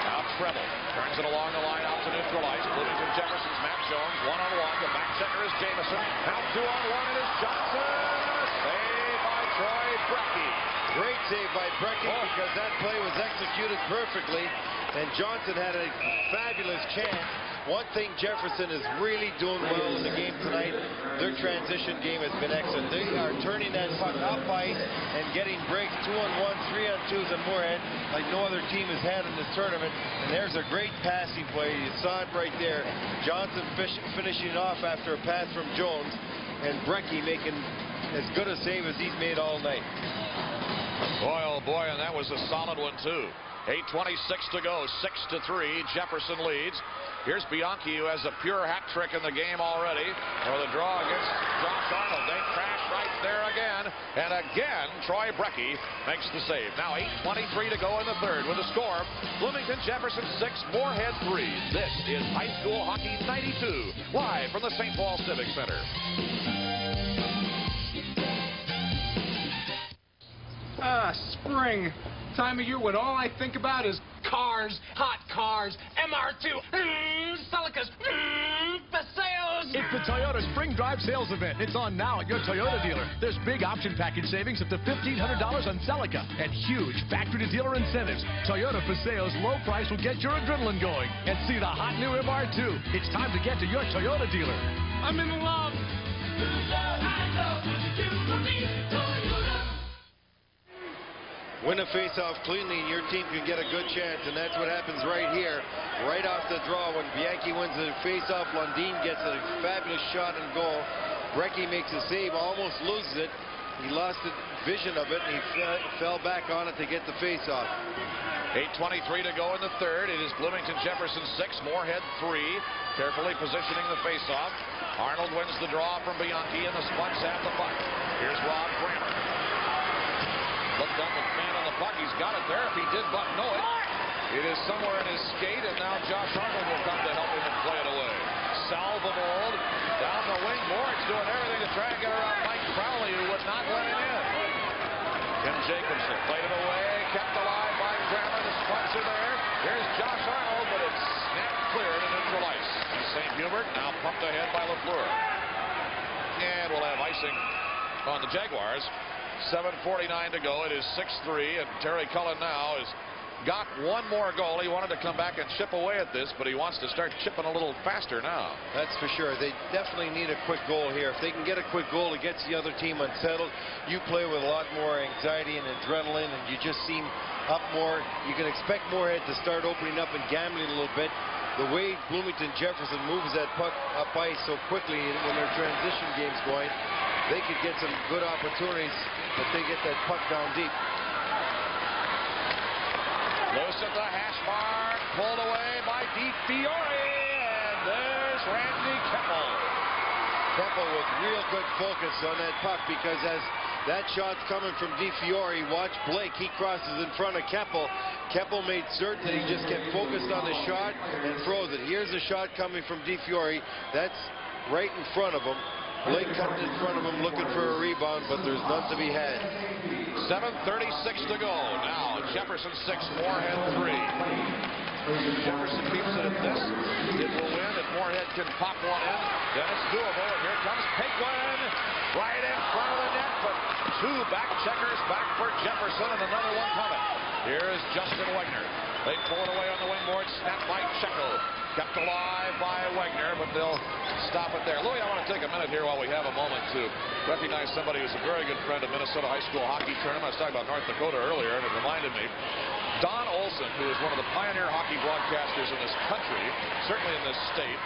Now Treble turns it along the line out to neutral ice. Bloomington Jefferson's Matt Jones. 1-on-1. The back checker is Jameson. Now 2-on-1. It is Johnson. Saved by Troy Brecky. Great save by Brecky because that play was executed perfectly. And Johnson had a fabulous chance. One thing Jefferson is really doing well in the game tonight, their transition game has been excellent. They are turning that puck up ice and getting breaks 2-on-1, 3-on-2s and Moorhead like no other team has had in this tournament. And there's a great passing play. You saw it right there. Johnson finishing off after a pass from Jones, and Brecky making as good a save as he's made all night. Boy, oh boy, and that was a solid one, too. 8:26 to go, 6-3. Jefferson leads. Here's Bianchi, who has a pure hat trick in the game already. For the draw against Josh Arnold. They crash right there again. And again, Troy Brecky makes the save. Now 8:23 to go in the third with a score. Bloomington Jefferson 6, Moorhead 3. This is High School Hockey 92, live from the St. Paul Civic Center. Spring. Time of year when all I think about is cars, hot cars, MR2, Celicas, Paseos. It's the Toyota Spring Drive Sales Event. It's on now at your Toyota dealer. There's big option package savings up to $1,500 on Celica and huge factory-to-dealer incentives. Toyota Paseos low price will get your adrenaline going. And see the hot new MR2. It's time to get to your Toyota dealer. I'm in love. Win a face-off cleanly, and your team can get a good chance, and that's what happens right here. Right off the draw, when Bianchi wins the face-off, Lundin gets a fabulous shot and goal. Brecky makes a save, almost loses it, He lost the vision of it, and he fell back on it to get the face-off. 8:23 to go in the third. It is Bloomington Jefferson 6, Moorhead 3. Carefully positioning the face-off. Arnold wins the draw from Bianchi, and the Spuds have the puck. Here's Rob Kramer. Looked up with man on the puck. He's got it there. If he did but know it, it is somewhere in his skate, and now Josh Arnold will come to help him and play it away. Salvold down the wing. Moorhead's doing everything to try and get around Mike Crowley, who would not let him in. Tim Jacobson played it away, kept alive by Kramer. The Spuds are there. Here's Josh Arnold, but it's snapped clear to neutral ice. St. Hubert now pumped ahead by Lafleur. And we'll have icing on the Jaguars. 7:49 to go. It is 6-3, and Terry Cullen now has got one more goal. He wanted to come back and chip away at this, but he wants to start chipping a little faster now. That's for sure. They definitely need a quick goal here. If they can get a quick goal, it gets the other team unsettled. You play with a lot more anxiety and adrenaline, and you just seem up more. You can expect Moorhead to start opening up and gambling a little bit. The way Bloomington Jefferson moves that puck up ice so quickly when their transition game's going, they could get some good opportunities if they get that puck down deep. Loose at the hash mark, pulled away by DiFiore, and there's Randy Keppel. Keppel with real good focus on that puck, because as that shot's coming from DiFiore, watch Blake, he crosses in front of Keppel. Keppel made certain that he just kept focused on the shot and froze it. Here's a shot coming from DiFiore. That's right in front of him. Blake cutting in front of him, looking for a rebound, but there's none to be had. 7:36 to go. Now Jefferson 6, Moorhead 3. Jefferson keeps it at this. It will win if Moorhead can pop one in. Then it's doable. And here comes Paquin right in front of the net. But two back checkers back for Jefferson, and another one coming. Here is Justin Wagner. They pull it away on the wingboard. Snapped by Checo. Kept alive by Wagner, but they'll stop it there. Louis, I want to take a minute here while we have a moment to recognize somebody who's a very good friend of Minnesota high school hockey tournament. I was talking about North Dakota earlier, and it reminded me. Don Olson, who is one of the pioneer hockey broadcasters in this country, certainly in this state,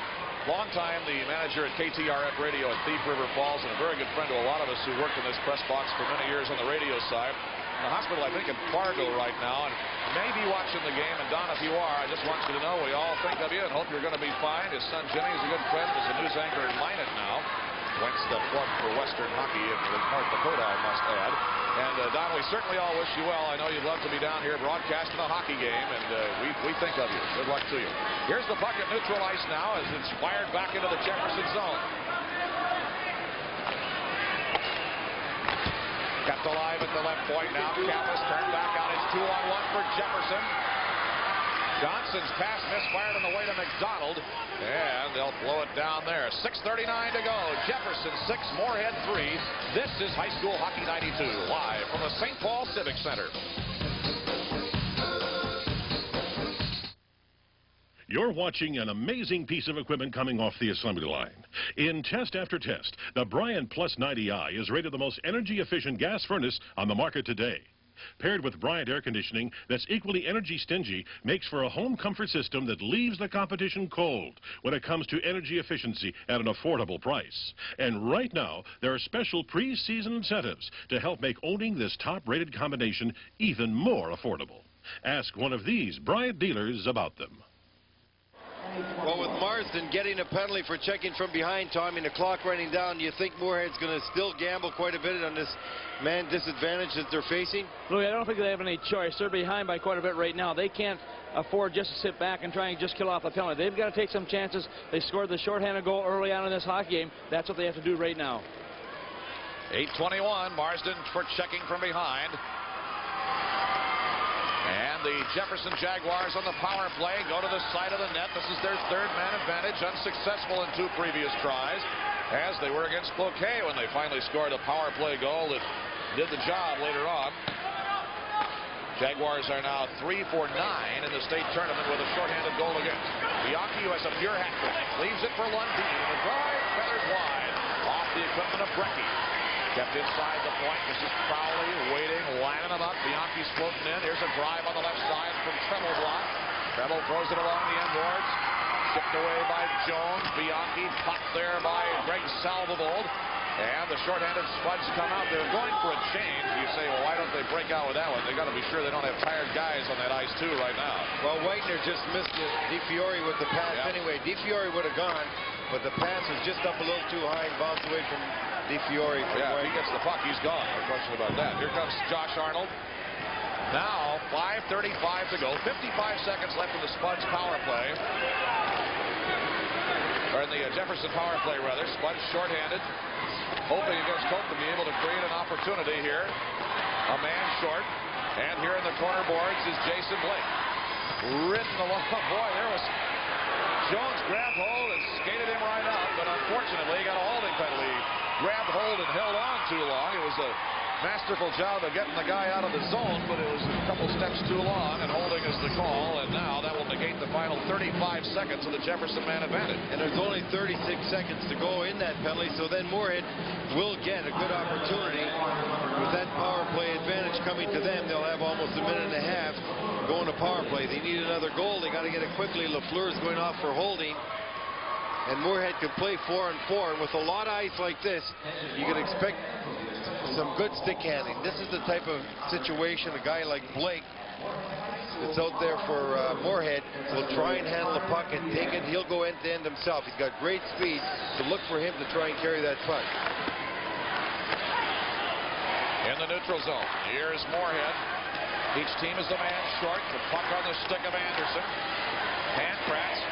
long time the manager at KTRF Radio at Thief River Falls, and a very good friend to a lot of us who worked in this press box for many years on the radio side. In the hospital, I think, in Fargo right now, and may be watching the game. And Don, if you are, I just want you to know we all think of you and hope you're going to be fine. His son Jimmy is a good friend, is a news anchor in Minot now. Wentz the plug for Western hockey in North Dakota, I must add. And Don, we certainly all wish you well. I know you'd love to be down here broadcasting a hockey game, and we think of you. Good luck to you. Here's the puck at neutral ice now as it's fired back into the Jefferson zone. Kept alive at the left point now. Kappas turned back out. It's 2-on-1 for Jefferson. Johnson's pass misfired on the way to McDonald, and they'll blow it down there. 6:39 to go. Jefferson 6, Moorhead 3. This is High School Hockey 92, live from the St. Paul Civic Center. You're watching an amazing piece of equipment coming off the assembly line. In test after test, the Bryant Plus 90i is rated the most energy-efficient gas furnace on the market today. Paired with Bryant air conditioning that's equally energy stingy, makes for a home comfort system that leaves the competition cold when it comes to energy efficiency at an affordable price. And right now, there are special pre-season incentives to help make owning this top-rated combination even more affordable. Ask one of these Bryant dealers about them. Well, with Marsden getting a penalty for checking from behind, Tommy, and the clock running down, do you think Moorhead's going to still gamble quite a bit on this man disadvantage that they're facing? Louis, I don't think they have any choice. They're behind by quite a bit right now. They can't afford just to sit back and try and just kill off a penalty. They've got to take some chances. They scored the shorthanded goal early on in this hockey game. That's what they have to do right now. 8:21, Marsden for checking from behind. And the Jefferson Jaguars on the power play go to the side of the net. This is their third man advantage, unsuccessful in two previous tries, as they were against Cloquet when they finally scored a power play goal that did the job later on. Jaguars are now 3 for 9 in the state tournament with a shorthanded goal against. Bianchi, who has a pure hat trick, leaves it for Lundin, and the drive feathers wide off the equipment of Brecky. Kept inside the point. This is Crowley waiting, lining them up. Bianchi's floating in. Here's a drive on the left side from Treble block. Treble throws it along the end boards. Shipped away by Jones. Bianchi popped there by Greg Salvold. And the shorthanded Spuds come out. They're going for a change. You say, well, why don't they break out with that one? They got to be sure they don't have tired guys on that ice, too, right now. Well, Wagner just missed DiFiore with the pass anyway. DiFiore would have gone, but the pass was just up a little too high and bounced away from DiFiore. Yeah, if he gets the puck, he's gone. No question about that. Here comes Josh Arnold. Now, 5:35 to go. 55 seconds left in the Spuds power play. Or in the Jefferson power play, rather. Spuds shorthanded. Hoping against Cope to be able to create an opportunity here. A man short. And here in the corner boards is Jason Blake. Ridden along. Boy, there was Jones grabbed hold and skated him right up. But unfortunately, he got a holding penalty. Grabbed hold and held on too long. It was a masterful job of getting the guy out of the zone, but it was a couple steps too long, and holding is the call, and now that will negate the final 35 seconds of the Jefferson man advantage. And there's only 36 seconds to go in that penalty, so then Moorhead will get a good opportunity. With that power play advantage coming to them, they'll have almost a minute and a half going to power play. They need another goal. They got to get it quickly. Lafleur's going off for holding. And Moorhead can play 4-on-4, and with a lot of ice like this, you can expect some good stick handling. This is the type of situation a guy like Blake that's out there for Moorhead will try and handle the puck and take it. He'll go end-to-end himself. He's got great speed, so look for him to try and carry that puck. In the neutral zone, here's Moorhead. Each team is a man short. The puck on the stick of Anderson. Pankratz.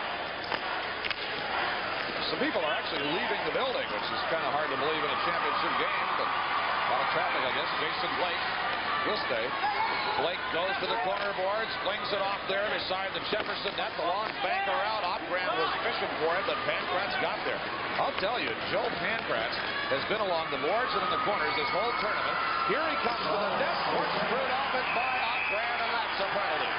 Some people are actually leaving the building, which is kind of hard to believe in a championship game, but a lot of traffic, I guess. Jason Blake will stay. Blake goes to the corner boards, flings it off there beside the Jefferson net. The long banker out. Opgran was fishing for it, but Pankratz got there. I'll tell you, Joe Pankratz has been along the boards and in the corners this whole tournament. Here he comes to the net, screwed off it by Opgran, and that's a penalty.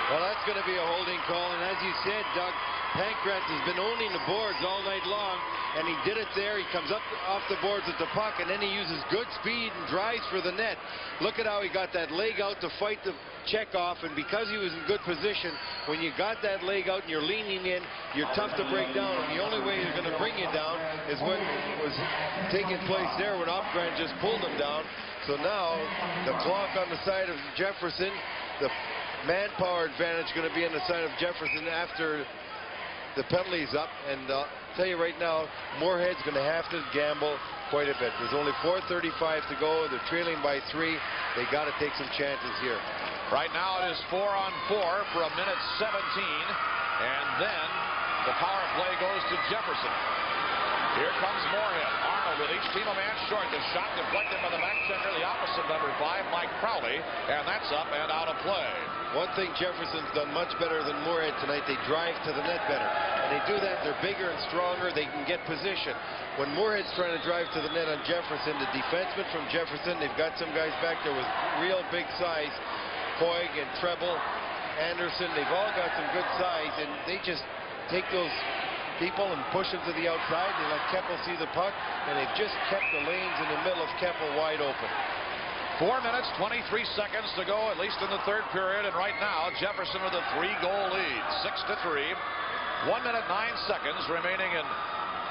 Well, that's going to be a holding call, and as you said, Doug, Pankratz has been owning the boards all night long, and he did it there. He comes up off the boards with the puck, and then he uses good speed and drives for the net. Look at how he got that leg out to fight the check off, and because he was in good position, when you got that leg out and you're leaning in, you're tough to break down, and the only way they're going to bring you down is what was taking place there when Opgran just pulled him down. So now the clock on the side of Jefferson, the manpower advantage going to be on the side of Jefferson after the penalty's up, and I'll tell you right now, Moorhead's going to have to gamble quite a bit. There's only 4:35 to go. They're trailing by 3. They got to take some chances here. Right now it is 4-on-4 for a minute 17, and then the power play goes to Jefferson. Here comes Moorhead. Arnold with each team a man short. The shot deflected by the back checker, the opposite number 5, Mike Crowley, and that's up and out of play. One thing Jefferson's done much better than Moorhead tonight, they drive to the net better. And they do that, they're bigger and stronger, they can get position. When Moorhead's trying to drive to the net on Jefferson, the defenseman from Jefferson, they've got some guys back there with real big size. Koig and Treble, Anderson, they've all got some good size, and they just take those people and push them to the outside. They let Keppel see the puck, and they've just kept the lanes in the middle of Keppel wide open. 4 minutes, 23 seconds to go, at least in the third period, and right now, Jefferson with a 3-goal lead, 6-3. 1 minute, 9 seconds remaining in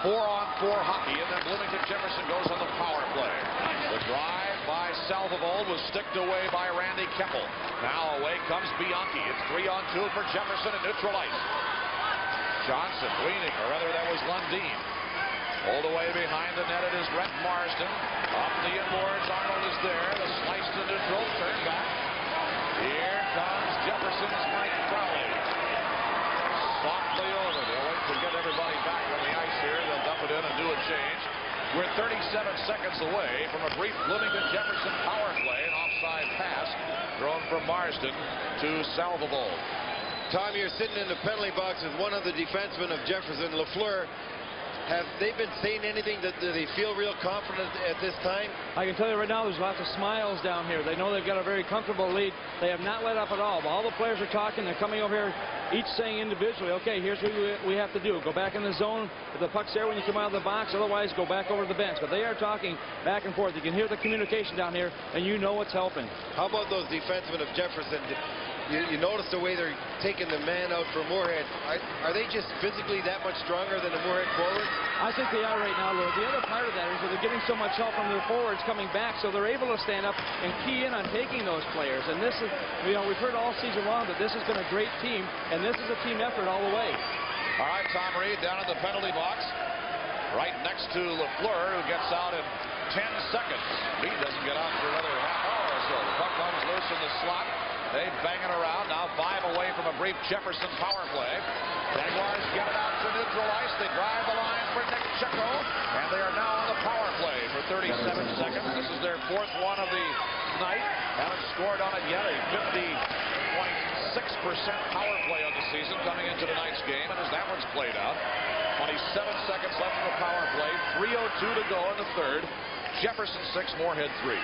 4-on-4 hockey, and then Bloomington Jefferson goes on the power play. The drive by Salvold was sticked away by Randy Keppel. Now away comes Bianchi. It's 3-on-2 for Jefferson at neutral ice. Johnson leaning, or rather that was Lundin. Pulled away behind the net, it is Rhett Marsden. Up the inboards, Arnold is there. The slice to neutral, turn back. Here comes Jefferson's Mike Crowley. Softly over. They'll wait to get everybody back on the ice here. They'll dump it in and do a change. We're 37 seconds away from a brief Bloomington Jefferson power play. An offside pass thrown from Marsden to Salvold. Tom, you're sitting in the penalty box with one of the defensemen of Jefferson, Lafleur. Have they been saying anything? Do they feel real confident at this time? I can tell you right now, there's lots of smiles down here. They know they've got a very comfortable lead. They have not let up at all. All the players are talking. They're coming over here each saying individually, okay, here's what we have to do. Go back in the zone. If the puck's there when you come out of the box, otherwise go back over to the bench. But they are talking back and forth. You can hear the communication down here, and you know what's helping. How about those defensemen of Jefferson? You notice the way they're taking the man out for Moorhead. Are they just physically that much stronger than the Moorhead forwards? I think they are right now, Lou. The other part of that is that they're getting so much help from their forwards coming back, so they're able to stand up and key in on taking those players. And this is, you know, we've heard all season long that this has been a great team, and this is a team effort all the way. All right, Tom Reed down in the penalty box, right next to Lafleur, who gets out in 10 seconds. Reed doesn't get out for another half hour or so. The puck comes loose in the slot. They bang it around. Now 5 away from a brief Jefferson power play. Jaguars get it out to neutral ice. They drive the line for Nick Checo. And they are now on the power play for 37 seconds. This is their 4th one of the night. Haven't scored on it yet. A 50.6% power play on the season coming into tonight's game. And as that one's played out, 27 seconds left in the power play. 3:02 to go in the third. Jefferson 6, Moorhead 3.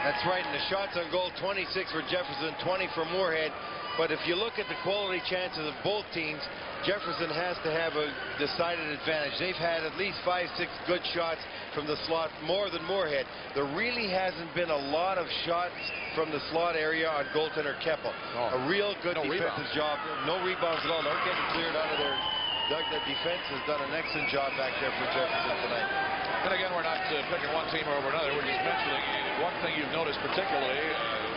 That's right, and the shots on goal, 26 for Jefferson, 20 for Moorhead. But if you look at the quality chances of both teams, Jefferson has to have a decided advantage. They've had at least 5-6 good shots from the slot, more than Moorhead. There really hasn't been a lot of shots from the slot area on goaltender Keppel. A real good defensive job. No rebounds at all. They're getting cleared out of there. Doug, the defense has done an excellent job back there for Jefferson tonight. And again, we're not picking one team over another. We're just mentioning one thing you've noticed particularly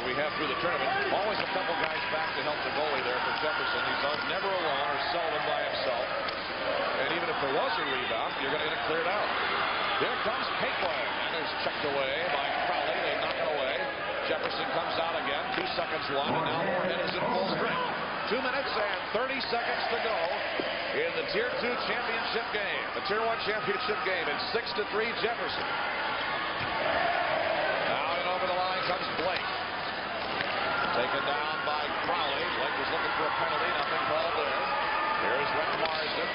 we have through the tournament. Always a couple guys back to help the goalie there for Jefferson. He's never alone or seldom by himself. And even if there was a rebound, you're going to get it cleared out. Here comes Paquin, and it's checked away by Crowley. They knock it away. Jefferson comes out again. 2 seconds one, and now Moorhead is in full strength. 2 minutes and 30 seconds to go in the Tier 2 championship game. The Tier 1 championship game. It's 6-3 Jefferson. Now and over the line comes Blake. Taken down by Crowley. Blake was looking for a penalty. Nothing called there. Here's Rick Marsden.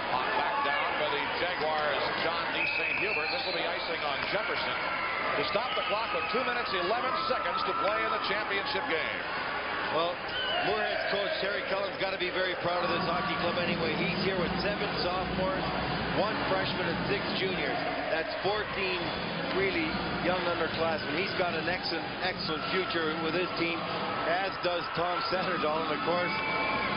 Popped back down by the Jaguars' John D. St. Hubert. This will be icing on Jefferson to stop the clock with 2 minutes, 11 seconds to play in the championship game. Well, Moorhead's coach, Terry Cullen's got to be very proud of this hockey club anyway. He's here with 7 sophomores, 1 freshman, and 6 juniors. That's 14 really young underclassmen. He's got an excellent future with his team, as does Tom Satterdahl. And, of course,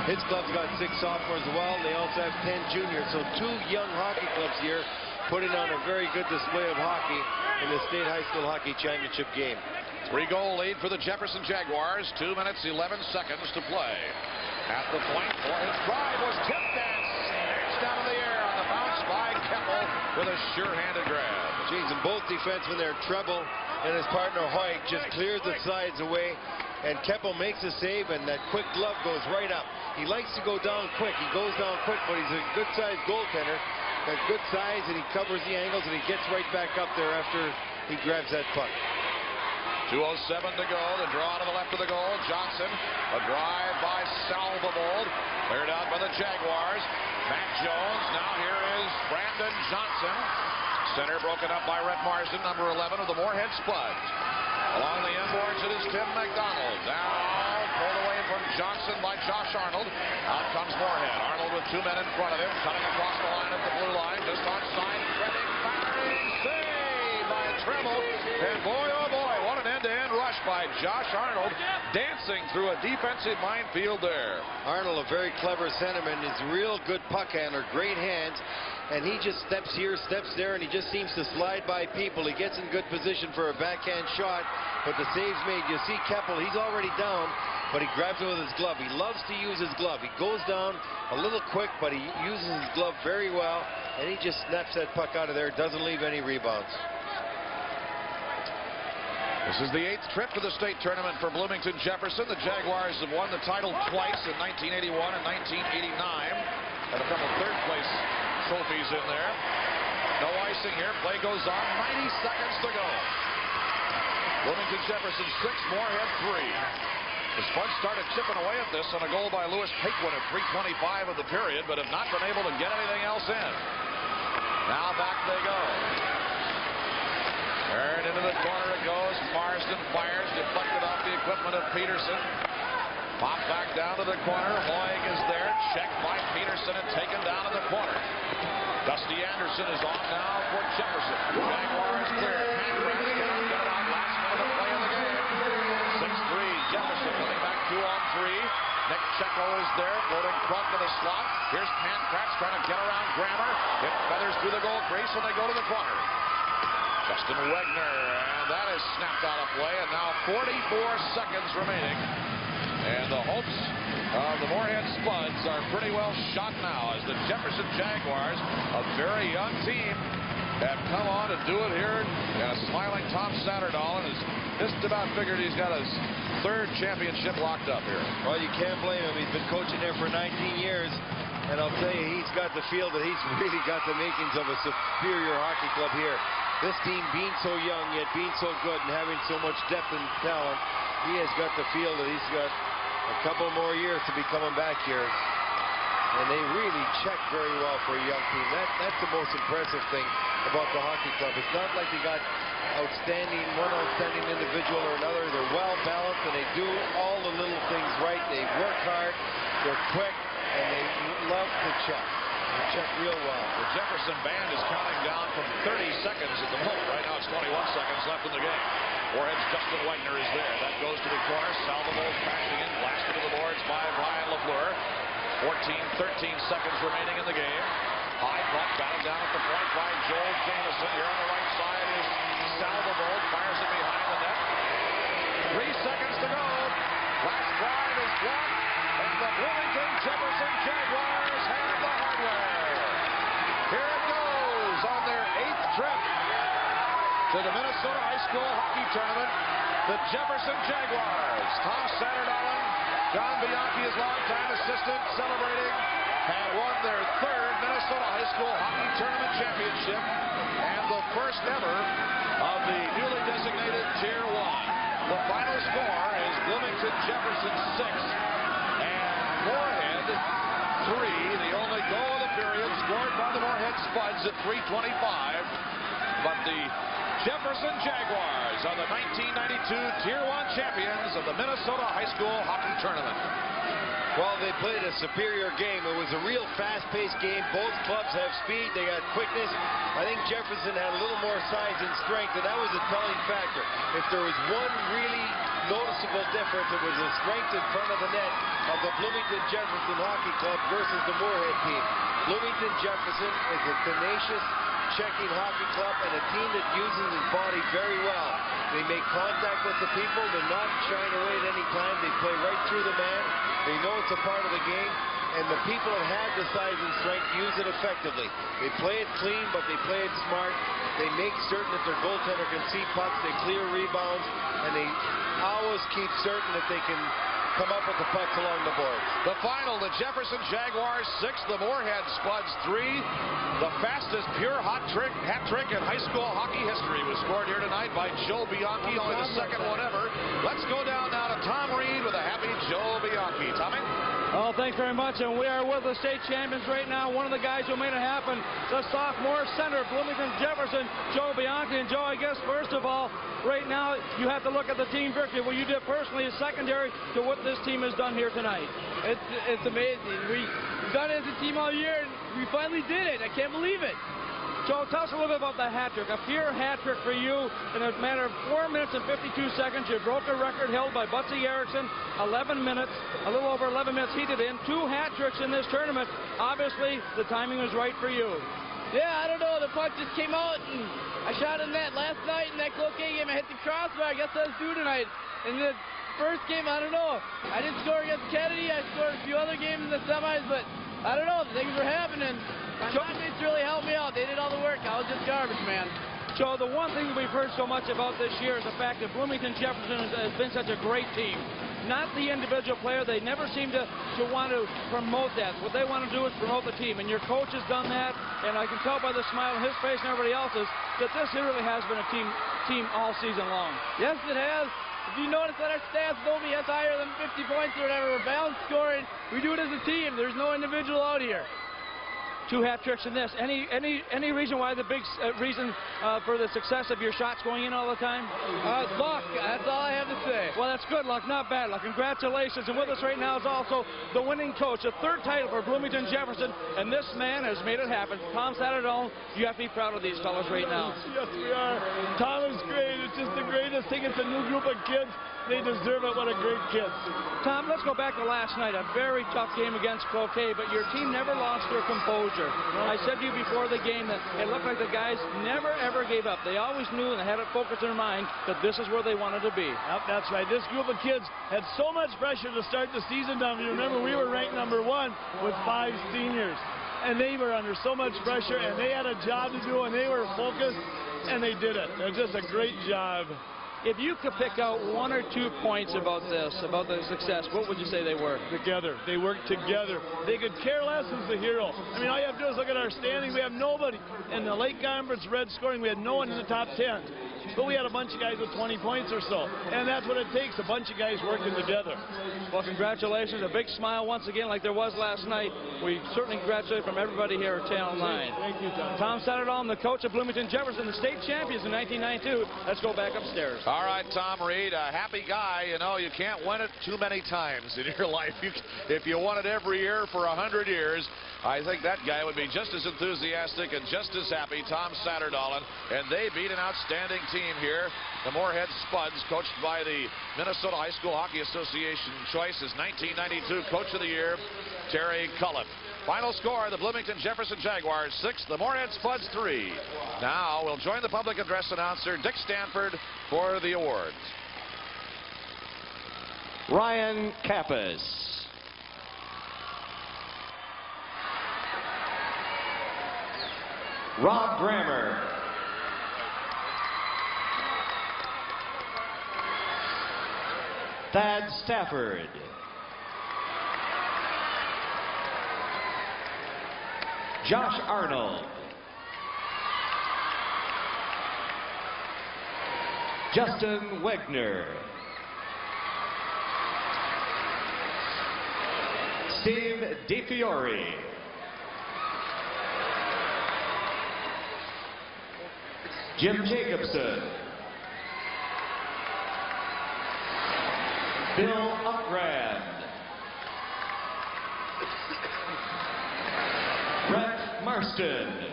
his club's got 6 sophomores as well. They also have 10 juniors. So 2 young hockey clubs here putting on a very good display of hockey in the State High School Hockey Championship game. 3-goal lead for the Jefferson Jaguars. 2 minutes, 11 seconds to play. At the point, his drive was tipped and snatched out of the air on the bounce by Keppel with a sure-handed grab. Geez, and both defensemen there, Treble and his partner Hoyt, just clears the sides away, and Keppel makes a save, and that quick glove goes right up. He likes to go down quick. He goes down quick, but he's a good-sized goaltender. Got good size, and he covers the angles, and he gets right back up there after he grabs that puck. 2:07 to go. The draw to the left of the goal. Johnson. A drive by Salvavold. Cleared out by the Jaguars. Matt Jones. Now here is Brandon Johnson. Center broken up by Rhett Marsden, number 11 of the Moorhead Spuds. Along the inboards it is Tim McDonald. Down, pulled away from Johnson by Josh Arnold. Out comes Moorhead. Arnold with 2 men in front of him. Cutting across the line at the blue line. Just onside. Threading, firing, save by Tremble. And boy, oh boy, what an end-to-end rush by Josh Arnold. Dancing through a defensive minefield there. Arnold, a very clever centerman. He's a real good puck handler. Great hands. And he just steps here, steps there, and he just seems to slide by people. He gets in good position for a backhand shot, but the save's made. You see Keppel, he's already down, but he grabs it with his glove. He loves to use his glove. He goes down a little quick, but he uses his glove very well, and he just snaps that puck out of there. Doesn't leave any rebounds. This is the 8th trip to the state tournament for Bloomington Jefferson. The Jaguars have won the title twice in 1981 and 1989. Had a couple third-place trophies in there. No icing here. Play goes on. 90 seconds to go. Bloomington Jefferson 6, Moorhead 3. The Spuds started chipping away at this on a goal by Lewis Paquin at 3:25 of the period, but have not been able to get anything else in. Now back they go. Turned into the corner it goes. Marsden fires, deflected off the equipment of Peterson. Popped back down to the corner. Hoig is there. checked by Peterson and taken down in the corner. Dusty Anderson is on now for Jefferson. Jaguars clear. Pancratz cannot get it out. Last minute of play in the game. 6-3. Jefferson coming back 2-on-3. Nick Checo is there, floating front to the slot. Here's Pancratz trying to get around Grammer. It feathers through the goal crease, and they go to the corner. Justin Wegner, and that is snapped out of play, and now 44 seconds remaining. And the hopes of the Moorhead Spuds are pretty well shot now as the Jefferson Jaguars, a very young team, have come on to do it here. And a smiling Tom Satterdahl has just about figured he's got his third championship locked up here. Well, you can't blame him. He's been coaching there for 19 years. And I'll tell you, he's got the feel that he's really got the makings of a superior hockey club here. This team being so young, yet being so good and having so much depth and talent, he has got the feel that he's got a couple more years to be coming back here. And they really check very well for a young team. That's the most impressive thing about the hockey club. It's not like they got one outstanding individual or another. They're well balanced and they do all the little things right. They work hard, they're quick, and they love to check. They check real well. The Jefferson band is counting down from 30 seconds at the moment. Right now it's 21 seconds left in the game. Moorhead's Justin Wegner is there. That goes to the corner. Salvador crashing in, blasted to the boards by Brian LaFleur. 13 seconds remaining in the game. High puck battled down at the point by Joel Jamieson. Here on the right side is Salvador. Fires it behind the net. 3 seconds to go. Last drive is blocked. And the Bloomington Jefferson Jaguars have the hardware. Here it goes on their 8th trip to the Minnesota High School Hockey Tournament. The Jefferson Jaguars. Tom Satterdahl, John Bianchi, his longtime assistant, celebrating, have won their 3rd Minnesota High School Hockey Tournament championship and the first ever of the newly designated Tier 1. The final score is Bloomington Jefferson 6 and Moorhead 3. The only goal of the period scored by the Moorhead Spuds at 3:25. But the Jefferson Jaguars are the 1992 Tier 1 champions of the Minnesota High School Hockey Tournament. Well, they played a superior game. It was a real fast-paced game. Both clubs have speed. They got quickness. I think Jefferson had a little more size and strength, and that was a telling factor. If there was one really noticeable difference, it was the strength in front of the net of the Bloomington Jefferson Hockey Club versus the Moorhead team. Bloomington Jefferson is a tenacious, checking hockey club and a team that uses its body very well. They make contact with the people. They're not shying away at any time. They play right through the man. They know it's a part of the game, and the people that have the size and strength use it effectively. They play it clean, but they play it smart. They make certain that their goaltender can see pucks, they clear rebounds, and they always keep certain that they can come up with the pucks along the boards. The final, the Jefferson Jaguars 6, the Moorhead Spuds 3. The fastest pure hat trick in high school hockey history was scored here tonight by Joe Bianchi, only the second one ever. Let's go down now to Tom Reed with a happy Joe Bianchi. Tommy? Oh, thanks very much, and we are with the state champions right now. One of the guys who made it happen, the sophomore center, Bloomington Jefferson, Joe Bianchi. And Joe, I guess first of all, right now you have to look at the team victory. What you did personally is secondary to what this team has done here tonight. It's amazing. We've done it as a team all year, and we finally did it. I can't believe it. Joe, tell us a little bit about the hat trick. A pure hat trick for you in a matter of 4 minutes and 52 seconds. You broke a record held by Butsy Erickson, 11 minutes, a little over 11 minutes heated in. 2 hat tricks in this tournament. Obviously, the timing was right for you. Yeah, I don't know. The puck just came out, and I shot in net last night in that Cloquet game. I hit the crossbar. I guess I was due tonight. In the first game, I don't know. I didn't score against Kennedy. I scored a few other games in the semis, but I don't know. Things were happening. My teammates really helped me out. They did all the work. I was just garbage, man. Joe, the one thing we've heard so much about this year is the fact that Bloomington Jefferson has been such a great team. Not the individual player. They never seem to want to promote that. What they want to do is promote the team, and your coach has done that, and I can tell by the smile on his face and everybody else's that this really has been a team all season long. Yes, it has. If you notice that our stats don't be as higher than 50 points or whatever, we're balanced scoring. We do it as a team. There's no individual out here. 2 hat tricks in this. Any reason why the big reason for the success of your shots going in all the time? Luck. That's all I have to say. Well, that's good luck, not bad luck. Congratulations. And with us right now is also the winning coach, a 3rd title for Bloomington Jefferson, and this man has made it happen. Tom Satterdall, you have to be proud of these fellas right now. Yes, we are. Tom is great. It's just the greatest thing. It's a new group of kids. They deserve it. What a great kid. Tom, let's go back to last night. A very tough game against Cloquet, but your team never lost their composure. I said to you before the game that it looked like the guys never, ever gave up. They always knew and had it focused in their mind that this is where they wanted to be. Yep, that's right. This group of kids had so much pressure to start the season down. You remember, we were ranked #1 with 5 seniors. And they were under so much pressure, and they had a job to do, and they were focused, and they did it. They're just a great job. If you could pick out 1 or 2 points about this, about the success, what would you say they were? Together. They worked together. They could care less who's the hero. I mean, all you have to do is look at our standings. We have nobody. In the Lake Conference red scoring, we had no one in the top 10. But we had a bunch of guys with 20 points or so. And that's what it takes, a bunch of guys working together. Well, congratulations. A big smile once again like there was last night. We certainly congratulate from everybody here at Channel 9. Thank you, Tom. Tom Satterdall, the coach of Bloomington Jefferson, the state champions in 1992. Let's go back upstairs. All right, Tom Reed, a happy guy. You know, you can't win it too many times in your life. If you won it every year for 100 years, I think that guy would be just as enthusiastic and just as happy, Tom Satterdall. And they beat an outstanding team here. The Moorhead Spuds, coached by the Minnesota High School Hockey Association choice as 1992 Coach of the Year, Terry Cullen. Final score, the Bloomington Jefferson Jaguars 6, the Moorhead Spuds 3. Now we'll join the public address announcer, Dick Stanford, for the awards. Ryan Kappas. Rob Grammer. Thad Stafford. Josh Arnold. Justin Wegner. Steve DiFiore. Jim Jacobson. Bill Upgrand. Brett Marston.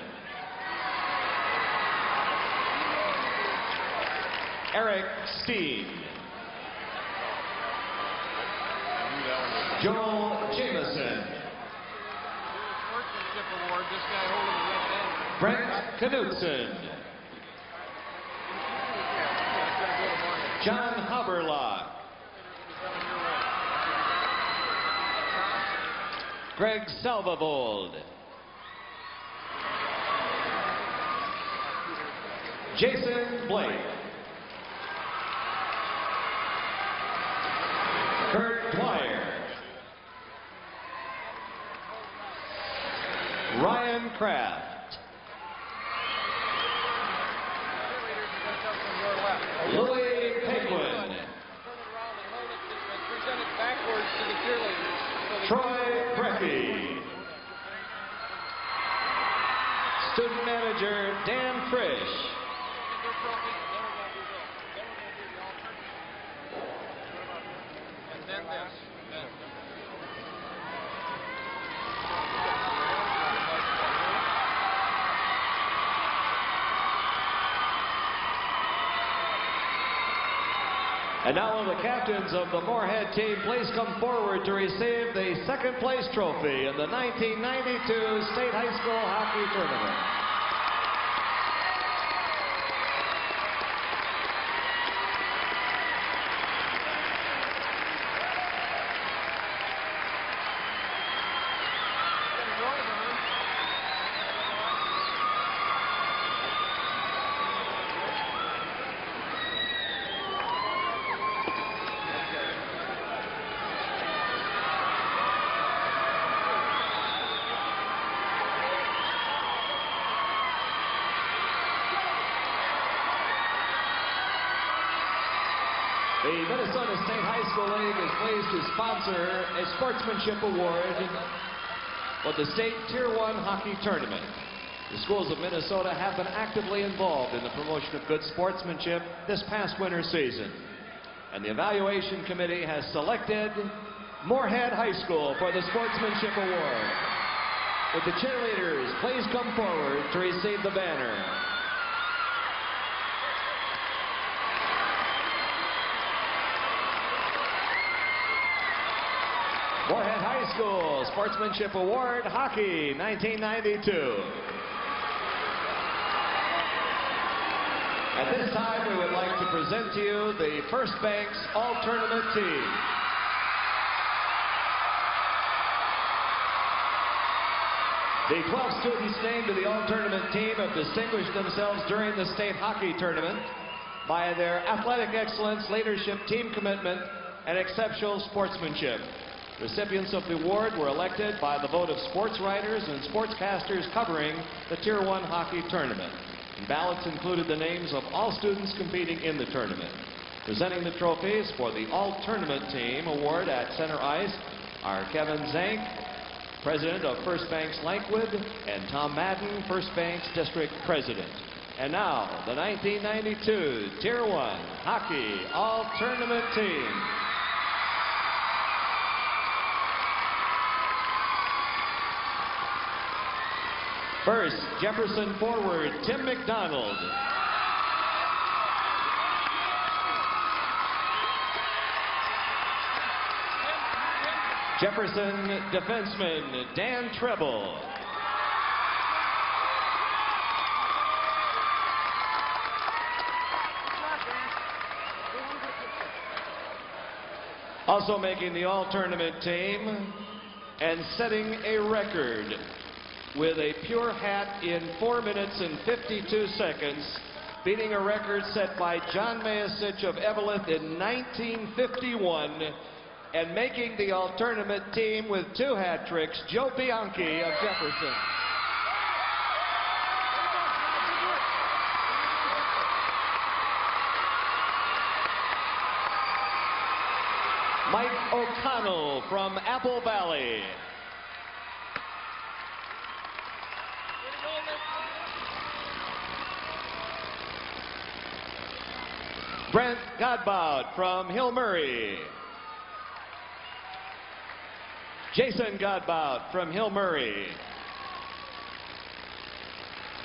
Eric Steen. Joel Jameson. Brent Knudsen. John Haberlock. Greg Salvavold. Jason Blake. Kurt Dwyer. Ryan Kraft. Louis Penguin. Troy Brecky. Student manager Dan Frisch. And now will the captains of the Moorhead team please come forward to receive the second place trophy in the 1992 State High School Hockey Tournament. The Minnesota State High School League is pleased to sponsor a sportsmanship award for the state Tier 1 hockey tournament. The schools of Minnesota have been actively involved in the promotion of good sportsmanship this past winter season. And the evaluation committee has selected Moorhead High School for the Sportsmanship Award. Would the cheerleaders please come forward to receive the banner? Moorhead High School Sportsmanship Award Hockey 1992. At this time, we would like to present to you the First Banks All-Tournament team. The 12 students named to the All-Tournament team have distinguished themselves during the state hockey tournament by their athletic excellence, leadership, team commitment, and exceptional sportsmanship. Recipients of the award were elected by the vote of sports writers and sportscasters covering the Tier 1 hockey tournament. Ballots included the names of all students competing in the tournament. Presenting the trophies for the All-Tournament Team Award at center ice are Kevin Zank, President of First Banks Lakewood, and Tom Madden, First Banks District President. And now, the 1992 Tier 1 Hockey All-Tournament Team. First, Jefferson forward Tim McDonald. Jefferson defenseman Dan Treble. Also making the all-tournament team and setting a record with a pure hat in 4 minutes and 52 seconds, beating a record set by John Mayasich of Evelyn in 1951, and making the all-tournament team with 2 hat tricks, Joe Bianchi of Jefferson. Mike O'Connell from Apple Valley. Brent Godbout from Hill Murray. Jason Godbout from Hill Murray.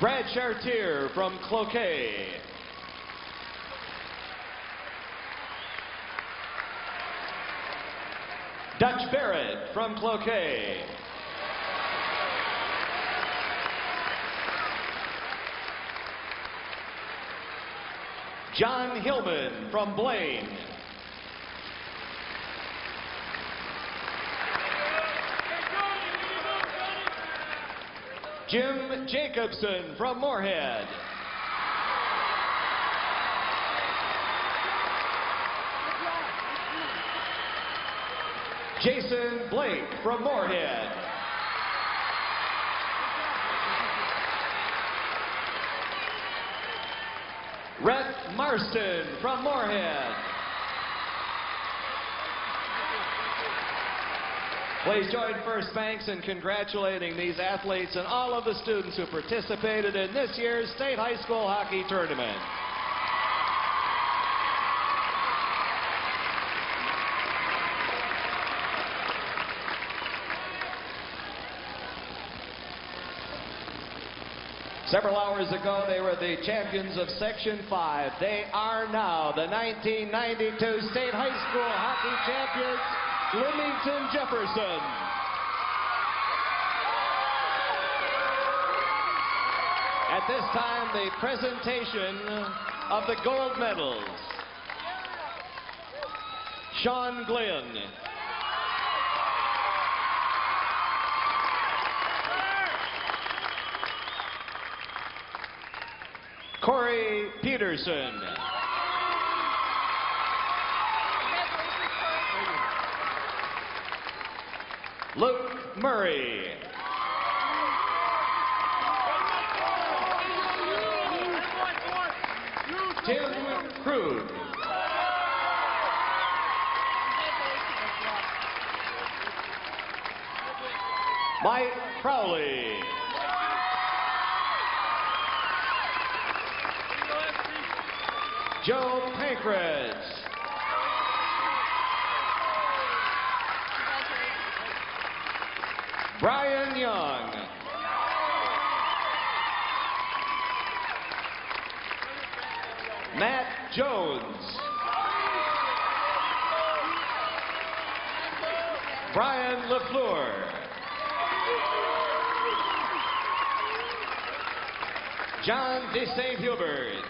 Brad Chartier from Cloquet. Dutch Barrett from Cloquet. John Hillman from Blaine. Jim Jacobson from Moorhead. Jason Blake from Moorhead. Rhett Marston from Moorhead. Please join First Banks in congratulating these athletes and all of the students who participated in this year's State High School Hockey Tournament. Several hours ago, they were the champions of Section 5. They are now the 1992 State High School Hockey Champions, Bloomington Jefferson. At this time, the presentation of the gold medals. Sean Glenn. Corey Peterson. Luke Murray. Tim Krug. Mike Crowley. Joe Pankratz. Brian Young. Matt Jones. Brian LaFleur. John de St. Hubert.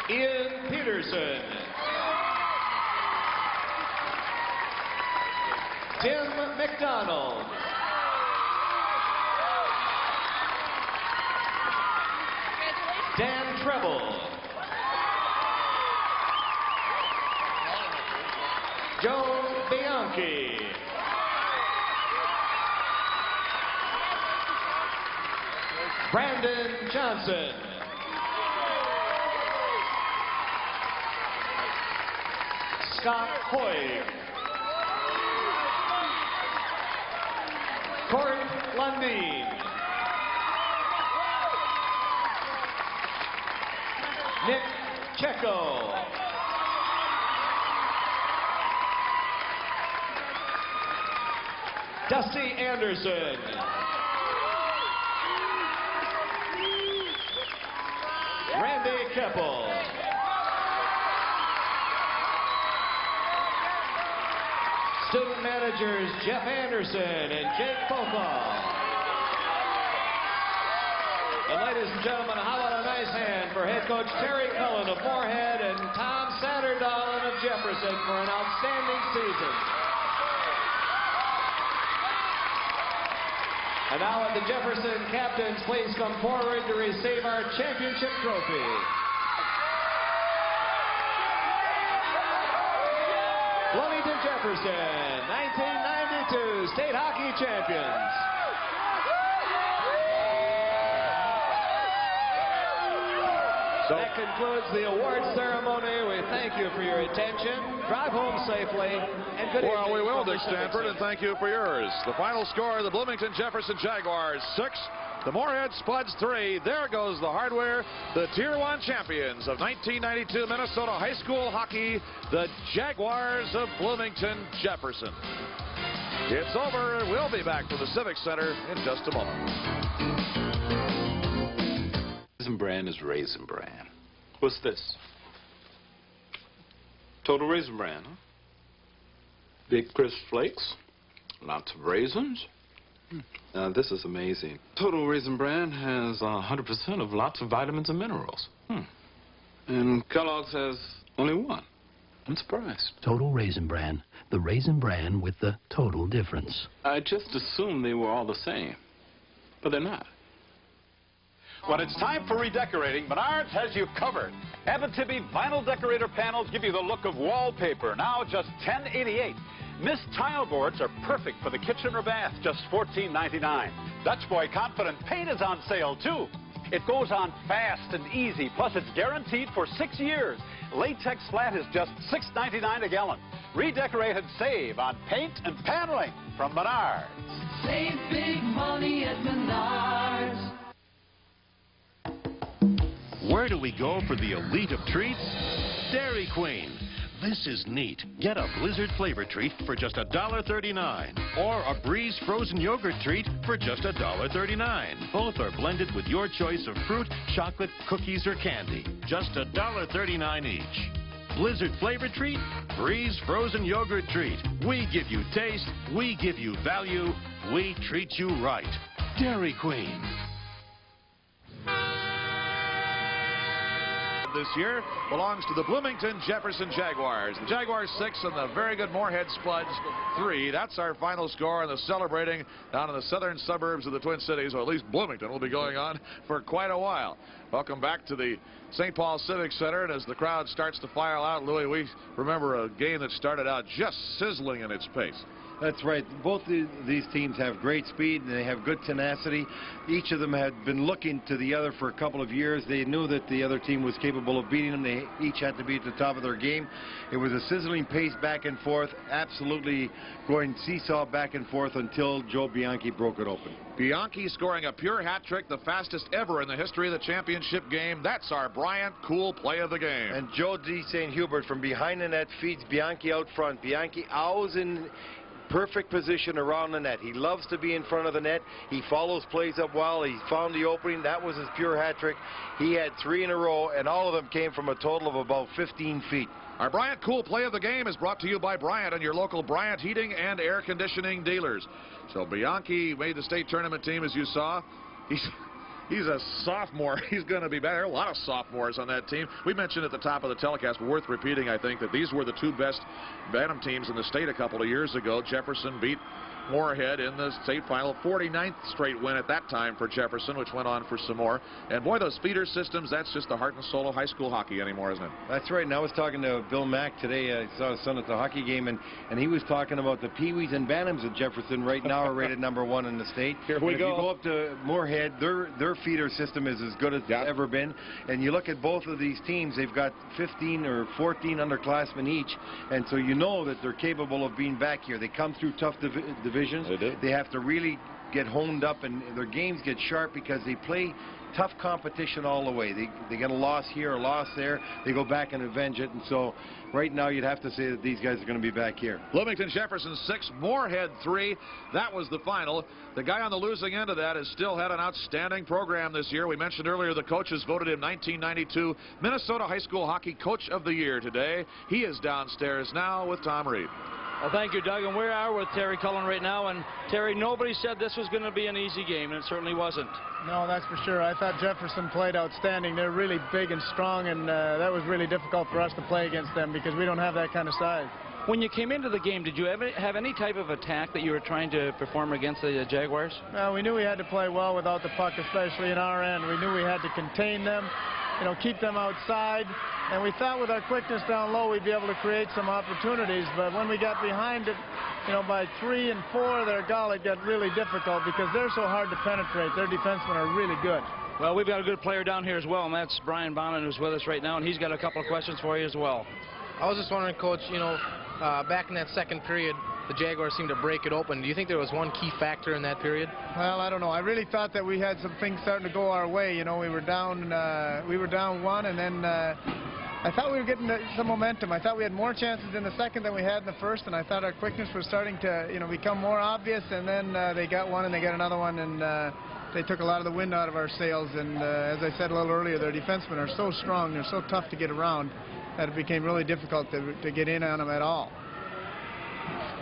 Ian Peterson. Tim McDonald. Dan Treble. Joe Bianchi. Brandon Johnson. Scott Hoy. Court Lundeen. Nick Checo. Dusty Anderson. Randy Keppel. Student managers Jeff Anderson and Jake Fokoff. And ladies and gentlemen, how about a nice hand for head coach Terry Cullen of Moorhead and Tom Sanderdalen of Jefferson for an outstanding season. And now, the Jefferson captains, please come forward to receive our championship trophy. Bloomington Jefferson, 1992 state hockey champions. That concludes the award ceremony. We thank you for your attention. Drive home safely. And good evening. Well, we will, Dick Stanford, and thank you for yours. The final score, the Bloomington Jefferson Jaguars 6, the Moorhead Spuds 3. There goes the hardware, the Tier 1 champions of 1992 Minnesota high school hockey, the Jaguars of Bloomington Jefferson. It's over. We'll be back from the Civic Center in just a moment. Raisin Bran is Raisin Bran. What's this? Total Raisin Bran, huh? Big crisp flakes, lots of raisins. Now this is amazing. Total Raisin Bran has 100% of lots of vitamins and minerals. And Kellogg's has only one. I'm surprised. Total Raisin Bran. The Raisin Bran with the total difference. I just assumed they were all the same, but they're not. When it's time for redecorating, Menards has you covered. Abitibi vinyl decorator panels give you the look of wallpaper, now just $10.88. Mist tile boards are perfect for the kitchen or bath, just $14.99. Dutch Boy Confident paint is on sale, too. It goes on fast and easy, plus it's guaranteed for 6 years. Latex flat is just $6.99 a gallon. Redecorate and save on paint and paneling from Menards. Save big money at Menards. Where do we go for the elite of treats? Dairy Queen. This is neat. Get a Blizzard flavor treat for just $1.39. Or a Breeze frozen yogurt treat for just $1.39. Both are blended with your choice of fruit, chocolate, cookies, or candy. Just $1.39 each. Blizzard flavor treat, Breeze frozen yogurt treat. We give you taste, we give you value, we treat you right. Dairy Queen. This year belongs to the Bloomington Jefferson Jaguars. The Jaguars 6 and the very good Moorhead Spuds 3. That's our final score, and the celebrating down in the southern suburbs of the Twin Cities, or at least Bloomington, will be going on for quite a while. Welcome back to the St. Paul Civic Center, and as the crowd starts to file out, Louis, we remember a game that started out just sizzling in its pace. That's right. Both these teams have great speed and they have good tenacity. Each of them had been looking to the other for a couple of years. They knew that the other team was capable of beating them. They each had to be at the top of their game. It was a sizzling pace back and forth, absolutely going seesaw back and forth until Joe Bianchi broke it open. Bianchi scoring a pure hat trick, the fastest ever in the history of the championship game. That's our Bryant Cool play of the game. And Joe D. St. Hubert from behind the net feeds Bianchi out front. Bianchi owls in perfect position around the net. He loves to be in front of the net. He follows plays up well. He found the opening. That was his pure hat trick. He had 3 in a row, and all of them came from a total of about 15 feet. Our Bryant Cool play of the game is brought to you by Bryant and your local Bryant heating and air conditioning dealers. So Bianchi made the state tournament team, as you saw. He's a sophomore. He's going to be better. A lot of sophomores on that team. We mentioned at the top of the telecast, but worth repeating, I think, that these were the 2 best Bantam teams in the state a couple of years ago. Jefferson beat Moorhead in the state final. 49th straight win at that time for Jefferson, which went on for some more. And boy, those feeder systems, that's just the heart and soul of high school hockey anymore, isn't it? That's right. And I was talking to Bill Mack today. I saw his son at the hockey game, and he was talking about the Pee-wees and Bantams at Jefferson right now are rated #1 in the state. Here we go. If you go up to Moorhead, their feeder system is as good as it's ever been. And you look at both of these teams, they've got 15 or 14 underclassmen each. And so you know that they're capable of being back here. They come through tough divisions. They do. They have to really get honed up, and their games get sharp because they play tough competition all the way. They get a loss here, a loss there. They go back and avenge it. And so right now you'd have to say that these guys are going to be back here. Bloomington Jefferson 6, Moorhead 3. That was the final. The guy on the losing end of that has still had an outstanding program this year. We mentioned earlier the coaches voted him 1992 Minnesota High School Hockey Coach of the Year today. He is downstairs now with Tom Reed. Well, thank you, Doug. And we are with Terry Cullen right now. And, Terry, nobody said this was going to be an easy game, and it certainly wasn't. No, that's for sure. I thought Jefferson played outstanding. They're really big and strong, and that was really difficult for us to play against them because we don't have that kind of size. When you came into the game, did you ever have any type of attack that you were trying to perform against the Jaguars? Well, we knew we had to play well without the puck, especially in our end. We knew we had to contain them, keep them outside. And we thought with our quickness down low, we'd be able to create some opportunities. But when we got behind it, by 3 and 4, their goal, it got really difficult because they're so hard to penetrate. Their defensemen are really good. Well, we've got a good player down here as well, and that's Brian Bonin, who's with us right now, and he's got a couple of questions for you as well. I was just wondering, Coach, back in that second period, the Jaguars seemed to break it open. Do you think there was one key factor in that period? Well, I don't know. I really thought that we had some things starting to go our way. We were down 1, and then I thought we were getting some momentum. I thought we had more chances in the second than we had in the first, and I thought our quickness was starting to, become more obvious. And then they got one, and they got another one, and they took a lot of the wind out of our sails. And as I said a little earlier, their defensemen are so strong, they're so tough to get around, that it became really difficult to get in on them at all.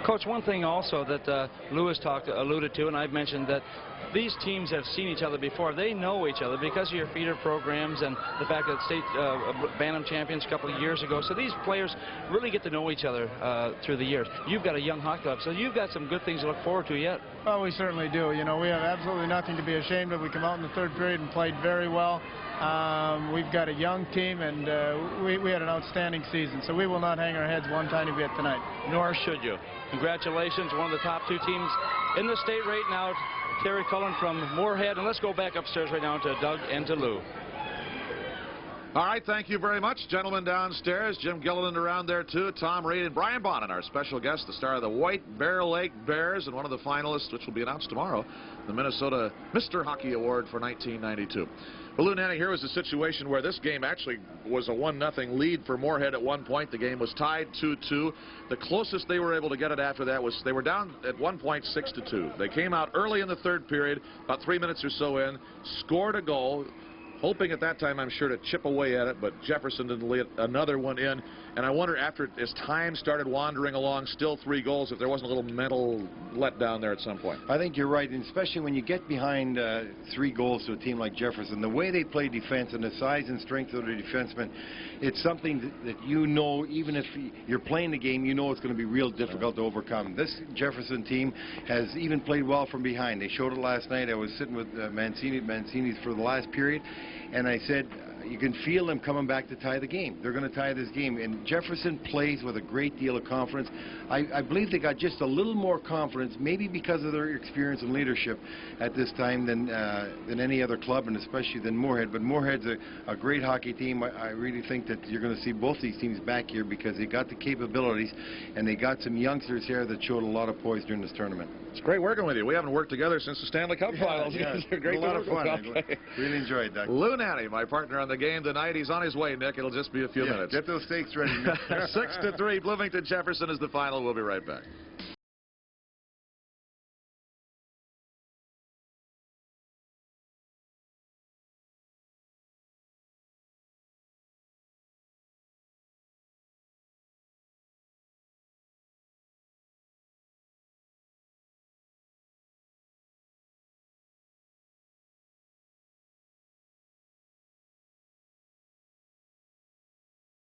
Coach, one thing also that Lewis alluded to, and I've mentioned, that these teams have seen each other before. They know each other because of your feeder programs and the fact that state Bantam champions a couple of years ago. So these players really get to know each other through the years. You've got a young hockey club, so you've got some good things to look forward to yet. Well, we certainly do. We have absolutely nothing to be ashamed of. We come out in the third period and played very well. We've got a young team, and we had an outstanding season, so we will not hang our heads one tiny bit tonight. Nor should you. Congratulations, one of the top 2 teams in the state right now, Terry Cullen from Moorhead. And let's go back upstairs right now to Doug and to Lou. All right, thank you very much, gentlemen downstairs. Jim Gilliland around there, too. Tom Reed and Brian Bonin, our special guest, the star of the White Bear Lake Bears and one of the finalists, which will be announced tomorrow, the Minnesota Mr. Hockey Award for 1992. Well, Lou Nanny, here was a situation where this game actually was a 1-0 lead for Moorhead at one point. The game was tied 2-2. The closest they were able to get it after that was they were down at one point 6-2. They came out early in the third period, about 3 minutes or so in, scored a goal, hoping at that time, I'm sure, to chip away at it, but Jefferson didn't let another one in. And I wonder, as time started wandering along, still 3 goals, if there wasn't a little mental letdown there at some point. I think you're right, and especially when you get behind 3 goals to a team like Jefferson, the way they play defense and the size and strength of their defensemen, it's something that even if you're playing the game, it's going to be real difficult to overcome. This Jefferson team has even played well from behind. They showed it last night. I was sitting with Mancini's for the last period, and I said, you can feel them coming back to tie the game. They're going to tie this game. And Jefferson plays with a great deal of confidence. I believe they got just a little more confidence, maybe because of their experience and leadership at this time than any other club, and especially than Moorhead. But Moorhead's a great hockey team. I really think that you're going to see both these teams back here because they got the capabilities, and they got some youngsters here that showed a lot of poise during this tournament. It's great working with you. We haven't worked together since the Stanley Cup Finals. Yeah, It's great a lot of fun. Okay. Really enjoyed that. Lou Nanny, my partner on the game tonight. He's on his way, Nick. It'll just be a few minutes. Get those steaks ready, Nick. 6-3, Bloomington Jefferson is the final. We'll be right back.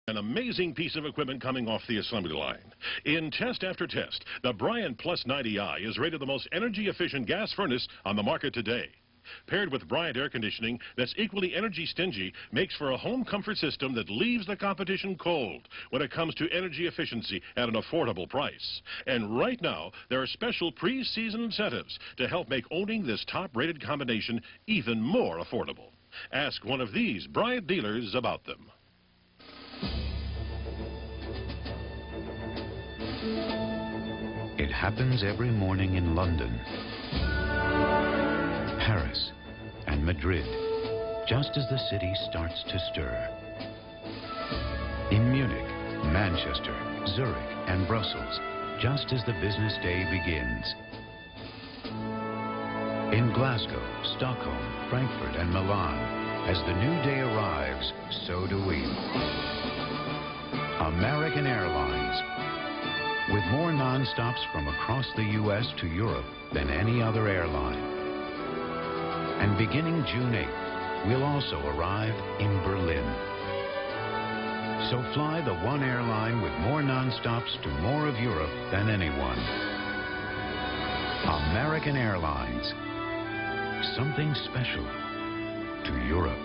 An amazing piece of equipment coming off the assembly line. In test after test, the Bryant Plus 90i is rated the most energy-efficient gas furnace on the market today. Paired with Bryant air conditioning that's equally energy stingy, makes for a home comfort system that leaves the competition cold when it comes to energy efficiency at an affordable price. And right now, there are special pre-season incentives to help make owning this top-rated combination even more affordable. Ask one of these Bryant dealers about them. It happens every morning in London, Paris, and Madrid, just as the city starts to stir. In Munich, Manchester, Zurich, and Brussels, just as the business day begins. In Glasgow, Stockholm, Frankfurt, and Milan, as the new day arrives, so do we. American Airlines, with more non-stops from across the U.S. to Europe than any other airline. And beginning June 8th, we'll also arrive in Berlin. So fly the one airline with more non-stops to more of Europe than anyone. American Airlines. Something special to Europe.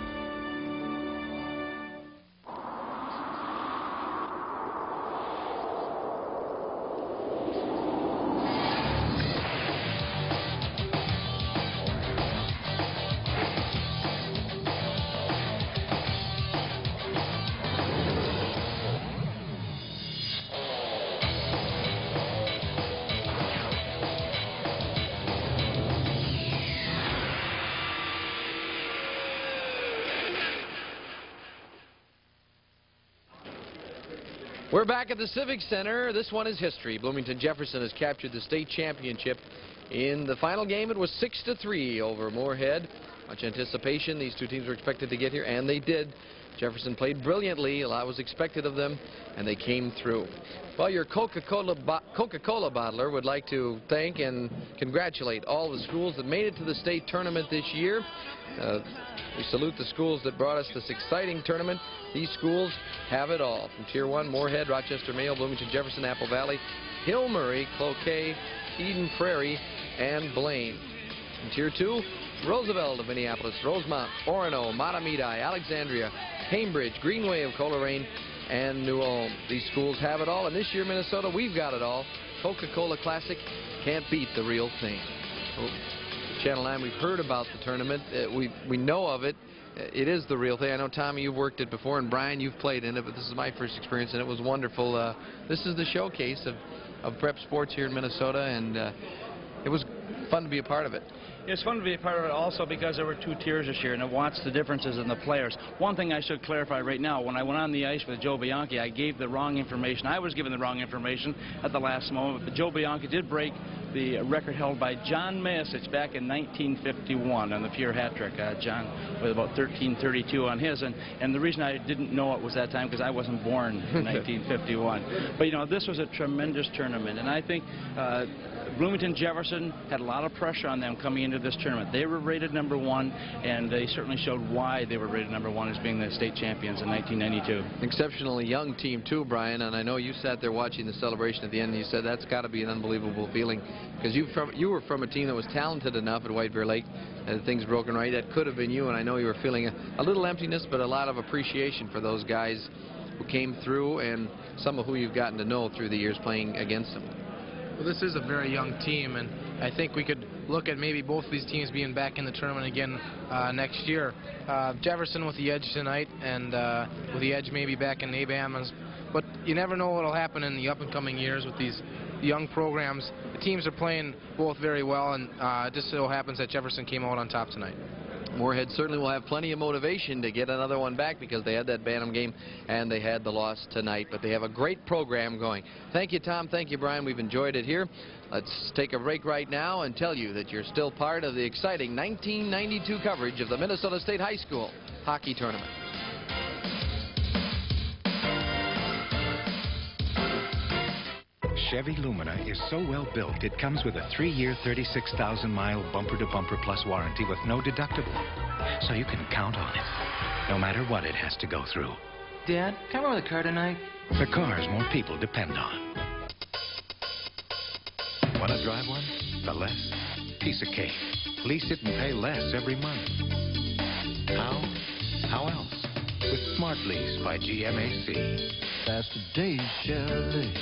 We're back at the Civic Center. This one is history. Bloomington Jefferson has captured the state championship. In the final game, it was 6-3 over Moorhead. Much anticipation. These two teams were expected to get here, and they did. Jefferson played brilliantly. A lot was expected of them, and they came through. Well, your Coca-Cola bottler would like to thank and congratulate all the schools that made it to the state tournament this year. We salute the schools that brought us this exciting tournament. These schools have it all. From Tier 1, Moorhead, Rochester, Mayo, Bloomington, Jefferson, Apple Valley, Hill Murray, Cloquet, Eden Prairie, and Blaine. From Tier 2, Roosevelt of Minneapolis, Rosemont, Orono, Matamidi, Alexandria, Cambridge, Greenway of Coleraine, and New Ulm. These schools have it all, and this year, Minnesota, we've got it all. Coca-Cola Classic can't beat the real thing. Channel 9, we've heard about the tournament. We know of it. It is the real thing. I know, Tommy, you've worked it before, and Brian, you've played in it, but this is my first experience, and it was wonderful. This is the showcase of prep sports here in Minnesota, and it was fun to be a part of it. It's fun to be a part of it also because there were two tiers this year, and it watched the differences in the players. One thing I should clarify right now, when I went on the ice with Joe Bianchi, I gave the wrong information. I was given the wrong information at the last moment, but Joe Bianchi did break the record held by John Mayasich back in 1951 on the pure hat trick. John with about 13:32 on his, and the reason I didn't know it was that time because I wasn't born in 1951. But, you know, this was a tremendous tournament, and I think Bloomington Jefferson had a lot of pressure on them coming into into this tournament. They were rated #1, and they certainly showed why they were rated #1 as being the state champions in 1992. Exceptionally young team too, Brian, and I know you sat there watching the celebration at the end and you said that's got to be an unbelievable feeling, because you were from a team that was talented enough at White Bear Lake, and things broken right. That could have been you, and I know you were feeling a little emptiness, but a lot of appreciation for those guys who came through and some of who you've gotten to know through the years playing against them. Well, this is a very young team, and I think we could look at maybe both of these teams being back in the tournament again next year. Jefferson with the edge tonight, and with the edge maybe back in ABAM. But you never know what will happen in the up-and-coming years with these young programs. The teams are playing both very well, and it just so happens that Jefferson came out on top tonight. Moorhead certainly will have plenty of motivation to get another one back, because they had that Bantam game and they had the loss tonight, but they have a great program going. Thank you, Tom. Thank you, Brian. We've enjoyed it here. Let's take a break right now and tell you that you're still part of the exciting 1992 coverage of the Minnesota State High School hockey tournament. Chevy Lumina is so well built, it comes with a 3-year, 36,000-mile bumper-to-bumper plus warranty with no deductible. So you can count on it, no matter what it has to go through. Dad, can I borrow the car tonight? The cars more people depend on. Want to drive one? The less? Piece of cake. Lease it and pay less every month. How? How else? With Smart Lease by GMAC. Faster days, Chevy.